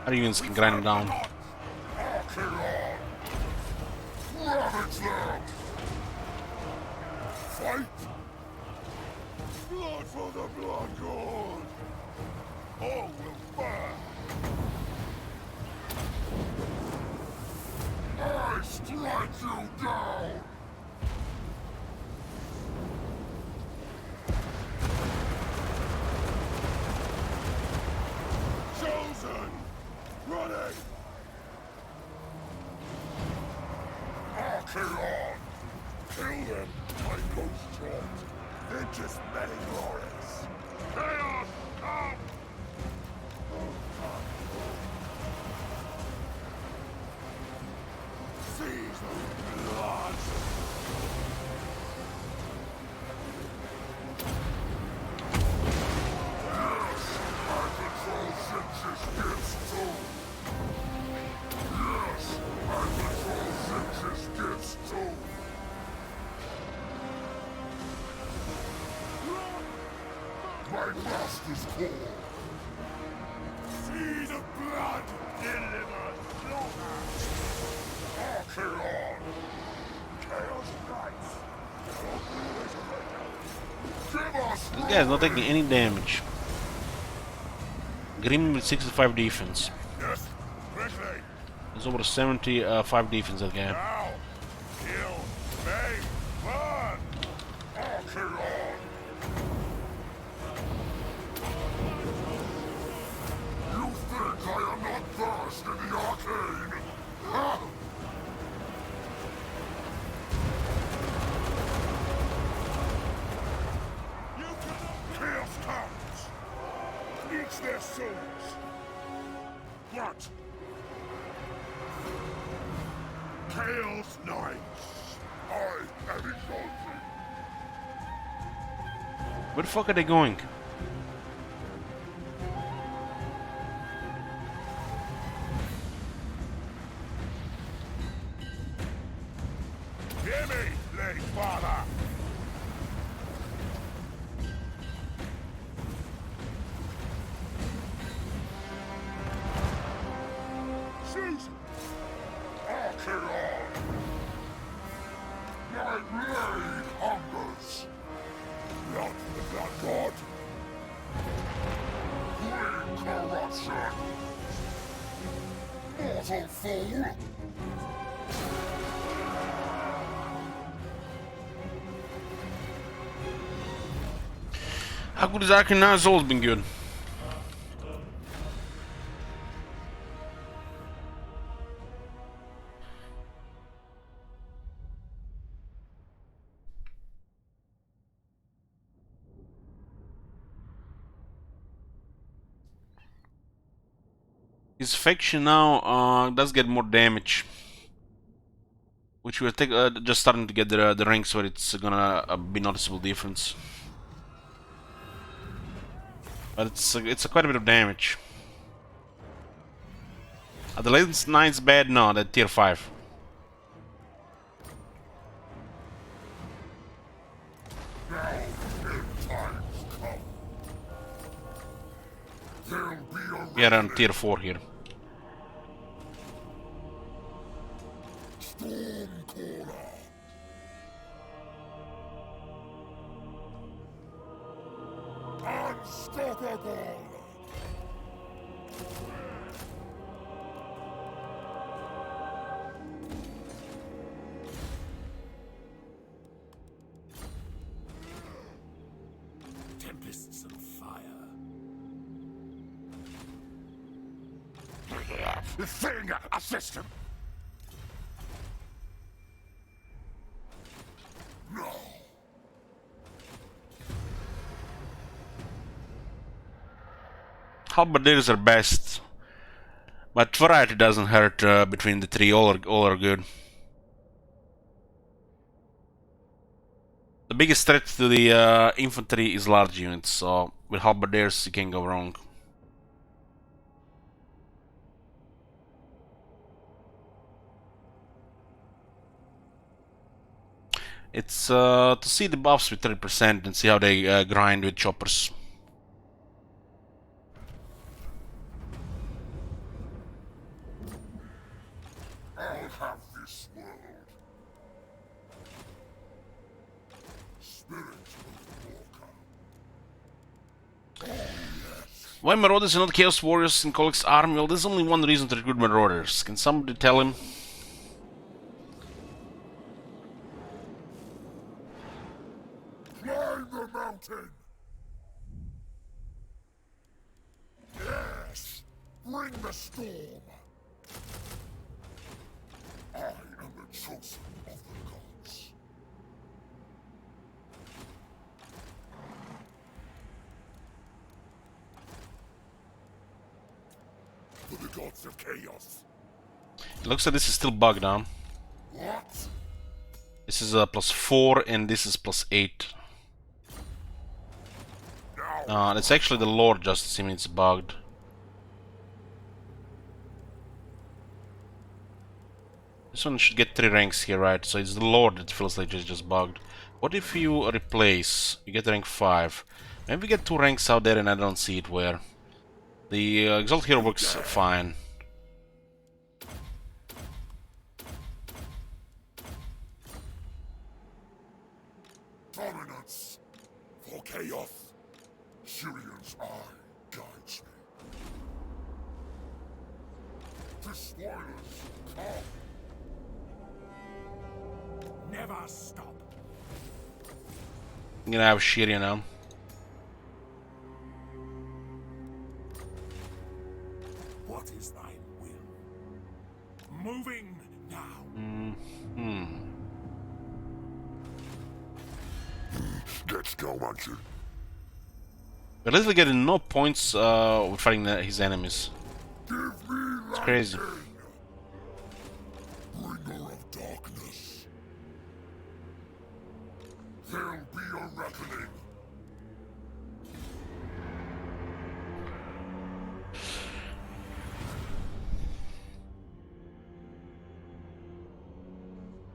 Arians can grind him down. Archaon! Ravage them! Fight! Blood for the Blood God! All will burn! I strike you down! blood delivers slaughter. Archeon! Chaos Knights. Give us This guy's not taking any damage. Grim with 65 defense. Yes, quickly. There's over 75 defense, that guy. Now. Kill. Maim. Burn. Archeon! You think I am not versed in the arcane? Ha! You cannot. Chaos comes. Eats their souls. What? Chaos Knights. I am exalted. Where the fuck are they going? Hear me, Lady Father. Susan. Archeon! My blade hungers! Blood for the Blood God. Bring corruption! Mortal fool! How good is Arcane now? It's always been good. His faction now does get more damage, which will take just starting to get the ranks where it's gonna be noticeable difference. But it's quite a bit of damage. Are the Legends 9's bad? No, they're tier 5. Now, end times come. There'll be a We are on tier 4 here. Stormcaller. Unstoppable! Tempests of fire. Thing, assist him. No! Halberdiers are best, but variety doesn't hurt between the three. All are good. The biggest threat to the infantry is large units, so with halberdiers you can't go wrong. It's to see the buffs with 30% and see how they grind with choppers. I'll have this world. Spirit of the Walker. Why Marauders are not Chaos Warriors in Kolek's army? Well, there's only one reason to recruit Marauders. Can somebody tell him? Climb the mountain! Yes! Bring the storm! I am the chosen of the gods. For the gods of chaos. It looks like this is still bugged down. What? This is +4 and this is +8. Now, It's actually the Lord Justice, I mean it's bugged. This one should get 3 ranks here, right? So it's the Lord that feels like it's just bugged. What if you replace? You get rank 5. Maybe we get 2 ranks out there and I don't see it where. The Exalt here works fine. Dominance for chaos. Syrion's eye guides me. The spoilers come. Never stop. I'm gonna have Shiria now. What is thy will? Moving now. Let's go, Muncher. We're literally getting no points with fighting his enemies. Give me It's crazy. Bringer of darkness. There'll be a reckoning.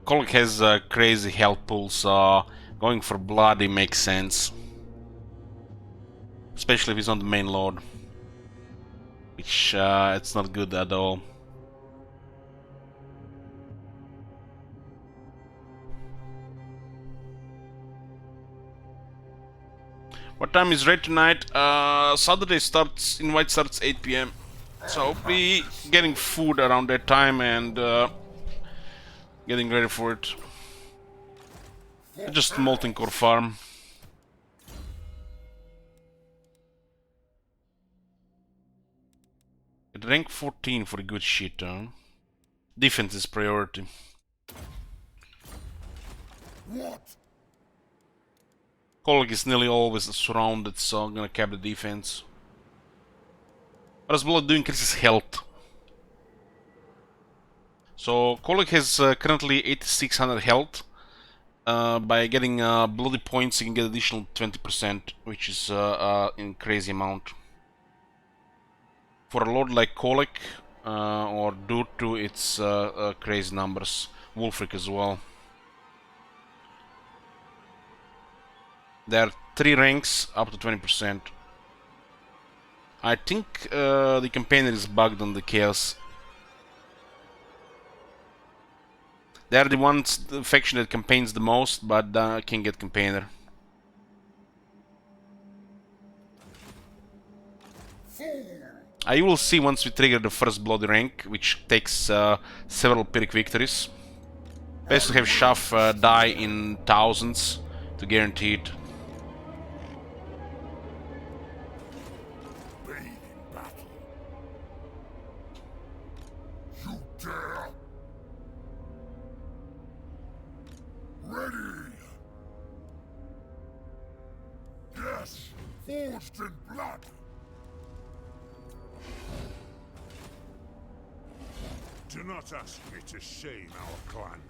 Kolek has crazy health pool, so going for bloody makes sense. Especially if he's on the main lord. Which it's not good at all. What time is raid tonight? Saturday starts, invite starts 8 PM. So I'll be getting food around that time and getting ready for it. Just molten core farm. At rank 14 for a good shit, huh? Defense is priority. What? Kolek is nearly always surrounded, so I'm gonna cap the defense. What does Blood do? Increases health. So Kolek has currently 8600 health. By getting bloody points, you can get additional 20%, which is a crazy amount. For a lord like Kolek or Durtu, it's crazy numbers. Wulfric as well. There are 3 ranks up to 20%. I think the campaigner is bugged on the chaos. They are the ones, the faction that campaigns the most, but can get campaigner. You will see once we trigger the first bloody rank, which takes several Pyrrhic victories. Best to have Shaf die in thousands to guarantee it. You dare? Ready? Yes, forged in blood. Do not ask me to shame our clan.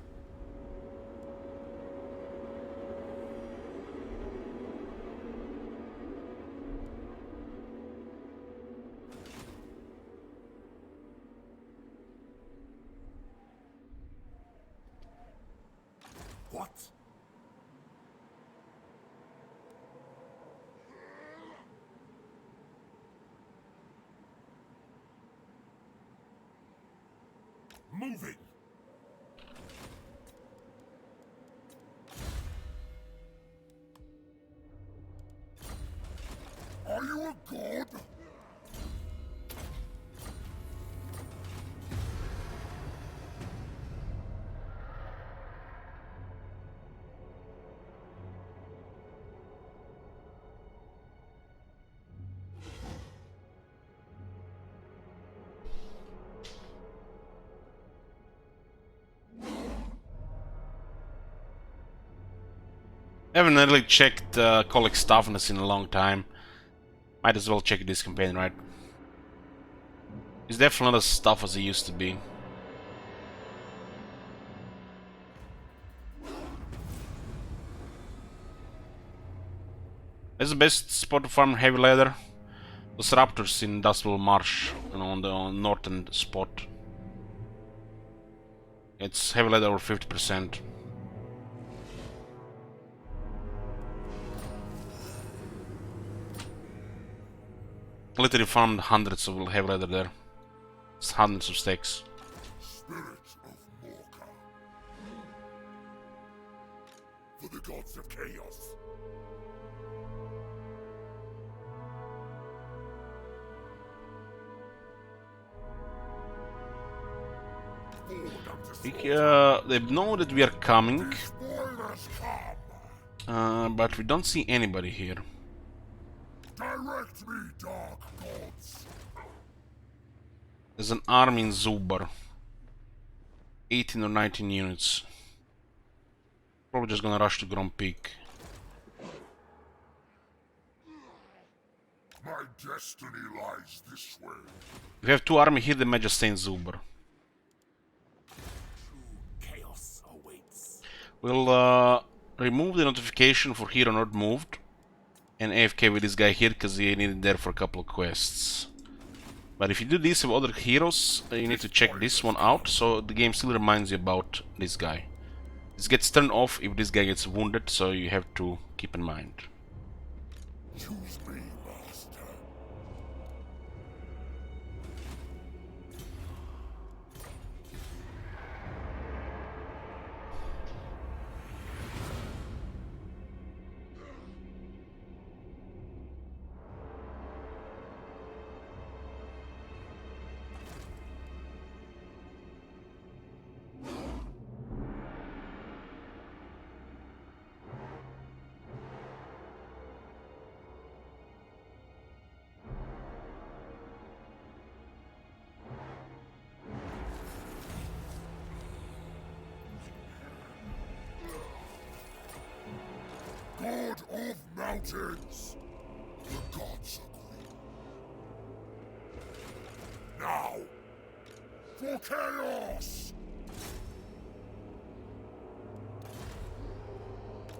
What? Moving. Are you a god? I haven't really checked Kolek's toughness in a long time. Might as well check this campaign, right? He's definitely not as tough as he used to be. That's the best spot to farm heavy leather. Those raptors in Dustwell Marsh, you know, on the northern spot. It's heavy leather over 50%. Literally found hundreds of heavy leather there. It's hundreds of stakes. Spirit of Morka. For the gods of chaos. They know that we are coming, Spoilers come. but we don't see anybody here. Direct me, dark gods. There's an army in Zubar. 18 or 19 units. Probably just gonna rush to Grom Peak. My destiny lies this way. We have two army here that might just stay in Zubar. Chaos awaits. We'll remove the notification for Hero not moved and AFK with this guy here because he needed there for a couple of quests. But if you do this with other heroes, you need to check this one out, so the game still reminds you about this guy. This gets turned off if this guy gets wounded, so you have to keep in mind. Choose me, master. God of mountains! The gods agree. Now! For chaos!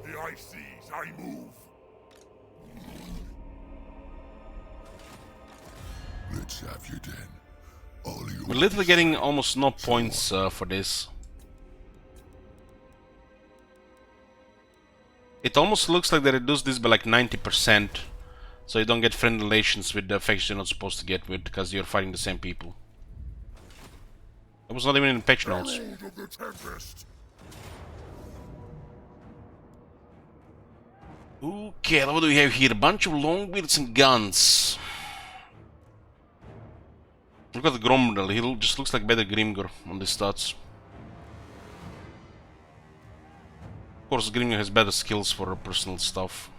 The eye sees, I move! Let's have you then. All you We're literally getting almost no points for this. It almost looks like they reduced this by like 90%, so you don't get friend relations with the faction you're not supposed to get with because you're fighting the same people. It was not even in the patch notes. Herald of the Tempest! Okay, what do we have here? A bunch of longbeards and guns. Look at the Gromdal, he just looks like better Grimgor on the stats. Of course, Grimgor has better skills for personal stuff.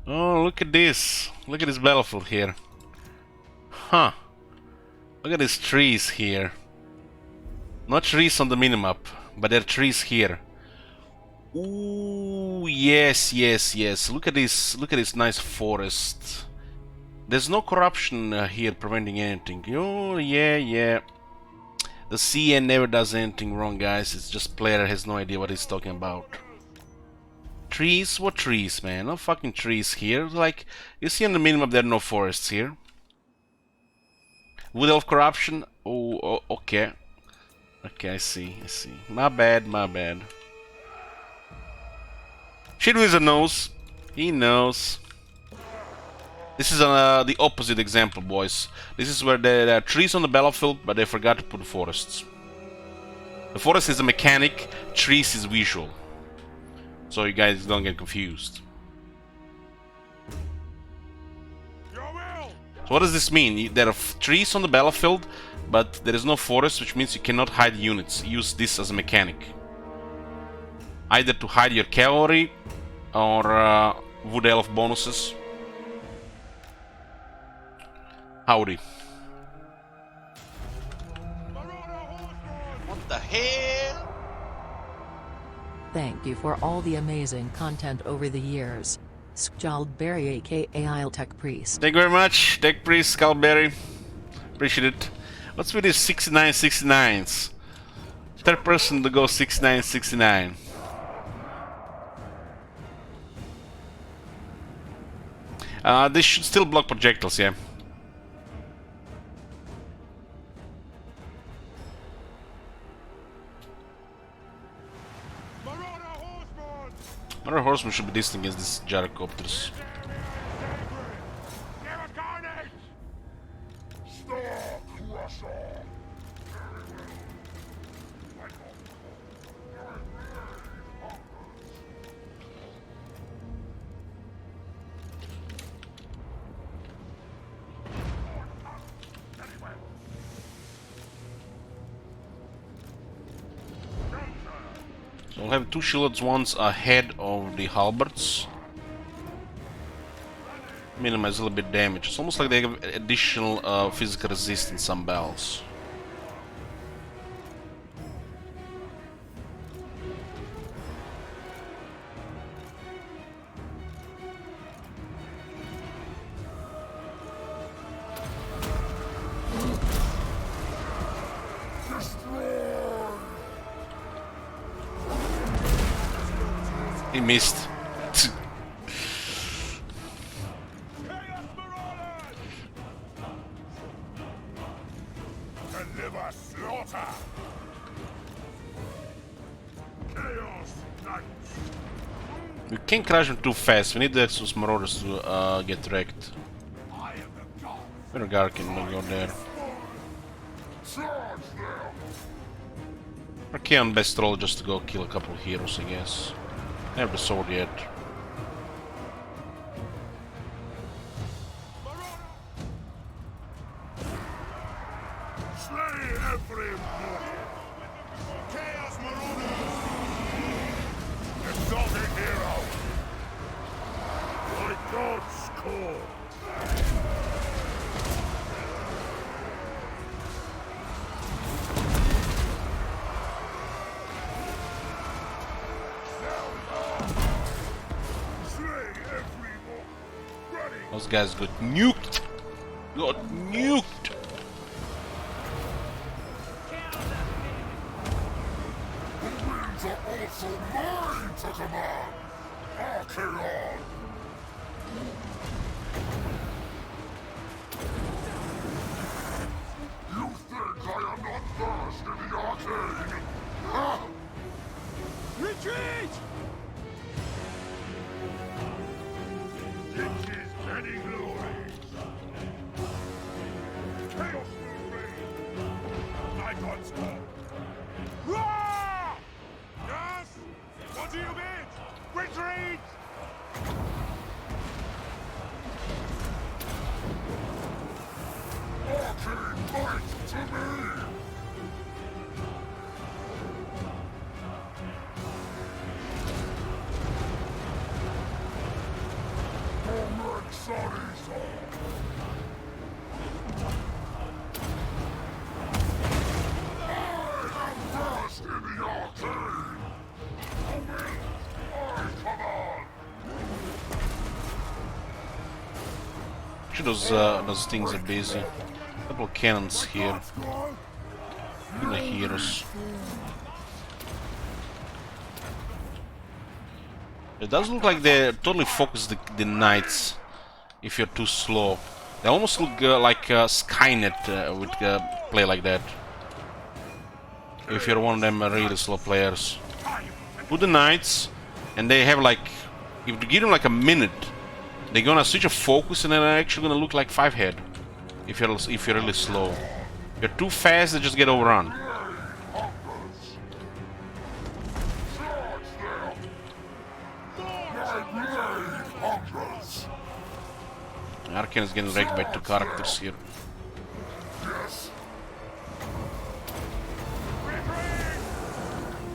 Oh, look at this. Look at this battlefield here. Huh. Look at these trees here. Not trees on the minimap, but there are trees here. Ooh, yes, yes, yes. Look at this nice forest. There's no corruption here preventing anything. Oh, yeah, yeah. The CN never does anything wrong, guys. It's just player has no idea what he's talking about. Trees? What trees, man? No fucking trees here. Like, you see on the minimap there are no forests here. Wood Elf corruption? Oh, okay. Okay, I see, I see. My bad, my bad. Shit Wizard knows. He knows. This is the opposite example, boys. This is where there are trees on the battlefield, but they forgot to put forests. The forest is a mechanic, trees is visual. So you guys don't get confused. So what does this mean? There are trees on the battlefield, but there is no forest, which means you cannot hide units. Use this as a mechanic. Either to hide your cavalry or Wood Elf bonuses. Howdy. What the hell? Thank you for all the amazing content over the years. Skjaldberry aka Isle Tech Priest. Thank you very much, Tech Priest, Skjaldberry. Appreciate it. What's with these 6969s? Third person to go 6969. They should still block projectiles, yeah. Marauder Horsemen should be distant against these gyrocopters. We'll have two shielded ones ahead of the halberds. Minimize a little bit damage. It's almost like they have additional physical resistance on bells. He missed. Deliver slaughter. Chaos Knights. We can't crash them too fast. We need the Exodus Marauders to get wrecked. Vergar can go there. Archaon best roll just to go kill a couple of heroes, I guess. I have the sword yet. Slay every mortal. Chaos Marauders. Exalted hero. My God's call. Those guys got nuked! Got nuked! The winds are also mine to command! Archaon! You think I am not versed in the arcane? Huh? Retreat! This is many glories. Chaos will reign. My God's call. Roar! Yes? What do you mean? Retreat! Arcane might to me! Those things are busy. Couple of cannons here. And the heroes. It does look like they totally focus the knights if you're too slow. They almost look like Skynet would play like that. If you're one of them really slow players. Put the knights, and they have like, if you give them like a minute, they're gonna switch a focus and then they're actually gonna look like 5-head. If you're really slow. If you're too fast, they just get overrun. Archaon is getting wrecked by 2 characters here.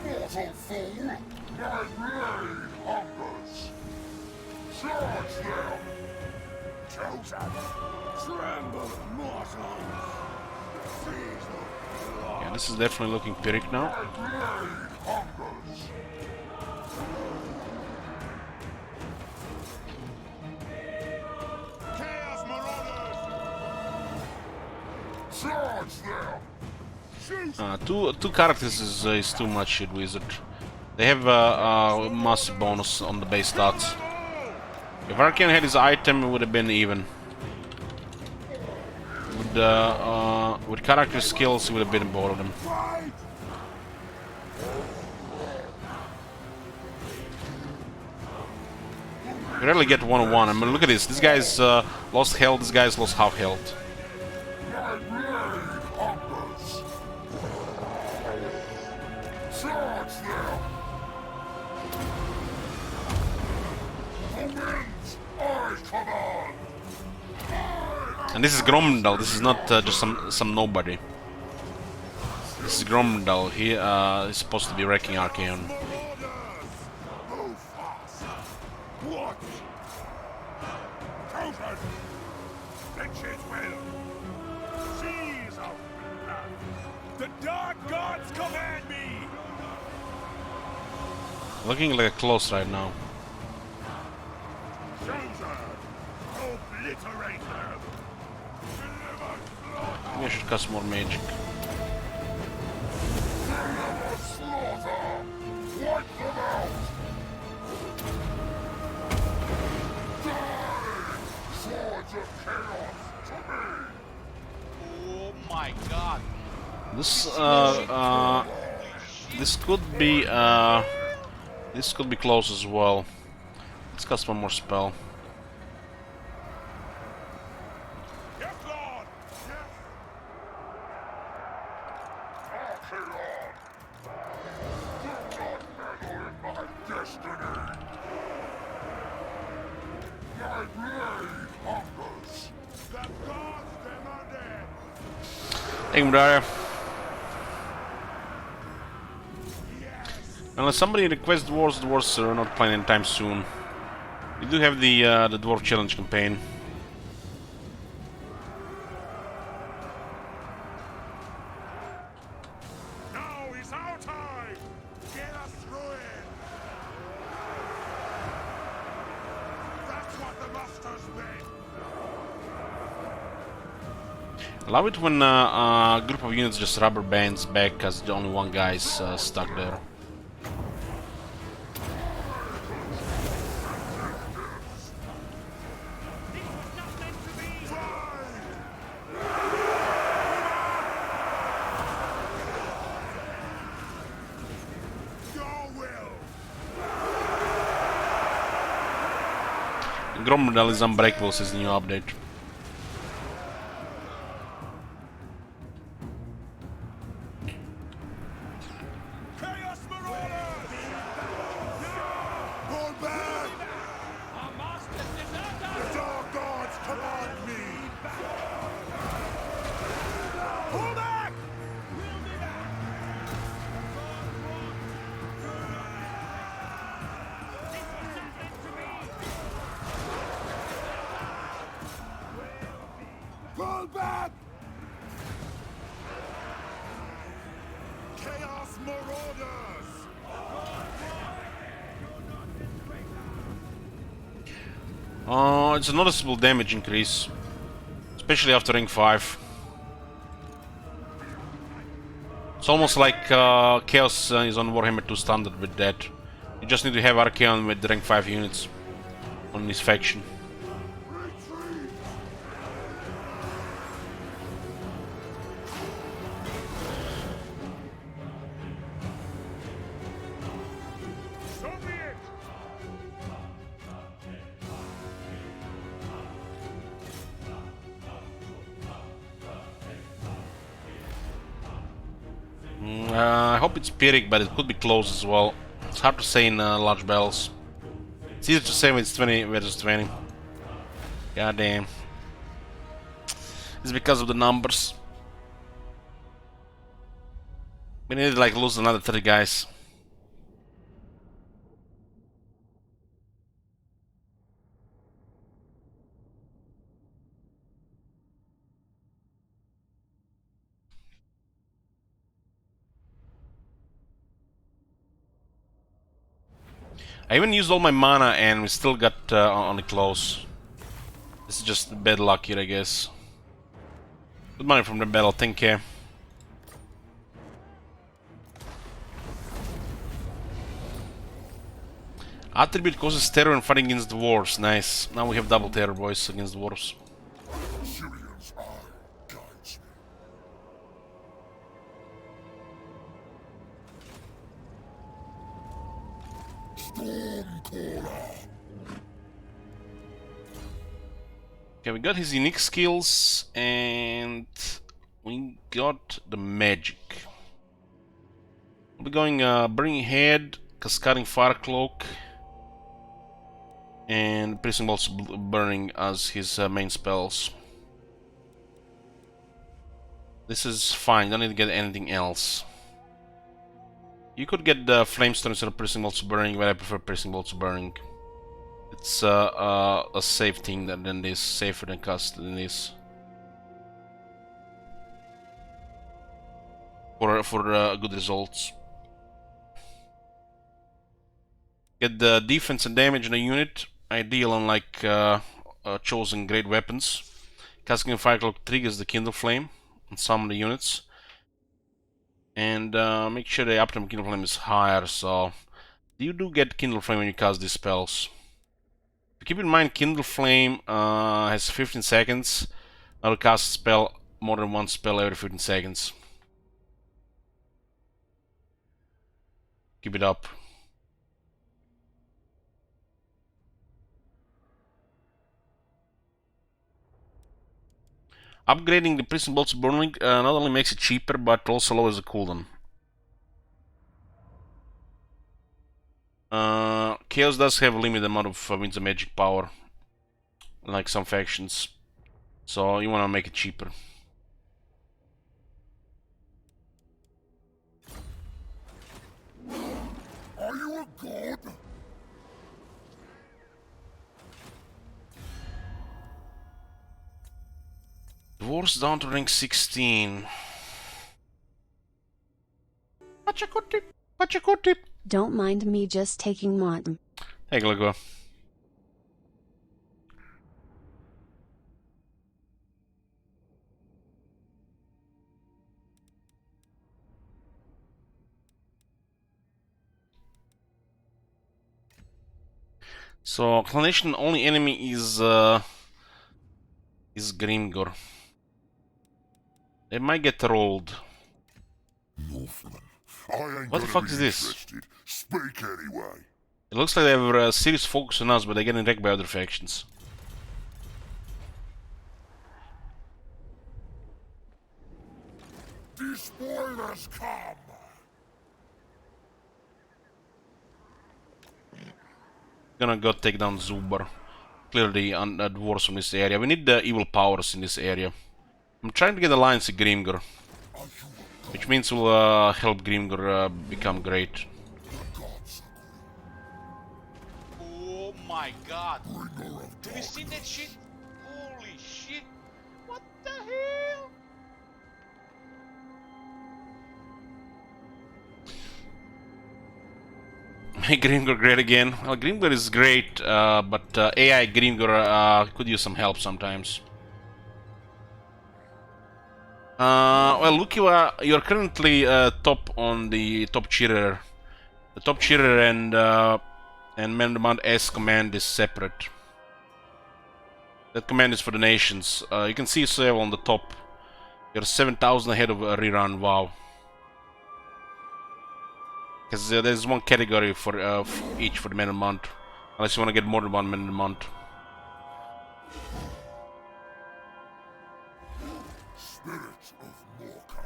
Mortal fool! My blade hungers! Charge them! Chosen! Tremble, mortals! Yeah, this is definitely looking Pyrrhic now. My blade hungers! Chaos Marauders! Charge them! Two characters is too much, Shield Wizard. They have a massive bonus on the base stats. If Archaon had his item, it would have been even. With character skills, it would have been both of them. You rarely get 1-on-1. I mean, look at this. This guy's lost health, this guy's lost half health. My blade hungers. Charge them. The winds I command. And this is Gromdal. This is not just some nobody. This is Gromdal. He is supposed to be wrecking Archaon. Move fast. What? Counter. Flinches will. Seas of blood. The Dark Gods command me! Looking like a close right now. Chosen. Obliterate them. Deliver slaughter. Maybe I should cast more magic. Deliver slaughter. Wipe them out. Die. Swords of chaos to me. Oh my god. This could be close as well. Let's cast one more spell. Yes, Lord! Yes. Archaon. Do not meddle in my destiny. My blade hungers. The gods demand it! Thank you, Daria. Unless somebody requests dwarves are not playing anytime soon. We do have the Dwarf Challenge campaign. Now is our time! Get us through it! That's what the Master's meant! I love it when a group of units just rubber bands back because the only one guy's stuck there. Your will! Gromdal is unbreakable since the new update. Chaos Marauders! Pull back! The Dark Gods command me! Pull back! Pull back! Chaos Marauders! It's a noticeable damage increase, especially after Ring 5. It's almost like Chaos is on Warhammer 2 Standard with that. You just need to have Archaon with rank 5 units on his faction. So be it! I hope it's Pyrrhic, but it could be close as well. It's hard to say in large battles. It's easier to say when it's 20 versus 20. God damn. It's because of the numbers. We need to like lose another 30 guys. I even used all my mana and we still got on the close. This is just bad luck here, I guess. Good money from the battle, 10k. Attribute causes terror when fighting against dwarves. Nice. Now we have double terror, boys, against dwarves. Sirion's eye guides me. Stormcaller! Okay, we got his unique skills, and we got the magic. We're going Burning Head, Cascading Fire Cloak, and Piercing Bolts Burning as his main spells. This is fine, don't need to get anything else. You could get the Flamestone instead of Piercing Bolts Burning, but I prefer Piercing Bolts Burning. It's a safe thing than this, safer than cast than this. For good results. Get the defense and damage in a unit, ideal on like chosen great weapons. Casting a Fire Cloak triggers the Kindle Flame on some of the units. And make sure the uptime Kindle Flame is higher, so you do get Kindle Flame when you cast these spells. Keep in mind, Kindle Flame has 15 seconds. I'll cast a spell, more than one spell every 15 seconds. Keep it up. Upgrading the Piercing Bolts Burning not only makes it cheaper, but also lowers the cooldown. Chaos does have a limited amount of Winds of Magic power, like some factions, so you want to make it cheaper. Are you a god? Dwarves down to rank 16. Pachakoti. Don't mind me just taking one. Hey, Glago. So, Clanation only enemy is Grimgor. They might get rolled. Northman, I ain't What the fuck is this? interested. Speak anyway. It looks like they have a serious focus on us, but they're getting wrecked by other factions. The spoilers come! Gonna go take down Zubar. Clear the dwarves from this area. We need the evil powers in this area. I'm trying to get alliance with Grimgor, which means we'll help Grimgor become great. Oh my god. Have you seen that shit? Holy shit. What the hell? Make Grimgor great again. Well, Grimgor is great, but AI Grimgor could use some help sometimes. Well, Lukiwa, you're currently top on the top cheerer. The top cheerer and Man Demand S command is separate. That command is for the nations. You can see yourself on the top. You're 7,000 ahead of Rerun. Wow. Because there's one category for each for the Man Demand. Unless you want to get more than one Man Demand. Spirits of Morka.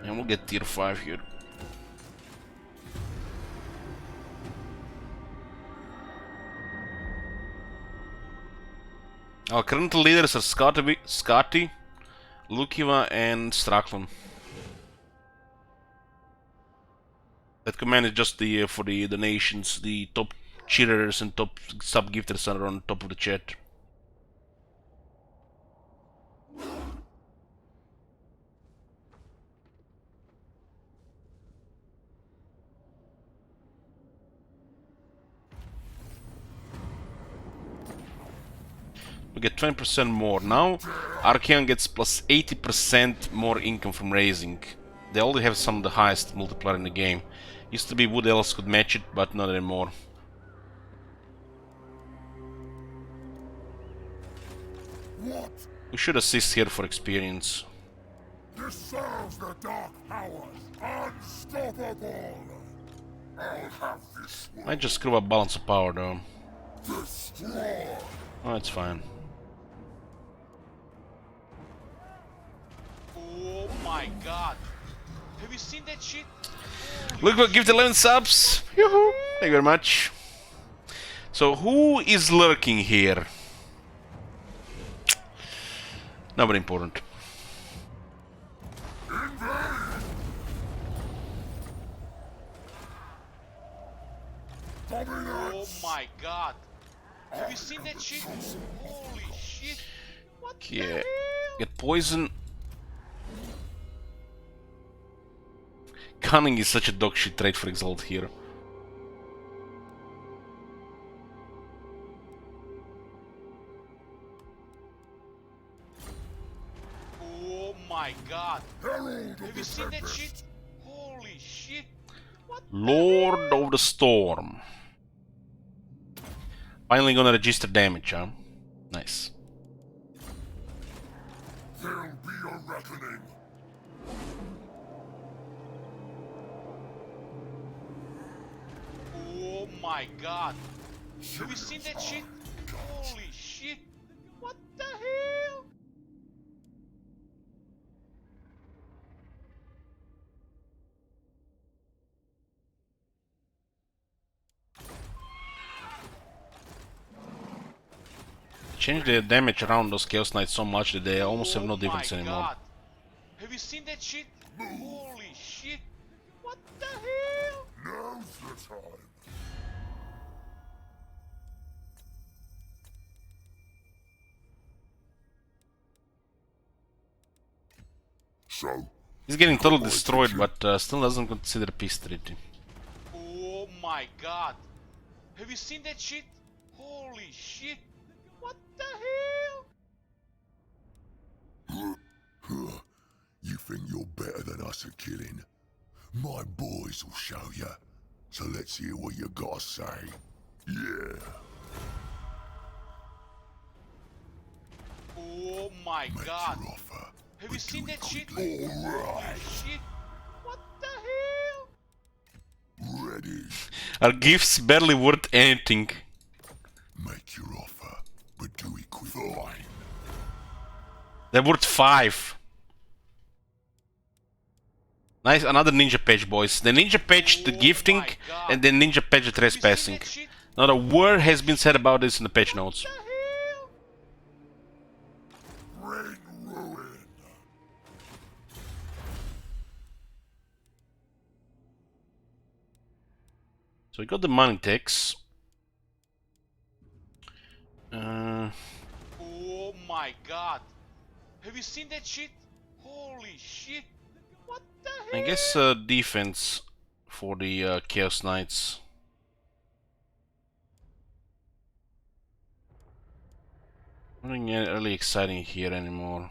And we'll get tier 5 here. Our current leaders are Scotty, Lukiva, and Straklon. That command is just the for the nations. The top cheerers and top sub-gifters are on top of the chat. we get 20% more. Now Archaon gets plus 80% more income from raising. They already have some of the highest multiplier in the game. Used to be Wood Elves could match it, but not anymore. What? We should assist here for experience. This serves the Dark Powers. Unstoppable. I'll have this one. Might just screw up balance of power though. Destroy. Oh, it's fine. Oh my god. Have you seen that shit? Look what give the 11 subs. Yoo-hoo. Thank you very much. So who is lurking here? Nobody important. Oh my god. Have you seen that shit? Holy shit. What the Yeah. hell? Get poison. Cunning is such a dog shit trait for Exalt here. Oh my god. Herald Have of you the seen that Tempest. shit? Holy shit. What the Lord hell? of the Storm. Finally gonna register damage, huh? Nice. There'll be a reckoning. Oh my god. Have you seen that shit? Holy shit. What the hell? Change the damage around those Chaos Knights so much that they almost have no difference Oh my anymore. god. Have you seen that shit? Holy shit. What the hell? Now's the time. So, He's getting totally destroyed, but still doesn't consider peace treaty. Oh my god. Have you seen that shit? Holy shit. What the hell? you think you're better than us at killing? My boys will show you. So let's hear what you gotta say. Yeah. Oh my Make god. your offer. Have you seen that shit? Alright. Shit. What the hell? Ready. Our gifts barely worth anything. Make your offer, but do it quick. Fine. They're worth 5. Nice, another ninja patch, boys. The ninja patch, the Oh gifting, my God. and the ninja patch, the Have you seen trespassing. that shit? Not a word has been said about this in the patch notes. What the hell? Bring ruin. So we got the money tax. Oh my god. Have you seen that shit? Holy shit. What the hell? I guess defense for the Chaos Knights. Nothing really exciting here anymore.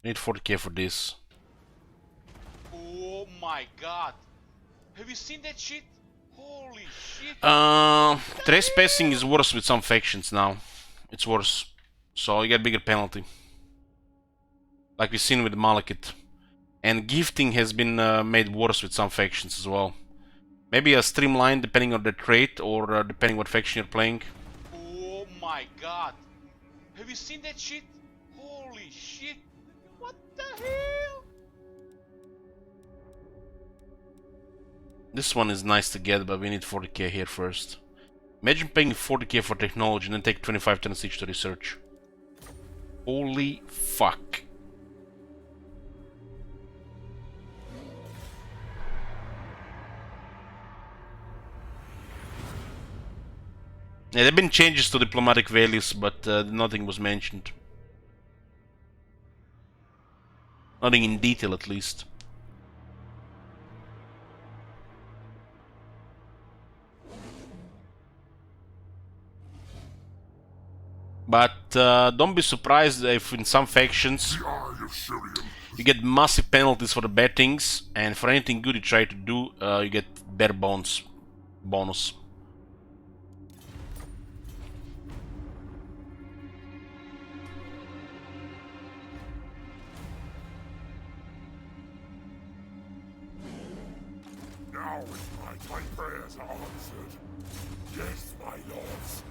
Need 40k for this. Oh my god. Have you seen that shit? Holy shit. Trespassing is worse with some factions now. It's worse. So you get bigger penalty. Like we've seen with Malekith. And gifting has been made worse with some factions as well. Maybe a streamline depending on the trait or depending what faction you're playing. Oh my god. Have you seen that shit? Holy shit. What the hell? This one is nice to get, but we need 40k here first. Imagine paying 40k for technology and then take 25 turns each to research. Holy fuck. Yeah, there have been changes to diplomatic values, but nothing was mentioned. Nothing in detail, at least. But don't be surprised if in some factions The Eye of Shiriam. you get massive penalties for the bad things, and for anything good you try to do, you get bare bones bonus. Now is my prayers are answered. Yes, my lords.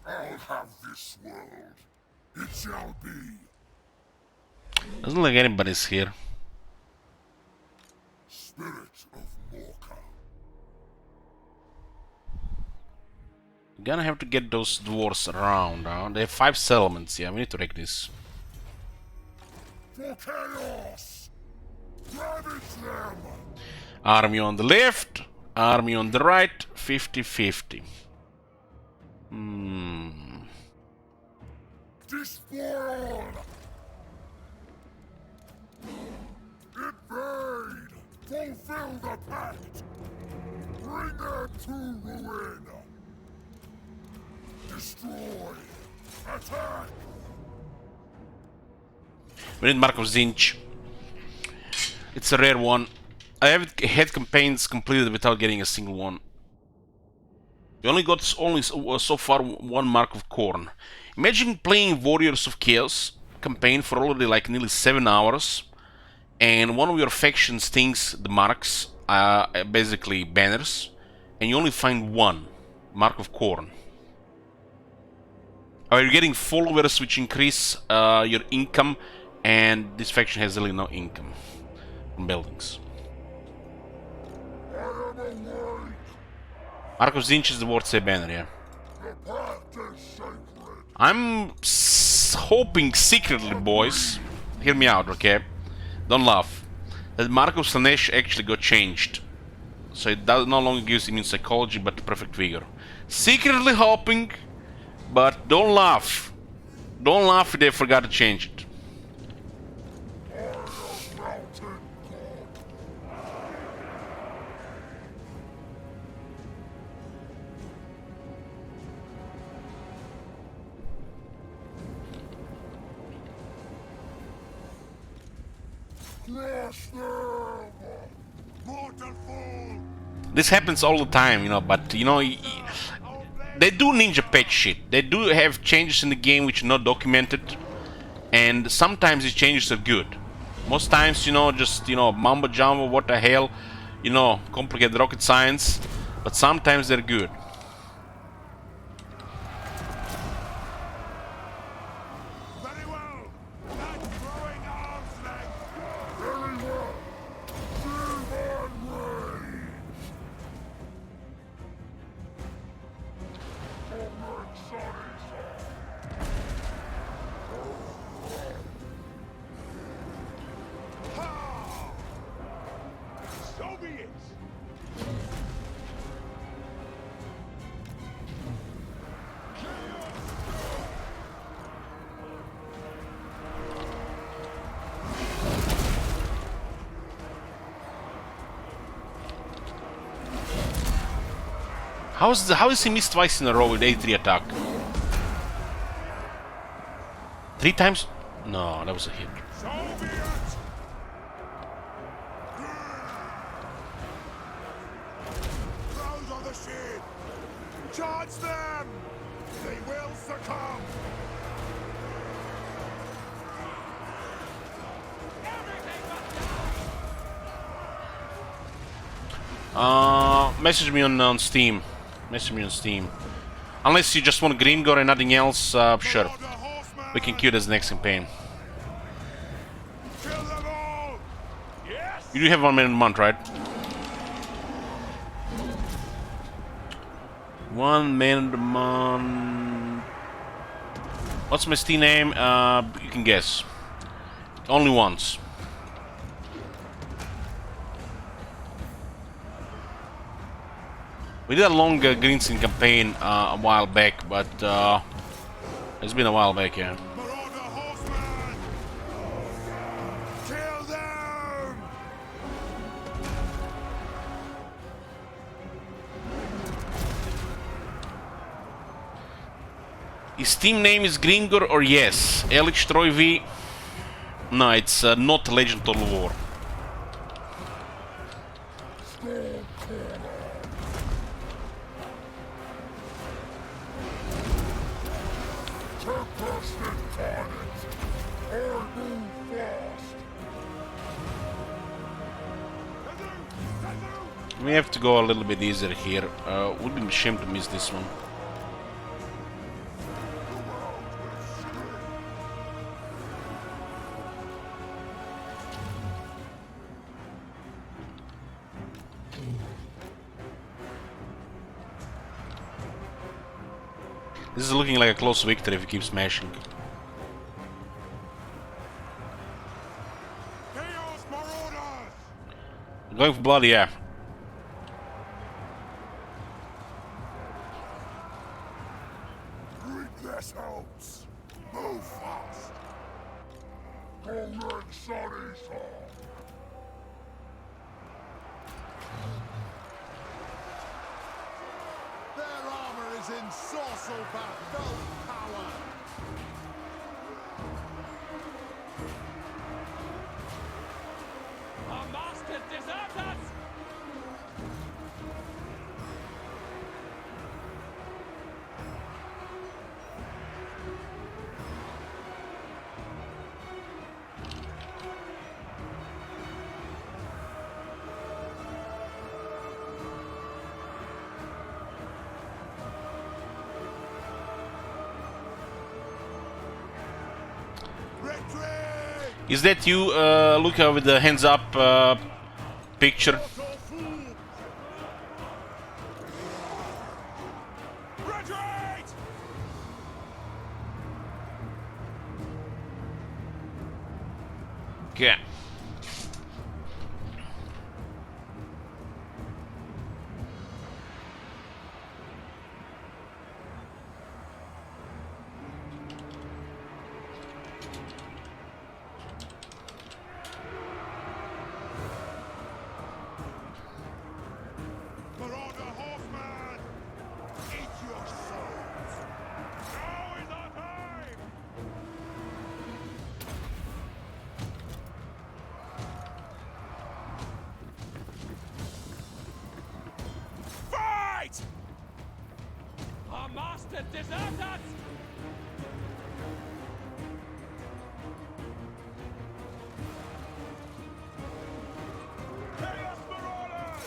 I'll have this world. It shall be. Doesn't look like anybody's here. Spirit of Morka. Gonna have to get those dwarves around. They have 5 settlements. Yeah, we need to wreck this. For chaos! Ravage them! Army on the left, army on the right, 50-50. Despoil! Invade! Fulfill the pact! Bring them to ruin! Destroy! Attack! We need Mark of Zinch. It's a rare one. I haven't had campaigns completed without getting a single one. We only got so far 1 Mark of Corn. Imagine playing Warriors of Chaos campaign for already like nearly 7 hours, and one of your factions thinks the marks are basically banners, and you only find 1 Mark of Corn. You're getting followers which increase your income, and this faction has really no income from buildings. Mark of Zinch is the Wardsay banner, yeah. The pact is sacred! I'm hoping secretly, boys, hear me out, okay? Don't laugh. That Mark of Slaanesh actually got changed. So it no longer gives immune psychology, but perfect vigor. Secretly hoping, but don't laugh. Don't laugh if they forgot to change it. Crush them! Mortal fool! This happens all the time, you know, but you know, they do ninja patch shit. They do have changes in the game which are not documented, and sometimes these changes are good. Most times, you know, just, you know, mumbo jumbo, what the hell, you know, complicated rocket science, but sometimes they're good. Very well! That's throwing arms length! Very well! Feel my rage! Comrade Sonny! So be it! How is he missed twice in a row with A3 attack? 3 times? No, that was a hit. So be it! Throws on the shield! Charge them! They will succumb! Message me on Steam. Message me on Steam. Unless you just want Grimgor and nothing else, sure. We can queue this next campaign. Kill them all! Yes! You do have 1 minute a month, right? 1 minute a month. What's my Steam name? You can guess. Only once. We did a long Greenskin campaign a while back, but it's been a while back, yeah. Marauder horseman! Kill them! His team name is Gringor or yes? Elix Troy V? No, it's not Legend Total War. We have to go a little bit easier here. Would be a shame to miss this one. This is looking like a close victory if we keep smashing. Chaos Marauders! Going for blood, yeah. Greet their helps! Move fast! Golden Sun Esau! Their armor is in Sorcelbath Belt power! Our masters desert us! Retreat! Is that you, Luca, with the hands up picture? Retreat! Okay. Marauder horseman! Eat your souls! Now is our time! Fight! Our masters desert us! Chaos Marauders!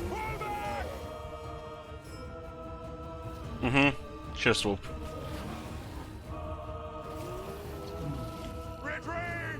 Fall back! Sure, swoop. Retreat!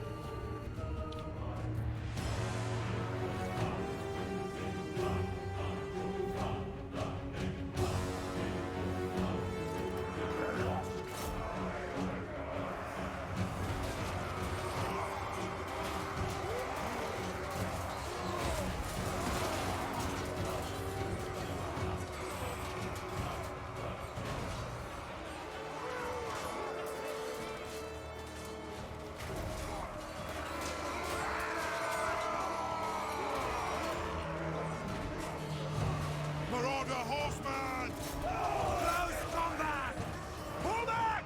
Marauder horseman! Close combat! Pull back!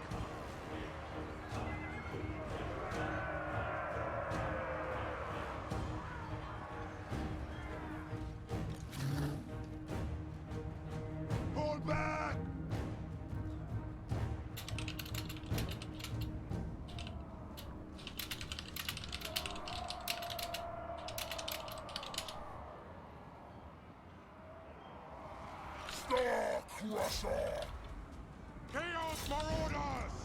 Pull back! Star Crusher! Chaos Marauders!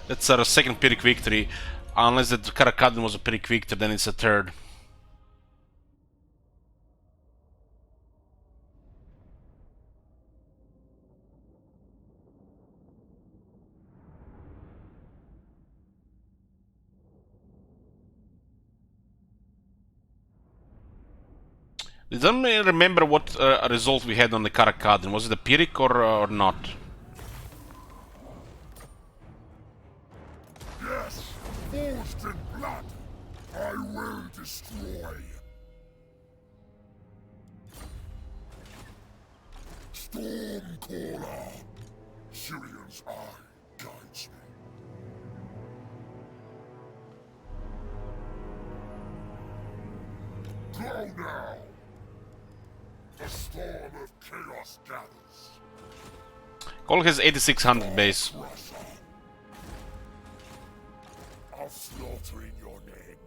That's our second Pyrrhic victory. Unless the Karakadin was a Pyrrhic victory, then it's a third. I don't really remember what result we had on the Karakadin. Was it a Pyrrhic or not? Yes, forged in blood, I will destroy. Stormcaller, Sirion's eye guides me. Go now. A storm of chaos gathers. Cole has 8600 base. I'll slaughter in your name.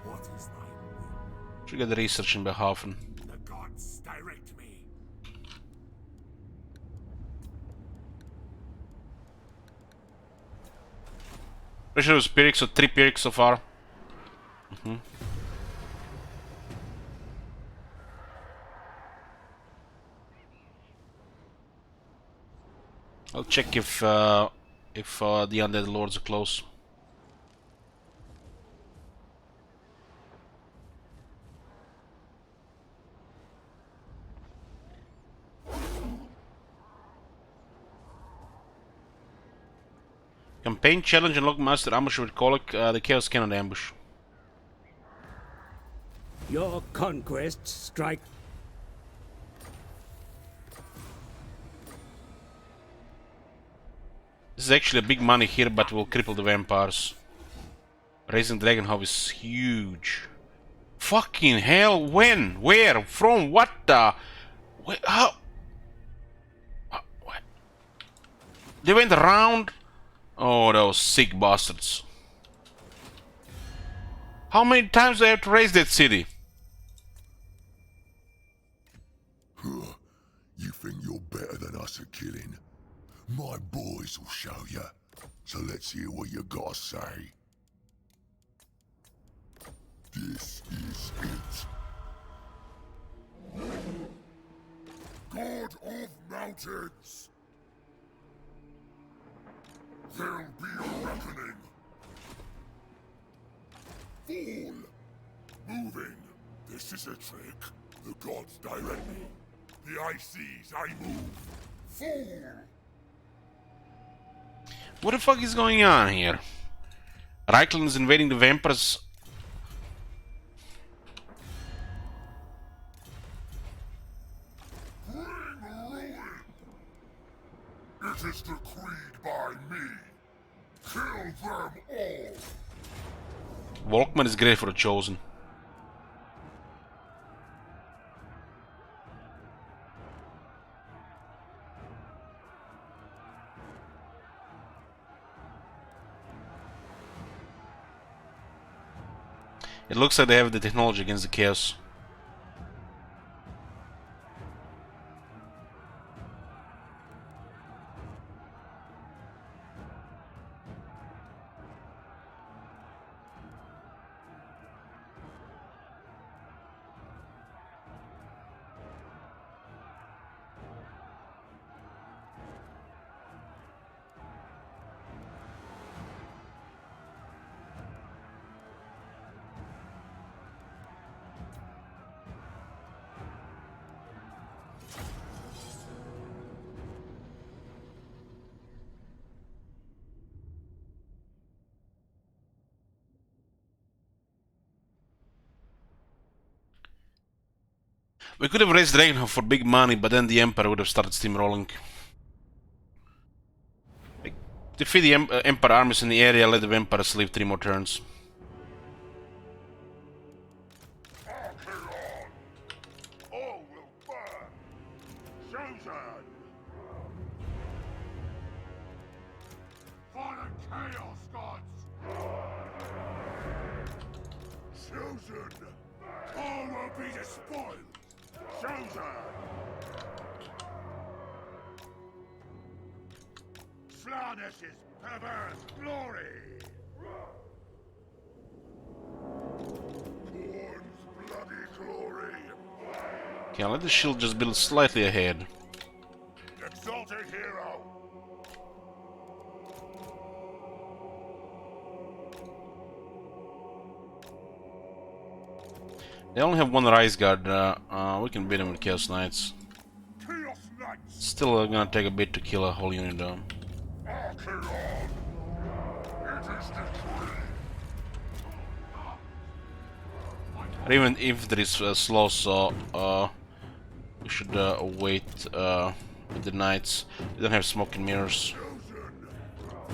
What is thy will? Should get the research in Behafen. The gods direct me. Pretty sure it was Pyrrhic, so 3 Pyrrhic so far. I'll check if the undead lords are close. Campaign challenge and Master ambush with Kolek. The Chaos cannot ambush. Your conquests strike. This is actually a big money here, but will cripple the vampires. Raising Dragonhof is huge. Fucking hell! When? Where? From? What the? How? What? They went around. Oh, those sick bastards. How many times do I have to raise that city? You think you're better than us at killing? My boys will show you. So let's hear what you gotta say. This is it. God of Mountains! There'll be a reckoning. Fool! Moving. This is a trick. The gods direct me. The eye sees, I move. Fool! What the fuck is going on here? Reichland is invading the vampires. Bring ruin! It is decreed by me. Kill them all! Volkman is great for the Chosen. It looks like they have the technology against the Chaos. We could have raised Dragonhof for big money, but then the Emperor would have started steamrolling. Defeat the Emperor armies in the area, let the vampires live 3 more turns. All will burn! Chosen! For the Chaos Gods! Chosen! All will be despoiled! Chosen! Slanish's perverse glory! Khorne's bloody glory! Okay, I'll let the shield just build slightly ahead. Exalted hero! They only have one Rise Guard. We can beat them with Chaos Knights. Chaos Knights! Still gonna take a bit to kill a whole unit though. Archaon! It is decreed! Or even if there is slow, so we should wait with the Knights. They don't have smoke and mirrors.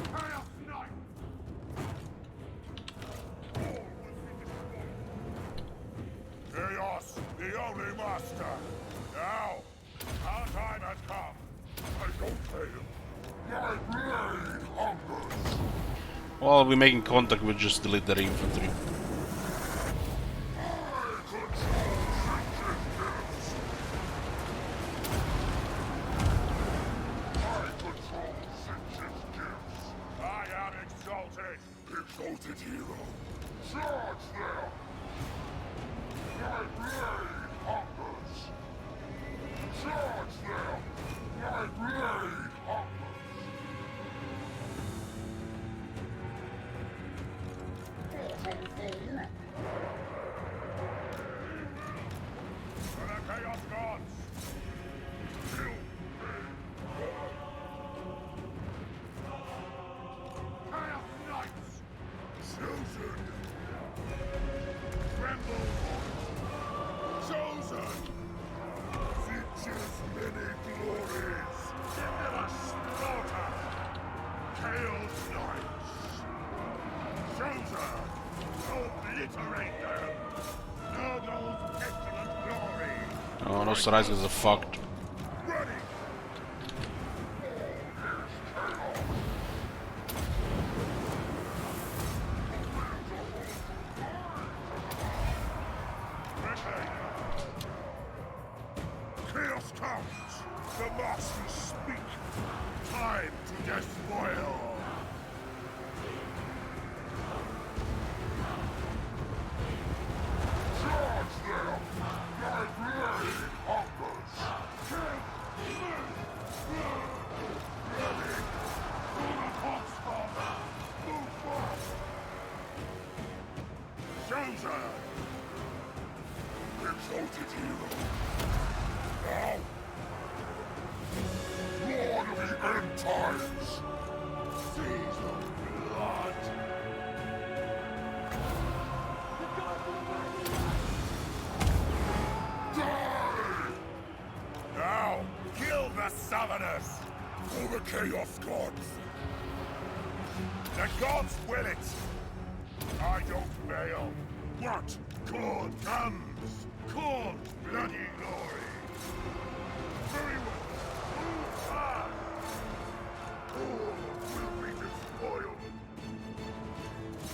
Chaos Knight! Chaos, the only master! Now, our time has come! I don't fail! My blade hungers! While we're making contact, we just delete their infantry. I am exalted! Exalted hero! Charge them! My blade hungers! Charge them! My blade hungers! For the Chaos Gods! Kill Chaos Knights! Chosen! Tremble! Chosen! Features many glories! Never slaughter! Chaos Knights! Chosen! Obliterate them! Nurgle's pestilent glory! Oh, those Rise Guards are fucked. Ready! Chaos comes! The masters speak! Time to despoil! Charge them! My blade hungers! Ready! Hawk's father! Move fast! Chosen! Exalted hero! Now! Lord of the End Times! Seas of blood! Die! Now, kill the Southerners! For the Chaos Gods! The gods will it! I don't fail! What? Khorne comes! Khorne's bloody glory! Very well! Move fast! All will be despoiled!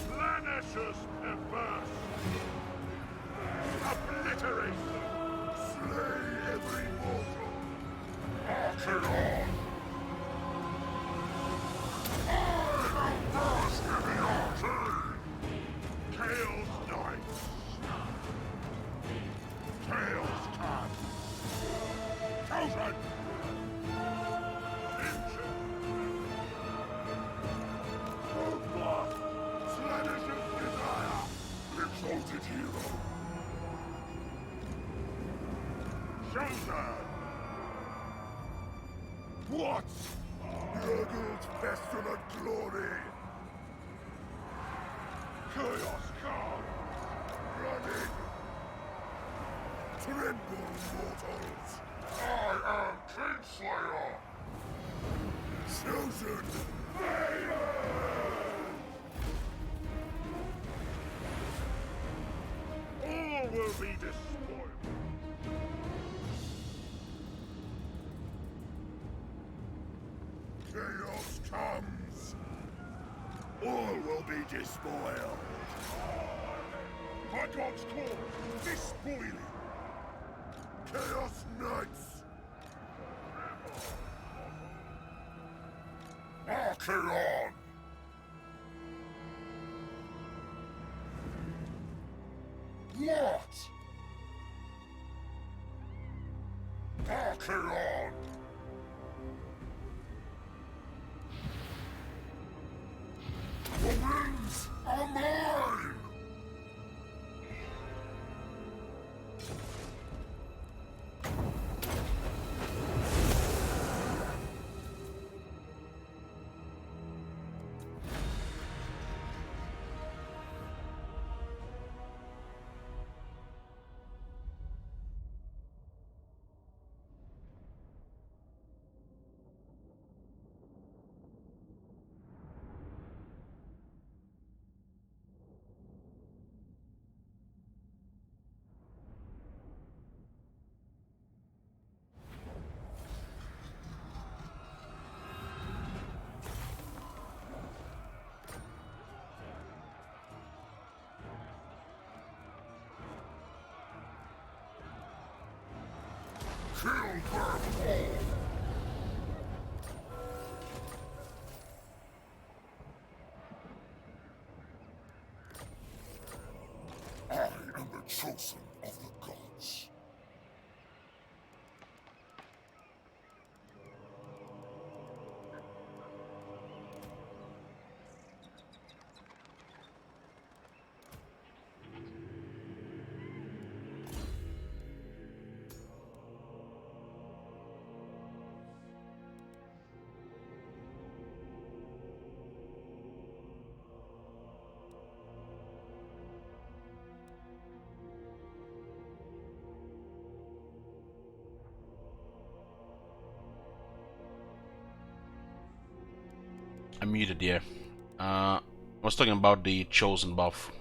Slanish's perverse! Obliterate them! Slay every mortal! Archaon! I will burst in the arcade! Chaos Knights! Chaos comes! Chosen! Ninja! Roadblock! Slanish's desire! Exalted hero! Chosen! What? Nurgle's pestilent glory! Chaos come! Running! Tremble, mortals! I am Kingslayer! Chosen! All will be despoiled! Chaos comes! All will be despoiled! By God's call, despoil! Chaos Knights! Archaon! What? Archaon! The winds are mine! Kill them all! I am the chosen of the gods. I muted, yeah. I was talking about the chosen buff.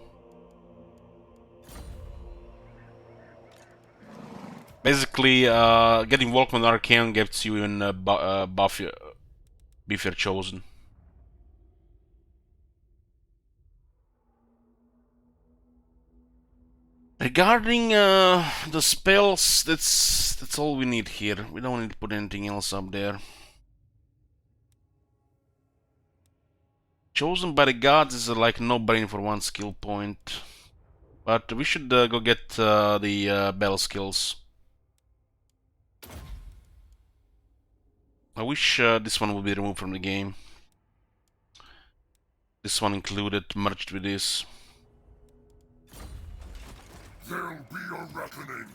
Basically, getting Volkman Archaon gets you in buff if you're chosen. Regarding the spells, that's all we need here. We don't need to put anything else up there. Chosen by the gods is like no-brainer for 1 skill point, but we should go get the battle skills. I wish this one would be removed from the game. This one included, merged with this. There'll be a reckoning.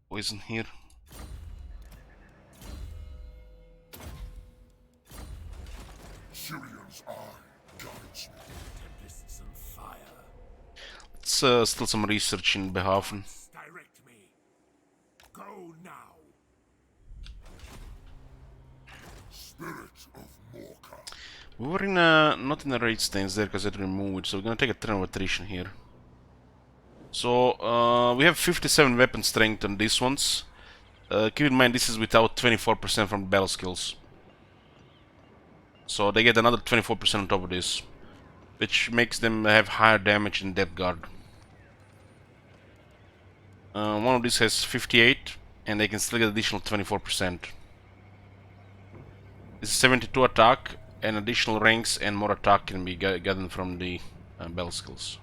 Poison here. Sirion's eye guides me. Tempests and fire. Let's still some research in Behafen. Direct me. Go now. Spirit of Morka. We were in not in the raid stance there because it removed, so we're gonna take a turn of attrition here. So we have 57 weapon strength on these ones. Keep in mind this is without 24% from battle skills. So they get another 24% on top of this, which makes them have higher damage than Death Guard. One of these has 58, and they can still get additional 24%. This is 72 attack, and additional ranks and more attack can be gotten from the battle skills.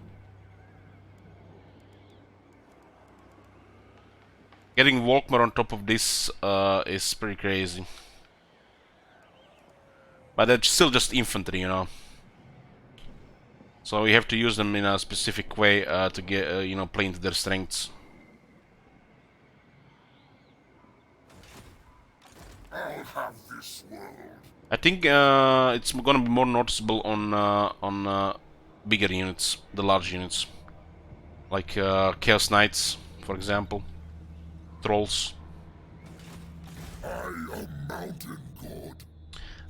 Getting Volkmar on top of this is pretty crazy. But that's still just infantry, you know. So we have to use them in a specific way to get, you know, play into their strengths. I'll have this world. I think it's gonna be more noticeable on bigger units, the large units, like Chaos Knights, for example, Trolls. I am Mountain God.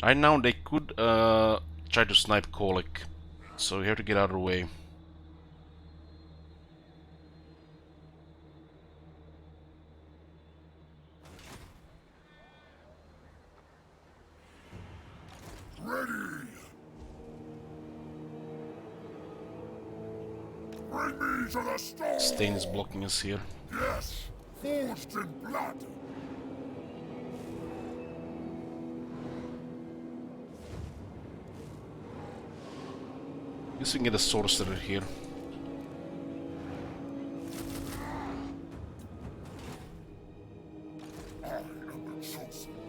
Right now they could try to snipe Kolek, so we have to get out of the way. Ready. Bring me to the storm! Stain is blocking us here. Yes, forged in blood! Guess we can get a sorcerer here. I am the chosen of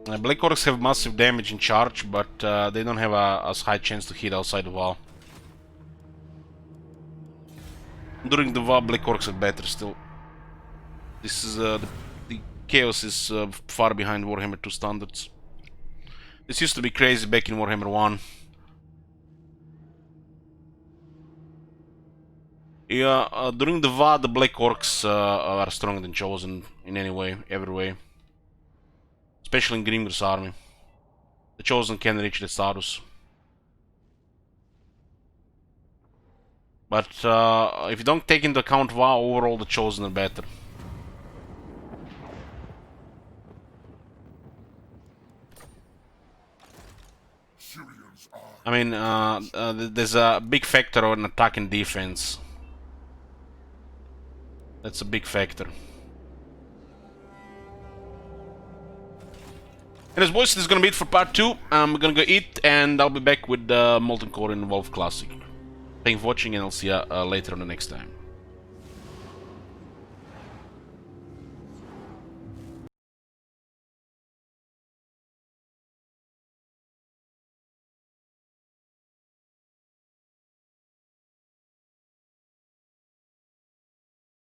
the gods. Black Orcs have massive damage in charge, but they don't have as high chance to hit outside the wall. During the wall, Black Orcs are better still. This is the chaos is far behind Warhammer 2 standards. This used to be crazy back in Warhammer 1. Yeah, during the VOD, the Black Orcs are stronger than Chosen in any way, every way. Especially in Grimgir's army. The Chosen can reach the status. But if you don't take into account WoW, overall the Chosen are better. I mean, there's a big factor on attack and defense. That's a big factor. Anyways, boys, this is gonna be it for part 2. I'm gonna go eat, and I'll be back with Molten Core in Wolf Classic. Thank you for watching, and I'll see you later on the next time.